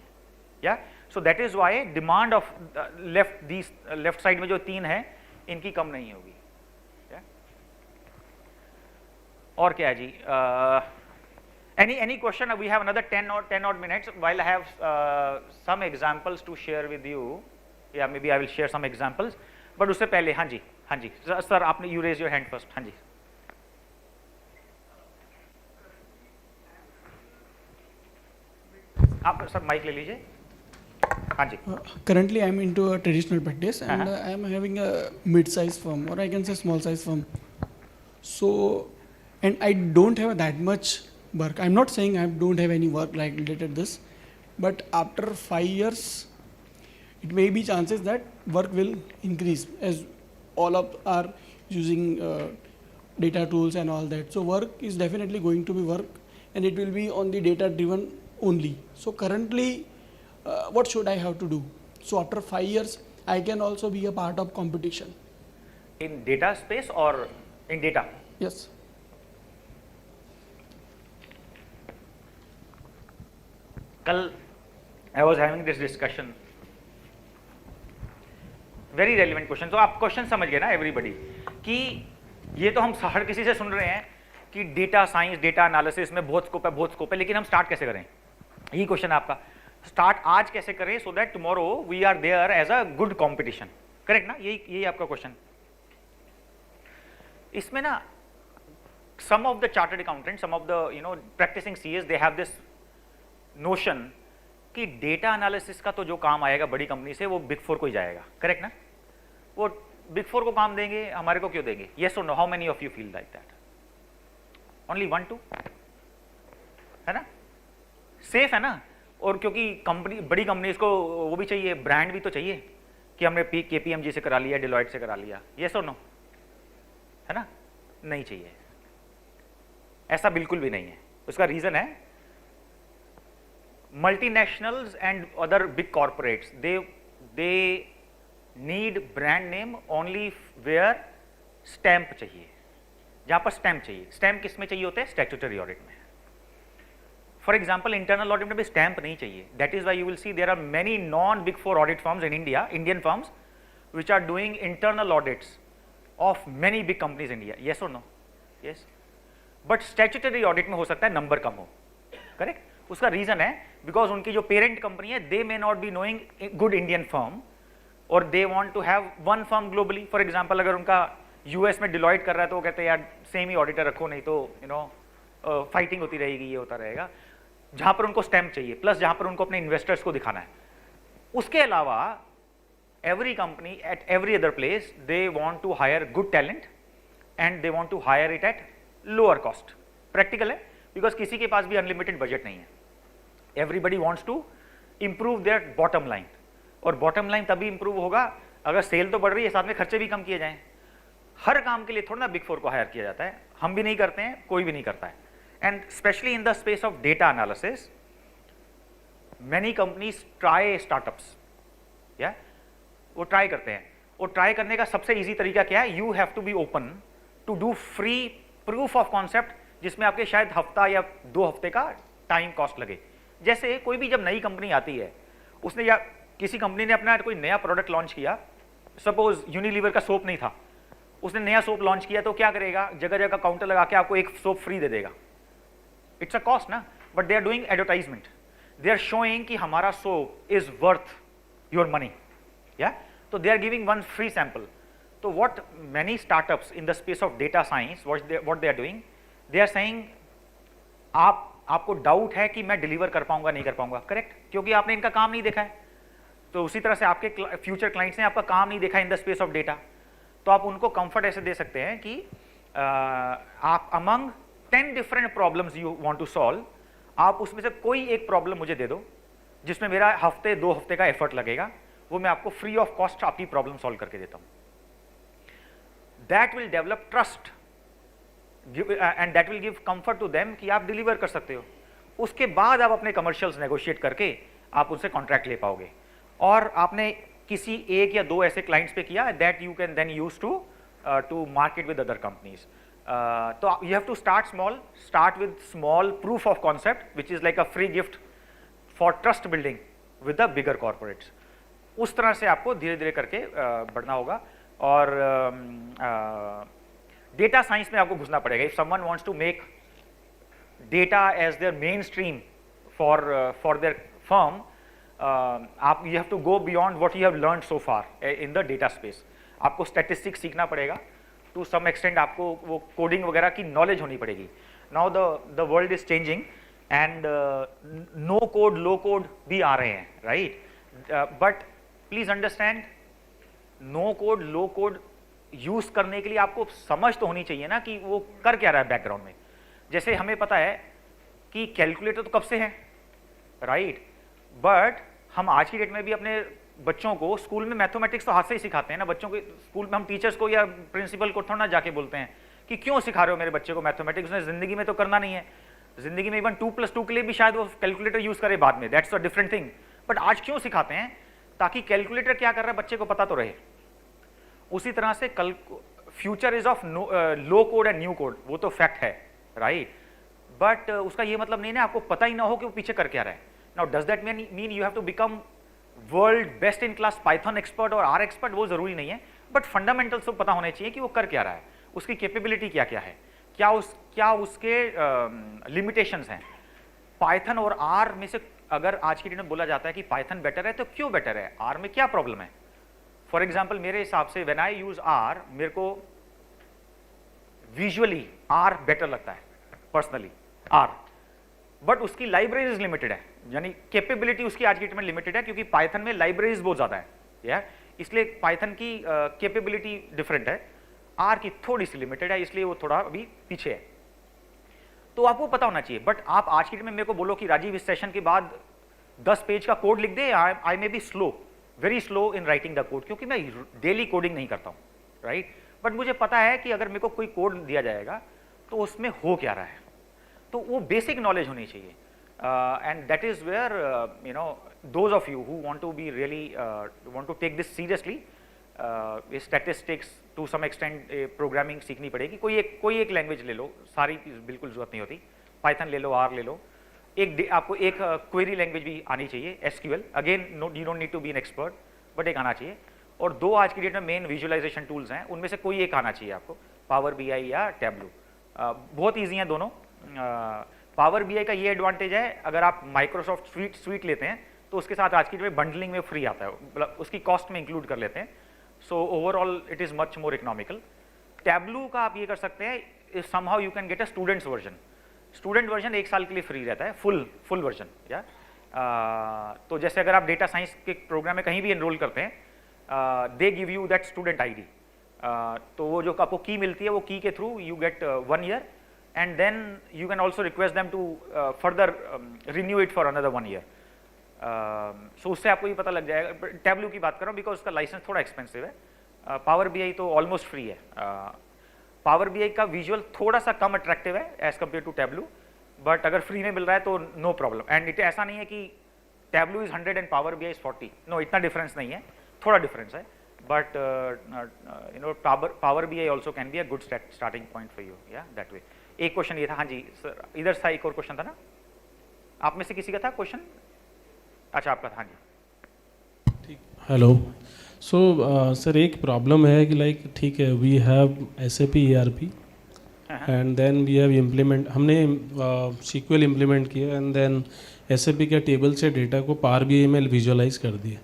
या सो that is why demand of left side में जो 3 है इनकी कम नहीं होगी। और क्या है जी? Any question? We have another 10 odd minutes. While I have some examples to share with you, yeah, maybe I will share some examples. But उससे पहले हाँ जी सर, आपने you raise your hand first. हाँ जी आप सर माइक ले लीजिए। हाँ जी।
Currently, I am into a traditional practice, and I am having a mid-size firm, or I can say small-size firm. So, and I don't have that much work. I'm not saying I don't have any work like related this, but after 5 years, it may be chances that work will increase as all of are using data tools and all that. So work is definitely going to be work, and it will be on the data driven only. So currently, what should I have to do? So after 5 years, I can also be a part of competition.
In data space or in data?
Yes.
कल I was having this discussion, very relevant question. तो आप question समझ गए ना everybody, कि ये तो हम हर किसी से सुन रहे हैं कि डेटा साइंस, डेटा एनालिसिस में बहुत स्कोप है, लेकिन हम स्टार्ट कैसे करें? यही क्वेश्चन है आपका। स्टार्ट आज कैसे करें so that tomorrow we are there as a good competition, correct ना? यही आपका क्वेश्चन। इसमें ना some of the chartered accountants, some of the practicing CAs, they have this notion कि डेटा एनालिसिस का तो जो काम आएगा बड़ी कंपनी से वो बिग 4 को ही जाएगा, करेक्ट ना? वो बिग 4 को काम देंगे, हमारे को क्यों देंगे? यस और no? How many of you feel like that? Only 1 2, है ना? सेफ है ना? और क्योंकि कंपनी, बड़ी कंपनीज को वो भी चाहिए, ब्रांड भी तो चाहिए कि हमने KPMG से करा लिया, डिलॉयट से करा लिया, यस और नो? है ना? नहीं चाहिए, ऐसा बिल्कुल भी नहीं है। उसका रीजन है multinationals and other big corporates, they need brand name only where stamp चाहिए, जहां पर स्टैम्प चाहिए। स्टैम्प किस में चाहिए होते हैं? स्टैट्यूटरी ऑडिट में। फॉर एग्जांपल इंटरनल ऑडिट में भी स्टैम्प नहीं चाहिए। That is why you will see there are many non big 4 audit firms in India, Indian firms which are doing internal audits of many big companies in India. Yes or no? Yes. But statutory audit में हो सकता है number कम हो, correct? उसका reason है because उनकी जो parent company है they may not be knowing good Indian firm, और they want to have one firm globally. For example अगर उनका यूएस में डिलॉयट कर रहा है तो वो कहते हैं यार सेम ही ऑडिटर रखो, नहीं तो फाइटिंग होती रहेगी, ये होता रहेगा। जहां पर उनको स्टैम्प चाहिए, प्लस जहां पर उनको अपने इन्वेस्टर्स को दिखाना है। उसके अलावा every company at every other place they want to hire good talent and they want to hire it at lower cost. Practical है, because किसी के पास भी unlimited budget नहीं है। Everybody wants to improve their bottom line, और bottom line तभी improve होगा अगर सेल तो बढ़ रही है, साथ में खर्चे भी कम किए जाएं। हर काम के लिए थोड़ा ना बिग फोर को हायर किया जाता है, हम भी नहीं करते हैं, कोई भी नहीं करता है। And specially in the space of data analysis many companies try startups, या वो ट्राई करते हैं। वो ट्राई करने का सबसे इजी तरीका क्या है, you have to be open to do free proof of concept, जिसमें आपके शायद हफ्ता या 2 हफ्ते का टाइम कॉस्ट लगे। जैसे कोई भी जब नई कंपनी आती है, उसने या किसी कंपनी ने अपना कोई नया प्रोडक्ट लॉन्च किया, सपोज यूनिलीवर का सोप नहीं था, उसने नया सोप लॉन्च किया, तो क्या करेगा, जगह जगह काउंटर लगा के आपको एक सोप फ्री दे देगा। इट्स अ कॉस्ट ना, but they are doing advertisement, they are showing कि हमारा soap is worth your money, या तो they are giving one free sample. तो what many startups in the space of data science what they are doing, they are saying आपको doubt है कि मैं deliver कर पाऊंगा नहीं कर पाऊंगा, करेक्ट, क्योंकि आपने इनका काम नहीं देखा है। तो उसी तरह से आपके फ्यूचर क्लाइंट्स ने आपका काम नहीं देखा इन द स्पेस ऑफ डेटा, तो आप उनको कंफर्ट ऐसे दे सकते हैं कि आप among 10 different problems you want to solve, आप उसमें से कोई एक प्रॉब्लम मुझे दे दो जिसमें मेरा 2 हफ्ते का एफर्ट लगेगा, वो मैं आपको फ्री ऑफ कॉस्ट आपकी प्रॉब्लम सॉल्व करके देता हूं। That will develop trust and that will give comfort to them कि आप डिलीवर कर सकते हो। उसके बाद आप अपने कमर्शियल्स नेगोशिएट करके आप उनसे कॉन्ट्रैक्ट ले पाओगे। और आपने किसी 1 या 2 ऐसे क्लाइंट्स पे किया, that you can then use to market with other companies. तो you have to start small, start with small proof of concept which is like a free gift for trust building with the bigger corporates. उस तरह से आपको धीरे धीरे करके बढ़ना होगा। और डेटा साइंस में आपको घुसना पड़ेगा। If someone wants to make data as their mainstream for their firm, आप you have to go beyond what you have learned so far in the data space. आपको स्टैटिस्टिक्स सीखना पड़ेगा, to some extent आपको वो coding वगैरह की knowledge होनी पड़ेगी। Now the world is changing and no code low code भी आ रहे हैं, right, but please understand, no code low code use करने के लिए आपको समझ तो होनी चाहिए ना कि वो कर क्या रहा है बैकग्राउंड में। जैसे हमें पता है कि कैलकुलेटर तो कब से है, राइट, बट हम आज की डेट में भी अपने बच्चों को स्कूल में मैथमेटिक्स तो हाथ से ही सिखाते हैं ना। बच्चों को स्कूल में हम टीचर्स को या प्रिंसिपल को थोड़ा ना जाके बोलते हैं कि क्यों सिखा रहे हो मेरे बच्चे को मैथमेटिक्स, उसने जिंदगी में तो करना नहीं है। जिंदगी में इवन 2+2 के लिए भी शायद वो कैलकुलेटर यूज करे बाद में, that's a different thing. But आज क्यों सिखाते हैं, ताकि कैलकुलेटर क्या कर रहा है बच्चे को पता तो रहे। उसी तरह से कल future is of low code and new code, वो तो फैक्ट है, राइट, बट उसका ये मतलब नहीं ना आपको पता ही ना हो कि वो पीछे कर क्या रहा है। Now does that mean you have to become world best in class Python expert और आर एक्सपर्ट, वो जरूरी नहीं है, बट फंडामेंटल्स तो पता होने चाहिए कि वो कर क्या रहा है, उसकी कैपेबिलिटी क्या क्या है, क्या उसके लिमिटेशंस हैं। पाइथन और आर में से अगर आज की डेट में बोला जाता है कि पाइथन बेटर है, तो क्यों बेटर है, आर में क्या प्रॉब्लम है। फॉर एग्जाम्पल मेरे हिसाब से व्हेन आई यूज आर, मेरे को विजुअली आर बेटर लगता है पर्सनली आर, बट उसकी लाइब्रेरीज लिमिटेड है, यानी कैपेबिलिटी उसकी आज की डेट में लिमिटेड है, क्योंकि पाइथन में लाइब्रेरीज बहुत ज्यादा है, या इसलिए पाइथन की कैपेबिलिटी डिफरेंट है, आर की थोड़ी सी लिमिटेड है, इसलिए वो थोड़ा अभी पीछे है। तो आपको पता होना चाहिए। बट आप आज की डेट में मेरे को बोलो कि राजीव इस सेशन के बाद 10 पेज का कोड लिख दे, I may be slow, very slow in writing the code, क्योंकि मैं डेली कोडिंग नहीं करता हूँ, राइट, बट मुझे पता है कि अगर मेरे को कोई कोड दिया जाएगा तो उसमें हो क्या रहा है, तो वो बेसिक नॉलेज होनी चाहिए। And that is where you know those of you who want to be really want to take this seriously, statistics to some extent programming सीखनी पड़ेगी। कोई एक लैंग्वेज ले लो, सारी बिल्कुल जरूरत नहीं होती, पाइथन ले लो, आर ले लो, आपको एक क्वेरी लैंग्वेज भी आनी चाहिए, SQL, again you don't need to be an expert, but एक आना चाहिए। और 2 आज की डेट में मेन विजुअलाइजेशन टूल्स हैं, उनमें से कोई एक आना चाहिए आपको, पावर बीआई या टैबलू, बहुत ईजी हैं दोनों। पावर बीआई का ये एडवांटेज है, अगर आप माइक्रोसॉफ्ट स्वीट लेते हैं तो उसके साथ आज की डेट में बंडलिंग में फ्री आता है, मतलब उसकी कॉस्ट में इंक्लूड कर लेते हैं, so overall it is much more economical. Tableau का आप ये कर सकते हैं, somehow you can get a students version. Student version 1 साल के लिए फ्री रहता है, फुल वर्जन। या तो जैसे अगर आप डेटा साइंस के प्रोग्राम में कहीं भी एनरोल करते हैं, they give you that student ID, तो वो जो आपको की मिलती है वो की के through you get 1 year, and then you can also request them to further renew it for another 1 year. So उससे आपको ये पता लग जाएगा। टैबलू की बात कर रहा हूँ बिकॉज उसका लाइसेंस थोड़ा एक्सपेंसिव है। पावर बीआई तो ऑलमोस्ट फ्री है। पावर बीआई का विजुअल थोड़ा सा कम अट्रैक्टिव है as compare to Tableau, but अगर फ्री में मिल रहा है तो नो प्रॉब्लम। एंड इट ऐसा नहीं है कि Tableau is 100 and Power BI is 40, no, इतना डिफरेंस नहीं है, थोड़ा डिफरेंस है, but you know Power BI also can be a good starting point for you, या दैट वे। एक क्वेश्चन ये था, हाँ जी सर, इधर था एक और क्वेश्चन था ना, आप में से किसी का था क्वेश्चन? अच्छा आपका था, हाँ जी।
हेलो। सो सर एक प्रॉब्लम है कि लाइक ठीक है, we have SAP ERP and then we have हमने SQL इम्प्लीमेंट किया एंड देन SAP के टेबल से डेटा को Power BI में विजुअलाइज कर दिया।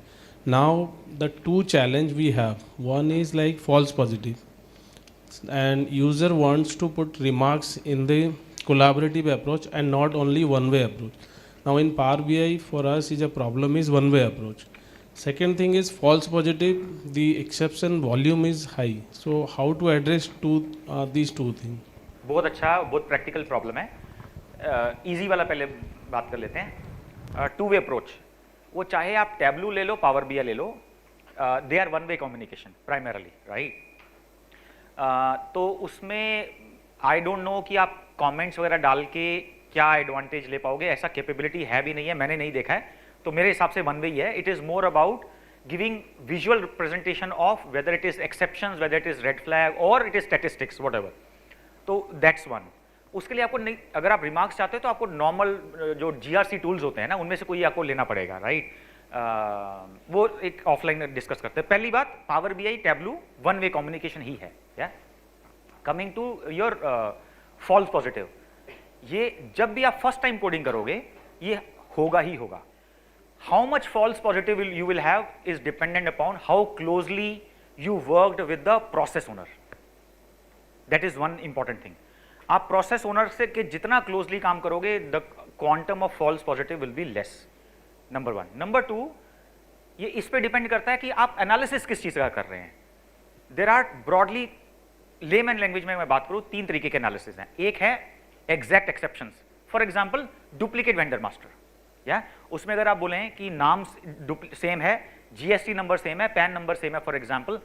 Now the two challenge we have, one is like false positive and user wants to put remarks in the collaborative approach and not only one way approach. Now in Power BI for us is a problem is one way approach. Second thing is false positive, the exception volume is high. So how to address these two things?
बहुत अच्छा, बहुत practical problem है। Easy वाला पहले बात कर लेते हैं। टू वे अप्रोच, वो चाहे आप टैबलू ले लो, पावर बीआई ले लो, they are one way communication primarily, right. तो उसमें आई डोंट नो कि आप कमेंट्स वगैरह डाल के क्या एडवांटेज ले पाओगे, ऐसा कैपेबिलिटी है भी नहीं है, मैंने नहीं देखा है, तो मेरे हिसाब से वन वे ही है। It is more about giving visual representation of whether it is exceptions, whether it is red flag और इट इज़ स्टैटिस्टिक्स, व्हाटएवर। तो दैट्स वन। उसके लिए आपको नहीं, अगर आप रिमार्क्स चाहते हो तो आपको नॉर्मल जो GRC टूल्स होते हैं ना, उनमें से कोई आपको लेना पड़ेगा, राइट। वो एक ऑफलाइन डिस्कस करते हैं। पहली बात, Power BI Tableau one way communication ही है। Yeah coming to your false positive, ये जब भी आप फर्स्ट टाइम कोडिंग करोगे ये होगा ही होगा। How much false positive you will have is dependent upon how closely you worked with the process owner. That is one important thing. आप प्रोसेस ओनर से के जितना क्लोजली काम करोगे, the quantum of false positive will be less, number one. Number two, ये इस पे depend करता है कि आप एनालिसिस किस चीज़ का कर रहे हैं। There are broadly, layman language में मैं बात करूँ, 3 तरीके के एनालिसिस हैं। एक है exact exceptions, for example duplicate vendor master, या उसमें अगर आप बोलें कि नाम सेम है, GST नंबर सेम है, पैन नंबर सेम है फॉर एग्जांपल,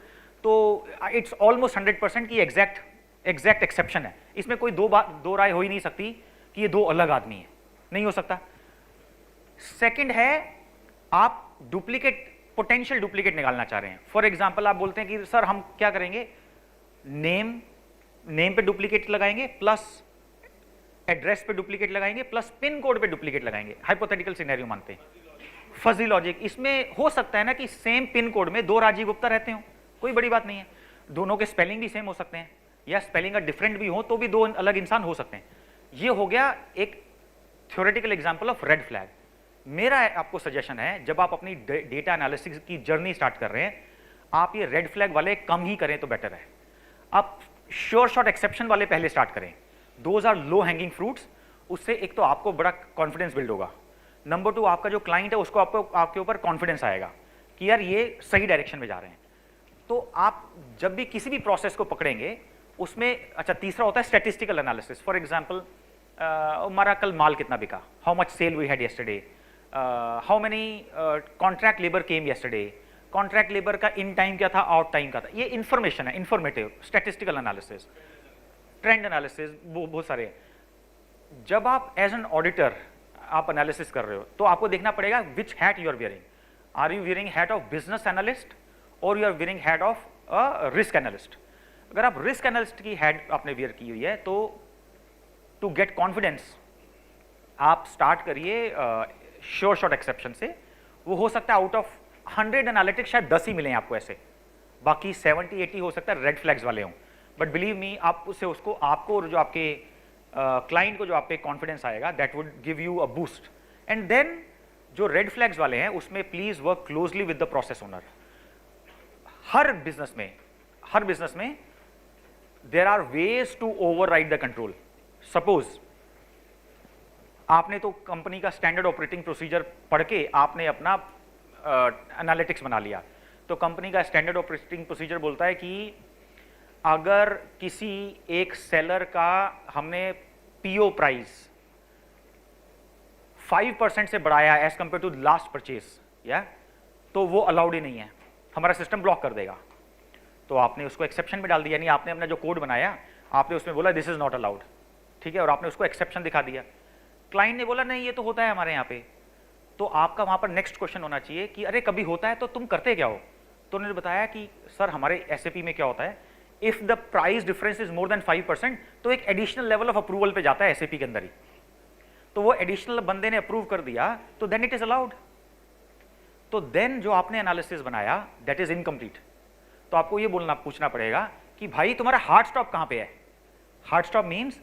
तो इट्स ऑलमोस्ट 100% की एग्जैक्ट एक्सेप्शन है। इसमें कोई दो राय हो ही नहीं सकती कि ये दो अलग आदमी है, नहीं हो सकता। सेकंड है, आप डुप्लीकेट, पोटेंशियल डुप्लीकेट निकालना चाह रहे हैं। फॉर एग्जांपल आप बोलते हैं कि सर हम क्या करेंगे, नेम पे डुप्लीकेट लगाएंगे, प्लस एड्रेस पे डुप्लीकेट लगाएंगे, प्लस पिन कोड पे डुप्लीकेट लगाएंगे। हाइपोथेटिकल सिनेरियो मानते हैं, फजी लॉजिक। इसमें हो सकता है ना कि सेम पिन कोड में 2 राजीव गुप्ता रहते हो, कोई बड़ी बात नहीं है, दोनों के स्पेलिंग भी सेम हो सकते हैं, या स्पेलिंग का डिफरेंट भी हो तो भी 2 अलग इंसान हो सकते हैं। ये हो गया एक theoretical example of red flag. मेरा आपको सजेशन है, जब आप अपनी डेटा एनालिसिस की जर्नी स्टार्ट कर रहे हैं, आप ये रेड फ्लैग वाले कम ही करें तो बेटर है। आप श्योर शॉट एक्सेप्शन वाले पहले स्टार्ट करें, those are low hanging fruits. उससे एक तो आपको बड़ा कॉन्फिडेंस बिल्ड होगा, नंबर 2 आपका जो क्लाइंट है उसको आपके ऊपर कॉन्फिडेंस आएगा कि यार ये सही डायरेक्शन में जा रहे हैं। तो आप जब भी किसी भी प्रोसेस को पकड़ेंगे उसमें, अच्छा तीसरा होता है स्टैटिस्टिकल एनालिसिस। फॉर एग्जांपल, हमारा कल माल कितना बिका, how much sale we had yesterday, how many contract labour came yesterday, contract labour का इन टाइम क्या था, आउट टाइम क्या था। ये इंफॉर्मेशन है, informative statistical analysis, trend analysis, बहुत सारे हैं। जब आप एज एन ऑडिटर आप एनालिसिस कर रहे हो तो आपको देखना पड़ेगा which hat you are wearing. Are you wearing hat of business analyst और you are wearing hat of risk analyst. अगर आप रिस्क एनालिस्ट की हैट आपने वियर की हुई है तो टू गेट कॉन्फिडेंस आप स्टार्ट करिए श्योर शॉट एक्सेप्शन से। वो हो सकता है आउट ऑफ 100 एनालिटिक्स शायद 10 ही मिले आपको ऐसे, बाकी 70-80 हो सकता है रेड फ्लैग्स वाले हों। बट बिलीव मी, आप उससे उसको आपको और जो आपके क्लाइंट को जो आप पे कॉन्फिडेंस आएगा, that would give you a boost. And then जो रेड फ्लैग्स वाले हैं उसमें please work closely with the process owner. हर बिजनेस में there are ways to override the control. Suppose आपने तो कंपनी का स्टैंडर्ड ऑपरेटिंग प्रोसीजर पढ़ के आपने अपना एनालिटिक्स बना लिया. तो कंपनी का स्टैंडर्ड ऑपरेटिंग प्रोसीजर बोलता है कि अगर किसी एक सेलर का हमने पीओ प्राइस 5% से बढ़ाया as compare to last purchase, या तो वो अलाउड ही नहीं है, हमारा सिस्टम ब्लॉक कर देगा. तो आपने उसको एक्सेप्शन में डाल दिया, यानी आपने अपना जो कोड बनाया आपने उसमें बोला दिस इज नॉट अलाउड, ठीक है, और आपने उसको एक्सेप्शन दिखा दिया. क्लाइंट ने बोला नहीं ये तो होता है हमारे यहाँ पे. तो आपका वहाँ पर नेक्स्ट क्वेश्चन होना चाहिए कि अरे कभी होता है तो तुम करते क्या हो. तो उन्होंने बताया कि सर हमारे एसएपी में क्या होता है, if the price difference is more than 5% तो एक एडिशनल लेवल ऑफ अप्रूवल पे जाता है एसएपी के अंदर ही. तो वो एडिशनल बंदे ने अप्रूव कर दिया तो देन इट इज अलाउड. तो देन जो आपने एनालिसिस बनाया दैट इज इनकम्प्लीट. तो आपको ये बोलना पूछना पड़ेगा कि भाई तुम्हारा हार्ड स्टॉप कहाँ पे है. हार्ड स्टॉप मीन्स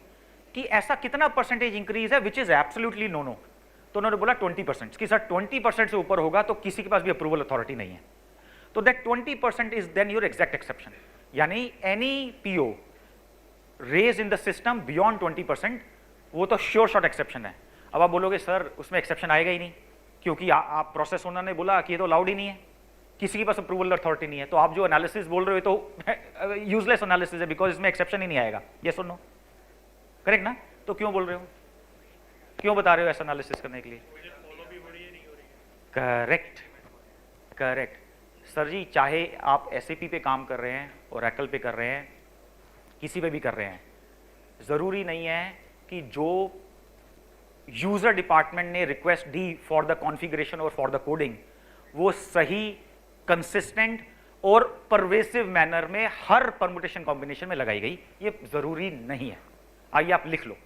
कि ऐसा कितना परसेंटेज इंक्रीज है विच इज एब्सोल्युटली नो. तो उन्होंने बोला 20%. कि सर 20% से ऊपर होगा तो किसी के पास भी अप्रूवल अथॉरिटी नहीं है. तो that 20% is then your exact exception, यानी any PO raise in the system beyond 20% वो तो श्योर शॉट एक्सेप्शन है. अब आप बोलोगे सर उसमें एक्सेप्शन आएगा ही नहीं क्योंकि आप प्रोसेस ओनर ने बोला कि ये तो अलाउड ही नहीं है, किसी के पास अप्रूवल अथॉरिटी नहीं है. तो आप जो एनालिसिस बोल रहे हो तो यूजलेस एनालिसिस है बिकॉज इसमें एक्सेप्शन ही नहीं आएगा. यस और नो, करेक्ट ना. तो क्यों बोल रहे हो, क्यों बता रहे हो ऐसा एनालिसिस करने के लिए. करेक्ट करेक्ट सर जी, चाहे आप एसएपी पे काम कर रहे हैं, ओरेकल पे कर रहे हैं, किसी पे भी कर रहे हैं, जरूरी नहीं है कि जो यूजर डिपार्टमेंट ने request the for the configuration और फॉर द कोडिंग वो सही, कंसिस्टेंट और परवेसिव मैनर में हर परमुटेशन कॉम्बिनेशन में लगाई गई, ये जरूरी नहीं है. आइए आप लिख लो.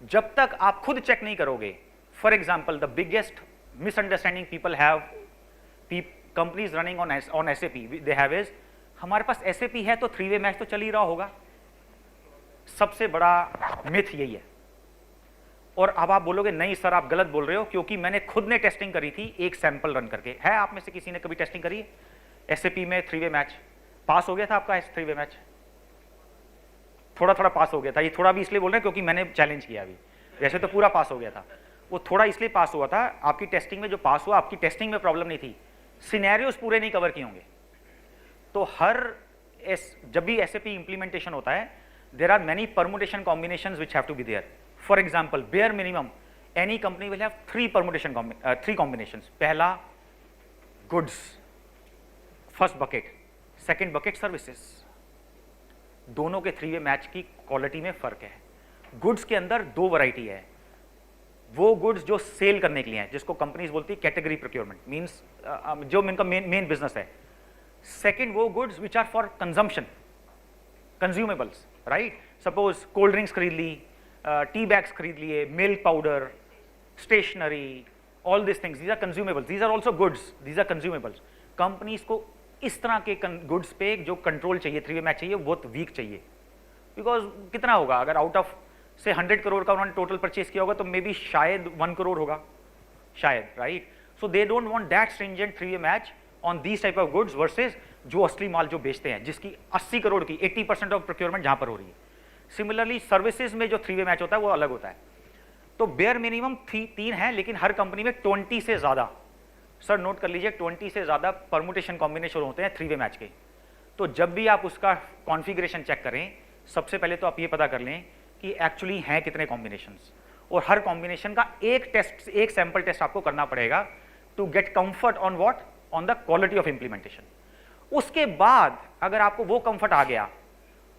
जब तक आप खुद चेक नहीं करोगे, for example the biggest misunderstanding people have, companies running on SAP they have is हमारे पास एसएपी है तो 3-वे मैच तो चल ही रहा होगा. सबसे बड़ा मिथ यही है. और अब आप बोलोगे नहीं सर आप गलत बोल रहे हो क्योंकि मैंने खुद ने टेस्टिंग करी थी एक सैंपल रन करके. है आप में से किसी ने कभी टेस्टिंग करी है एसएपी में 3-वे मैच? पास हो गया था आपका 3-वे मैच? थोड़ा थोड़ा पास हो गया था. ये थोड़ा भी इसलिए बोल रहे हैं क्योंकि मैंने चैलेंज किया अभी, वैसे तो पूरा पास हो गया था. वो थोड़ा इसलिए पास हुआ था, आपकी टेस्टिंग में जो पास हुआ आपकी टेस्टिंग में प्रॉब्लम नहीं थी, सिनेरियोस पूरे नहीं कवर किए होंगे. तो जब भी एसएपी इंप्लीमेंटेशन होता है there are many permutation combinations which have to be there. For example, bare minimum any company will have 3 combinations. पहला goods, first bucket, second bucket services. दोनों के 3-वे मैच की क्वालिटी में फर्क है. गुड्स के अंदर 2 वैरायटी है. वो गुड्स जो सेल करने के लिए हैं जिसको कंपनीज बोलती है कैटेगरी प्रोक्योरमेंट, मींस जो इनका मेन बिजनेस है. सेकंड वो goods which are for consumption, consumables, right. Suppose cold drinks खरीद ली, टी बैग्स खरीद लिए, milk powder, stationery, all this things, these are consumables, these are also goods, these are consumables. Companies को इस तरह के गुड्स पे जो कंट्रोल चाहिए, 3-वे मैच चाहिए, बहुत वीक चाहिए. बिकॉज कितना होगा अगर आउट ऑफ से 100 करोड़ का उन्होंने टोटल परचेज किया होगा तो मे बी शायद 1 करोड़ होगा शायद, right. So they don't want that stringent 3-वे match on these type of goods versus जो असली माल जो बेचते हैं जिसकी 80 करोड़ की 80% ऑफ प्रोक्योरमेंट जहां पर हो रही है. सिमिलरली सर्विसेज में जो 3-वे मैच होता है वो अलग होता है. तो बेयर मिनिमम 3 है लेकिन हर कंपनी में 20 से ज्यादा, सर नोट कर लीजिए, 20 से ज्यादा परमुटेशन कॉम्बिनेशन होते हैं 3-वे मैच के. तो जब भी आप उसका कॉन्फ़िगरेशन चेक करें सबसे पहले तो आप ये पता कर लें कि एक्चुअली हैं कितने कॉम्बिनेशंस, और हर कॉम्बिनेशन का एक सैंपल टेस्ट आपको करना पड़ेगा to get comfort on what, on the quality of implementation. उसके बाद अगर आपको वो कंफर्ट आ गया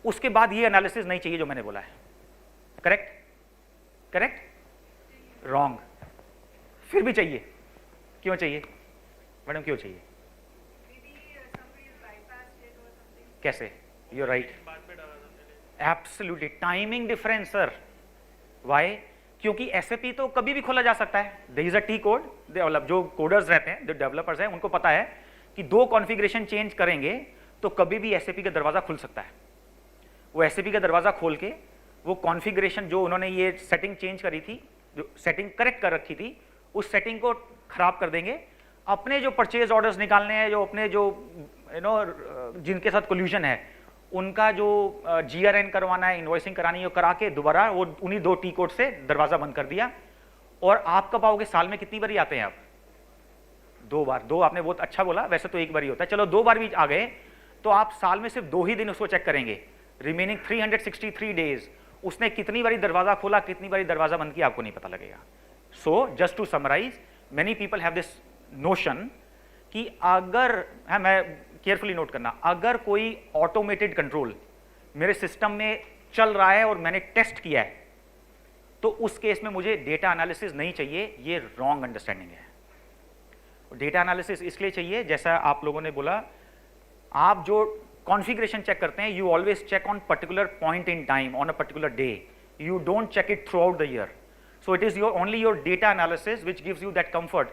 उसके बाद ये एनालिसिस नहीं चाहिए जो मैंने बोला है. करेक्ट करेक्ट रॉन्ग, फिर भी चाहिए. क्यों चाहिए मैडम, क्यों चाहिए? कैसे? You right, absolutely. Timing difference sir. Why? क्योंकि एसएपी तो कभी भी खोला जा सकता है. There is a T code, जो कोडर्स रहते हैं, जो डेवलपर्स हैं, उनको पता है कि 2 कॉन्फ़िगरेशन चेंज करेंगे तो कभी भी एसएपी का दरवाजा खुल सकता है. वो एसएपी का दरवाजा खोल के वो कॉन्फ़िगरेशन जो उन्होंने ये सेटिंग चेंज करी थी, जो सेटिंग करेक्ट कर रखी थी, उस सेटिंग को खराब कर देंगे. अपने जो परचेज ऑर्डर्स निकालने हैं, जो अपने जो जिनके साथ कोल्यूशन है उनका जो GRN करवाना है, इन्वॉइसिंग करानी है, वो करा के दोबारा वो उन्हीं 2 टी कोड से दरवाजा बंद कर दिया। और आप कब आओगे, साल में कितनी बारी आते हैं आप? 2 बार। 2 आपने बहुत अच्छा बोला, वैसे तो 1 बार ही होता है, चलो 2 बार भी आ गए तो आप साल में सिर्फ 2 ही दिन उसको चेक करेंगे। रिमेनिंग 363 डेज उसने कितनी बारी दरवाजा खोला, कितनी बारी दरवाजा बंद किया, आपको नहीं पता लगेगा। So just to summarise, many people have this notion कि अगर मैं केयरफुली नोट करना, अगर कोई ऑटोमेटेड कंट्रोल मेरे सिस्टम में चल रहा है और मैंने टेस्ट किया है तो उस केस में मुझे डेटा एनालिसिस नहीं चाहिए। ये रॉन्ग अंडरस्टैंडिंग है। डेटा एनालिसिस इसलिए चाहिए, जैसा आप लोगों ने बोला, आप जो कॉन्फ़िगरेशन चेक करते हैं, you always check on particular point in time on a particular day, you don't check it throughout the year. So it is your only your data analysis which gives you that comfort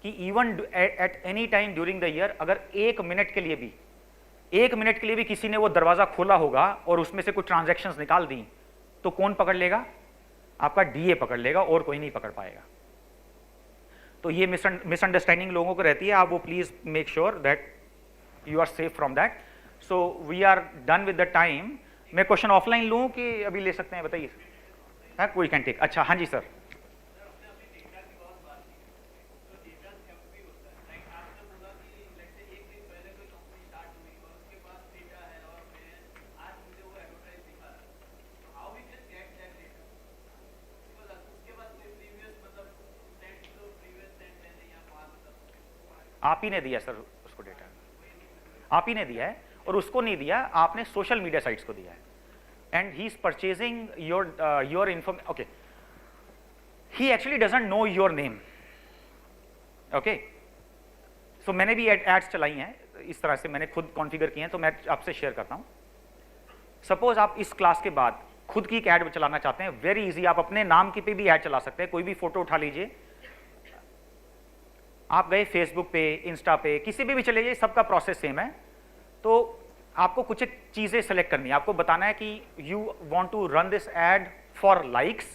कि even at any time during the year अगर 1 minute के लिए भी किसी ने वो दरवाजा खोला होगा और उसमें से कुछ ट्रांजैक्शंस निकाल दी तो कौन पकड़ लेगा? आपका DA पकड़ लेगा और कोई नहीं पकड़ पाएगा। तो ये मिसअंडरस्टैंडिंग लोगों को रहती है, आप वो please make sure that you are safe from that. So we are done with the time. मैं क्वेश्चन ऑफलाइन लूँ कि अभी ले सकते हैं, बताइए। हाँ, कोई कैन टेक। अच्छा, हाँ जी सर। आप ही ने दिया सर उसको डेटा, आप ही ने दिया है, और उसको नहीं दिया, आपने सोशल मीडिया साइट्स को दिया है। And he is purchasing your information. Okay, he actually doesn't know your name. Okay, so मैंने भी एड्स चलाई हैं इस तरह से, मैंने खुद कॉन्फ़िगर किए हैं, तो मैं आपसे शेयर करता हूं। सपोज आप इस क्लास के बाद खुद की एक ऐड चलाना चाहते हैं, वेरी इजी, आप अपने नाम की पे भी ऐड चला सकते हैं। कोई भी फोटो उठा लीजिए, आप गए फेसबुक पे, इंस्टा पे, किसी भी चले जाइए, सबका प्रोसेस सेम है। तो आपको कुछ एक चीजें सेलेक्ट करनी है, आपको बताना है कि you want to run this ad for likes,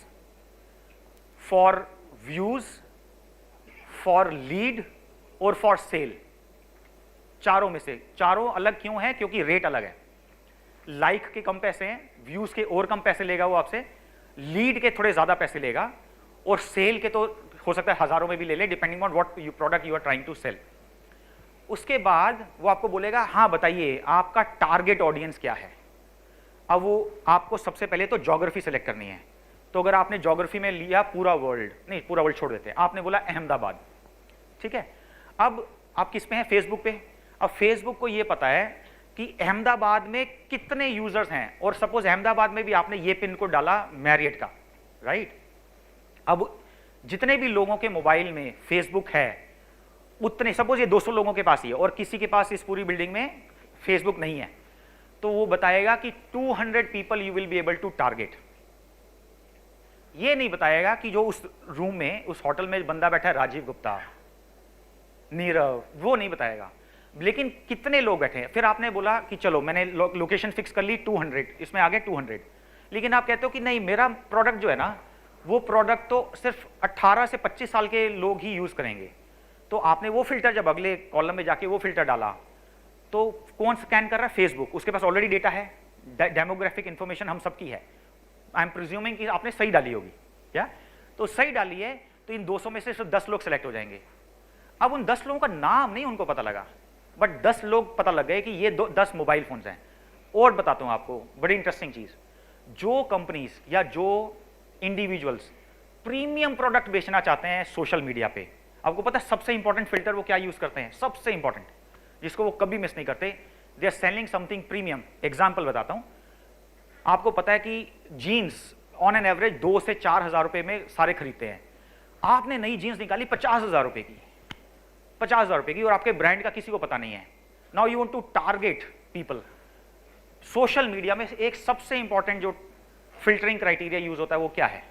for views, for lead और फॉर सेल। चारों में से चारों अलग क्यों है? क्योंकि रेट अलग है। लाइक के कम पैसे हैं, व्यूज के और कम पैसे लेगा वो आपसे, लीड के थोड़े ज्यादा पैसे लेगा, और सेल के तो हो सकता है हजारों में भी ले ले, depending on what product you are trying to sell. उसके बाद वो आपको बोलेगा, हाँ बताइए आपका टारगेट ऑडियंस क्या है। अब वो आपको सबसे पहले तो ज्योग्राफी सेलेक्ट करनी है। तो अगर आपने ज्योग्राफी में लिया पूरा वर्ल्ड, नहीं पूरा वर्ल्ड छोड़ देते हैं, आपने बोला अहमदाबाद, ठीक है। अब आप किस पे हैं? फेसबुक पे। अब फेसबुक को ये पता है कि अहमदाबाद में कितने यूजर्स हैं, और सपोज अहमदाबाद में भी आपने ये पिन कोड डाला मैरियट का, राइट। अब जितने भी लोगों के मोबाइल में फेसबुक है उतने, सपोज ये 200 लोगों के पास ही है और किसी के पास इस पूरी बिल्डिंग में फेसबुक नहीं है, तो वो बताएगा कि 200 people you will be able to target. ये नहीं बताएगा कि जो उस रूम में, उस होटल में बंदा बैठा है, राजीव गुप्ता, नीरव, वो नहीं बताएगा, लेकिन कितने लोग बैठे हैं। फिर आपने बोला कि चलो मैंने लोकेशन फिक्स कर ली 200, इसमें आ गए 200, लेकिन आप कहते हो कि नहीं मेरा प्रोडक्ट जो है ना, वो प्रोडक्ट तो सिर्फ 18 से 25 साल के लोग ही यूज करेंगे। तो आपने वो फिल्टर जब अगले कॉलम में जाके वो फिल्टर डाला, तो कौन स्कैन कर रहा है? फेसबुक। उसके पास ऑलरेडी डेटा है, डेमोग्राफिक इंफॉर्मेशन हम सबकी है। आई एम प्रिज्यूमिंग कि आपने सही डाली होगी, क्या? तो सही डाली है, तो इन 200 में से सिर्फ 10 लोग सेलेक्ट हो जाएंगे। अब उन 10 लोगों का नाम नहीं उनको पता लगा, बट 10 लोग पता लग गए कि ये 10 मोबाइल फोन्स हैं। और बताता हूं आपको बड़ी इंटरेस्टिंग चीज, जो कंपनीज या जो इंडिविजुअल्स प्रीमियम प्रोडक्ट बेचना चाहते हैं सोशल मीडिया पे, आपको पता है सबसे इंपॉर्टेंट फिल्टर वो क्या यूज करते हैं? सबसे इंपॉर्टेंट, जिसको वो कभी मिस नहीं करते, they are selling something premium. Example बताता हूं, आपको पता है कि जीन्स ऑन एन एवरेज 2 से 4 हजार रुपए में सारे खरीदते हैं। आपने नई जीन्स निकाली 50,000 रुपए की, 50,000 रुपए की, और आपके ब्रांड का किसी को पता नहीं है। Now you want to target people. Social media में एक सबसे इंपॉर्टेंट जो फिल्टरिंग क्राइटेरिया यूज होता है वो क्या है?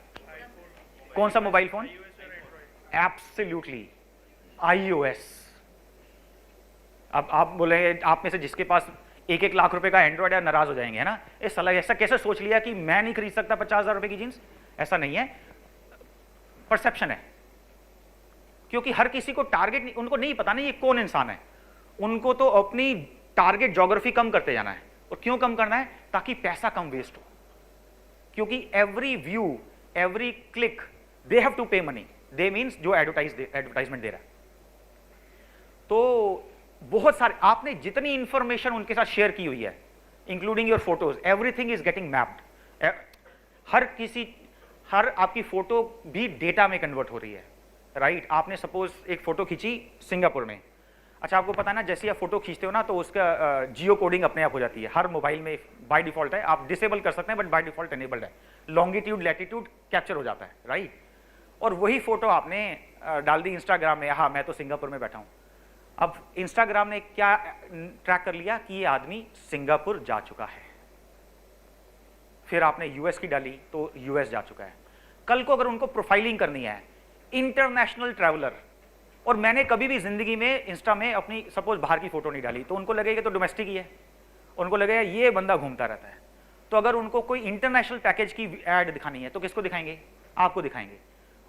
कौन सा मोबाइल फोन? Absolutely iOS। अब आप बोले, आप में से जिसके पास 1-1 लाख रुपए का एंड्रॉइड है नाराज हो जाएंगे, है ना। इस साला ऐसा कैसे सोच लिया कि मैं नहीं खरीद सकता 50,000 रुपए की जींस? ऐसा नहीं है, परसेप्शन है। क्योंकि हर किसी को टारगेट उनको नहीं पता नहीं ये कौन इंसान है, उनको तो अपनी टारगेट ज्योग्राफी कम करते जाना है, और क्यों कम करना है? ताकि पैसा कम वेस्ट हो, क्योंकि every view, every click they have to pay money, they means जो एडवर्टाइजमेंट दे रहा है। तो बहुत सारे आपने जितनी इंफॉर्मेशन उनके साथ शेयर की हुई है, including your photos, everything is getting mapped. हर आपकी फोटो भी डेटा में कन्वर्ट हो रही है, राइट? आपने सपोज एक फोटो खींची सिंगापुर में, अच्छा आपको पता है ना, जैसे आप फोटो खींचते हो ना तो उसका जियो कोडिंग अपने आप हो जाती है, हर मोबाइल में बाय डिफॉल्ट है, आप डिसेबल कर सकते हैं बट बाय डिफॉल्ट एनेबल्ड है, लॉन्गिट्यूड लैटिट्यूड कैप्चर हो जाता है, राइट? और वही फोटो आपने डाल दी इंस्टाग्राम में, हाँ मैं तो सिंगापुर में बैठा हूँ। अब इंस्टाग्राम ने क्या ट्रैक कर लिया कि ये आदमी सिंगापुर जा चुका है, फिर आपने यूएस की डाली तो यूएस जा चुका है। कल को अगर उनको प्रोफाइलिंग करनी है, इंटरनेशनल ट्रैवलर, और मैंने कभी भी जिंदगी में इंस्टा में अपनी सपोज बाहर की फोटो नहीं डाली, तो उनको लगेगा तो डोमेस्टिक ही है, उनको लगेगा ये बंदा घूमता रहता है। तो अगर उनको कोई इंटरनेशनल पैकेज की ऐड दिखानी है तो किसको दिखाएंगे? आपको दिखाएंगे।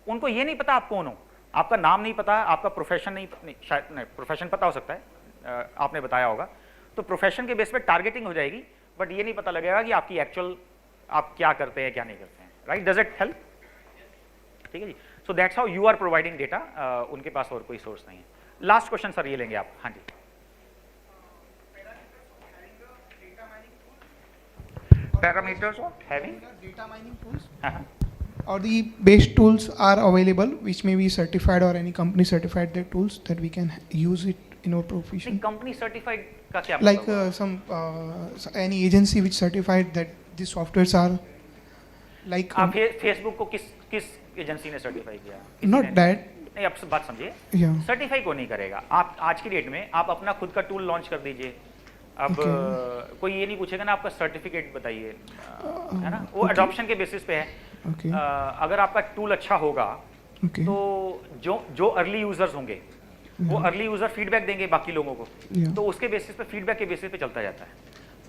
उनको ये नहीं पता आप कौन हो, आपका नाम नहीं पता, आपका प्रोफेशन नहीं शायद नहीं, प्रोफेशन पता हो सकता है, आपने बताया होगा, तो प्रोफेशन के बेस पे टारगेटिंग हो जाएगी, बट ये नहीं पता लगेगा कि आपकी एक्चुअल आप क्या करते हैं क्या नहीं करते हैं, राइट? Does it help? ठीक है जी। So that's how you are providing data, उनके पास और कोई सोर्स नहीं है। लास्ट क्वेश्चन सर ये लेंगे आप। हाँ जी, parameters of having
data mining tools
हाँ,
or the base tools are available which may be certified or any company certified their tools that we can use it in our profession,
company certified का क्या
like
मतलब है?
some any agency which certified that these softwares are like
आप Facebook को किस agency ने certify किया? किसी
not
ने?
that
नहीं, आप बात समझिए,
yeah
सर्टिफाई को नहीं करेगा। आप आज की डेट में आप अपना खुद का टूल लॉन्च कर दीजिए, अब कोई ये नहीं पूछेगा ना आपका सर्टिफिकेट बताइए, है ना? वो अडॉप्शन के बेसिस पे है।
okay
अगर आपका टूल अच्छा होगा
okay
तो जो अर्ली यूजर्स होंगे वो अर्ली यूजर फीडबैक देंगे बाकी लोगों को,
Yeah.
तो उसके बेसिस पे फीडबैक के बेसिस पे चलता जाता है,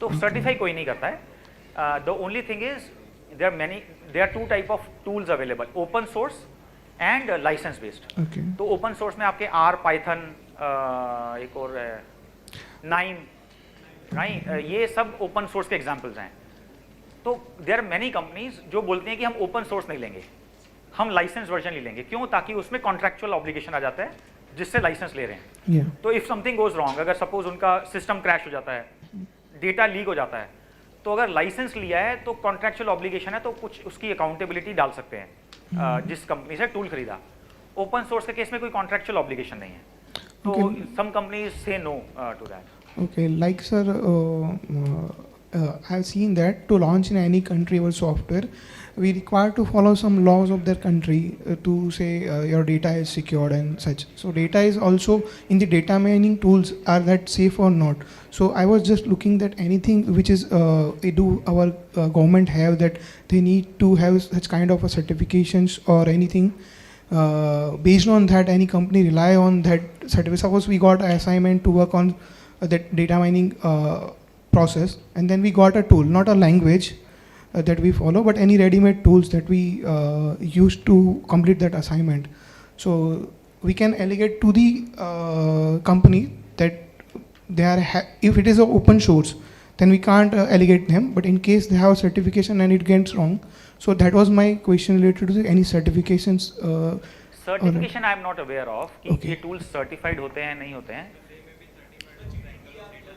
तो सर्टिफाई कोई नहीं करता है। The only thing is there are two type of tools available, open source and licence based.
okay
तो ओपन सोर्स में आपके आर, पाइथन, एक और नाइन, राइट, ये सब ओपन सोर्स के एग्जांपल्स हैं। तो देयर आर मेनी कंपनीज जो बोलती हैं कि हम ओपन सोर्स नहीं लेंगे, हम लाइसेंस वर्जन ले लेंगे। क्यों? ताकि उसमें कॉन्ट्रैक्चुअल ऑब्लिगेशन आ जाता है जिससे लाइसेंस ले रहे हैं।
yeah
तो इफ समथिंग गोज रॉन्ग, अगर सपोज उनका सिस्टम क्रैश हो जाता है, डेटा लीक हो जाता है, तो अगर लाइसेंस लिया है तो कॉन्ट्रैक्चुअल ऑब्लिगेशन है, तो कुछ उसकी अकाउंटेबिलिटी डाल सकते हैं जिस कंपनी से टूल खरीदा। ओपन सोर्स के केस में कोई कॉन्ट्रैक्चुअल ऑब्लिगेशन नहीं है, तो सम कंपनीज से no to that.
okay like sir I have seen that to launch in any country or software we require to follow some laws of their country to say your data is secured and such. So data is also in the data mining tools, are that safe or not? So I was just looking that anything which is do our government have that they need to have such kind of a certifications or anything based on that any company rely on that certificate. Suppose we got an assignment to work on that data mining process, and then we got a tool, not a language that we follow, but any ready-made tools that we use to complete that assignment. So we can allegate to the company that they are, if it is a open source, then we can't allegate them, but in case they have certification and it gets wrong. So that was my question related to any certifications.
Certification I am not aware of कि
Okay.
ये tools certified होते हैं नहीं होते हैं।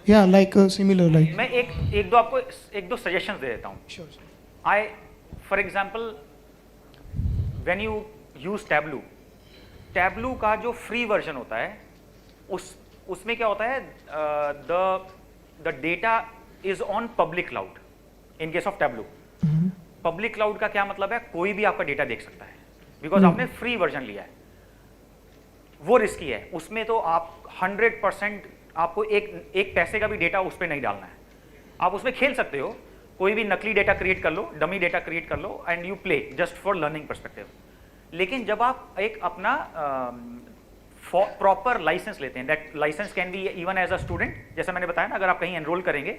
Yeah, like similar like.
मैं एक दो आपको एक दो सजेशंस दे देता हूँ।
Sure, sir.
I for example when you use tableau का जो फ्री वर्जन होता है उसमें क्या होता है, the data is on public cloud in case of tableau. Public cloud का क्या मतलब है? कोई भी आपका डेटा देख सकता है, बिकॉज आपने फ्री वर्जन लिया है। वो रिस्की है, उसमें तो आप 100% आपको एक पैसे का भी डेटा उस पर नहीं डालना है। आप उसमें खेल सकते हो, कोई भी नकली डेटा क्रिएट कर लो, डमी डेटा क्रिएट कर लो and you play just for learning perspective. लेकिन जब आप एक अपना प्रॉपर लाइसेंस लेते हैं, that licence can be even as a student, जैसे मैंने बताया ना, अगर आप कहीं एनरोल करेंगे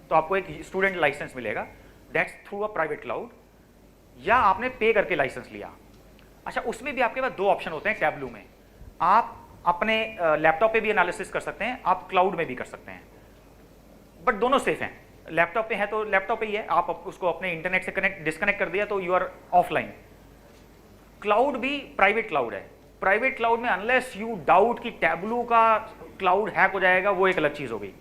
तो आपको एक स्टूडेंट लाइसेंस मिलेगा, that's through a private cloud, या आपने पे करके लाइसेंस लिया। अच्छा, उसमें भी आपके पास दो ऑप्शन होते हैं टैबलू में। आप अपने लैपटॉप पे भी एनालिसिस कर सकते हैं, आप क्लाउड में भी कर सकते हैं, बट दोनों सेफ हैं। लैपटॉप पे है तो लैपटॉप पे ही है, आप उसको अपने इंटरनेट से डिस्कनेक्ट कर दिया तो यू आर ऑफलाइन। क्लाउड भी प्राइवेट क्लाउड है। प्राइवेट क्लाउड में अनलेस यू डाउट कि टैबलू का क्लाउड हैक हो जाएगा, वो एक अलग चीज होगी,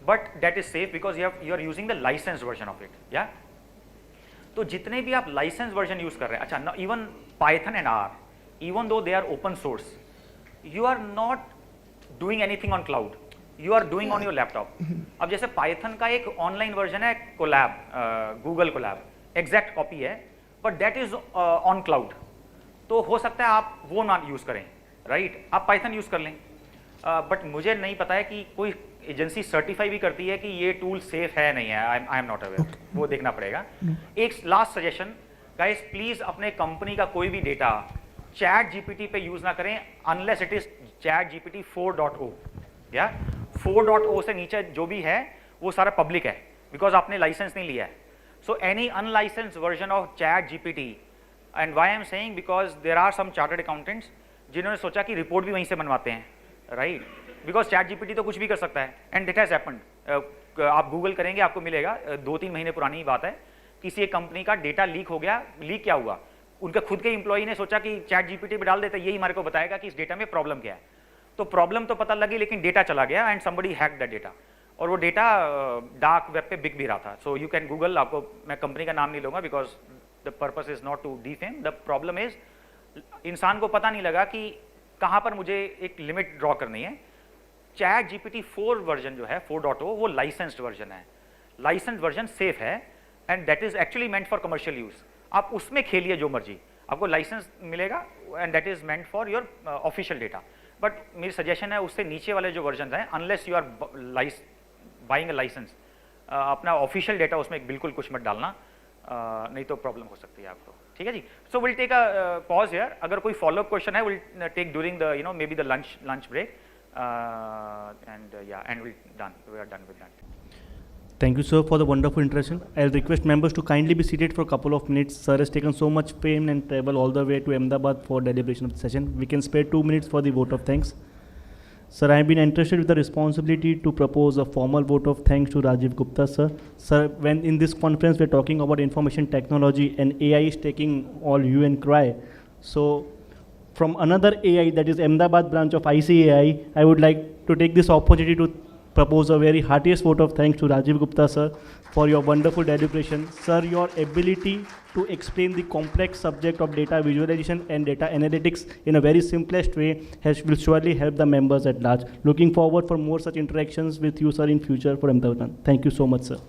but that is safe because you are using the licence version of it. या तो जितने भी आप लाइसेंस वर्जन यूज कर रहे हैं, अच्छा even Python and R, even though they are open source, you are not doing anything on cloud, you are doing on your laptop. अब जैसे पाइथन का एक ऑनलाइन वर्जन है Colab, Google Colab, exact copy है, but that is on cloud. तो हो सकता है आप वो ना यूज करें, राइट? आप पाइथन यूज कर लें, बट मुझे नहीं पता है कि कोई एजेंसी सर्टिफाई भी करती है कि ये टूल सेफ है नहीं है। आई एम नॉट अवेयर, वो देखना पड़ेगा। एक लास्ट सजेशन गाइस, प्लीज अपने कंपनी का कोई भी डेटा चैट जीपीटी पे यूज ना करें unless it is chat GPT 4.0। या 4.0 से नीचे जो भी है वो सारा पब्लिक है, बिकॉज आपने लाइसेंस नहीं लिया है। So any unlicensed version of ChatGPT, and why I am saying because there are some chartered accountants जिन्होंने सोचा कि रिपोर्ट भी वहीं से बनवाते हैं, राइट? बिकॉज चैट जीपीटी तो कुछ भी कर सकता है, एंड इट हैज हैपेंड। आप गूगल करेंगे आपको मिलेगा, 2-3 महीने पुरानी बात है, किसी एक कंपनी का डेटा लीक हो गया। लीक क्या हुआ? उनके खुद के एम्प्लॉई ने सोचा कि चैट जीपीटी पे डाल देते, यही हमारे को बताएगा कि इस डेटा में प्रॉब्लम क्या है। तो प्रॉब्लम तो पता लगी, लेकिन डेटा चला गया and somebody hacked that data, और वो डेटा डार्क वेब पे बिक भी रहा था। सो यू कैन गूगल, आपको मैं कंपनी का नाम नहीं लूंगा because the purpose is not to defame, the problem is इंसान को पता नहीं लगा कि कहाँ पर मुझे एक लिमिट ड्रॉ करनी है। चैट जीपीटी 4 वर्जन जो है 4.0 वो लाइसेंस्ड वर्जन है, लाइसेंस वर्जन सेफ है, and that is actually meant for commercial use. आप उसमें खेलिए जो मर्जी, आपको लाइसेंस मिलेगा, and that is meant for your official data. But मेरी सजेशन है उससे नीचे वाले जो वर्जन हैं, unless you are buying a licence, अपना ऑफिशियल डेटा उसमें बिल्कुल कुछ मत डालना, नहीं तो प्रॉब्लम हो सकती है आपको। ठीक है जी? So will take a pause here. अगर कोई फॉलोअप क्वेश्चन है will take during the maybe the lunch break, and we are done with that.
Thank you, sir, for the wonderful introduction. I'll request members to kindly be seated for a couple of minutes. Sir has taken so much pain and travel all the way to Ahmedabad for deliberation of the session. We can spare 2 minutes for the vote of thanks. Sir, I have been entrusted with the responsibility to propose a formal vote of thanks to Rajiv Gupta, sir. Sir, when in this conference we're talking about information technology and AI is taking all hue and cry, so from another AI, that is Ahmedabad branch of ICAI, I would like to take this opportunity to propose a very heartiest vote of thanks to Rajiv Gupta, sir, for your wonderful deliberation. Sir, your ability to explain the complex subject of data visualization and data analytics in a very simplest way will surely help the members at large. Looking forward for more such interactions with you, sir, in future for Ahmedabad. Thank you so much, sir.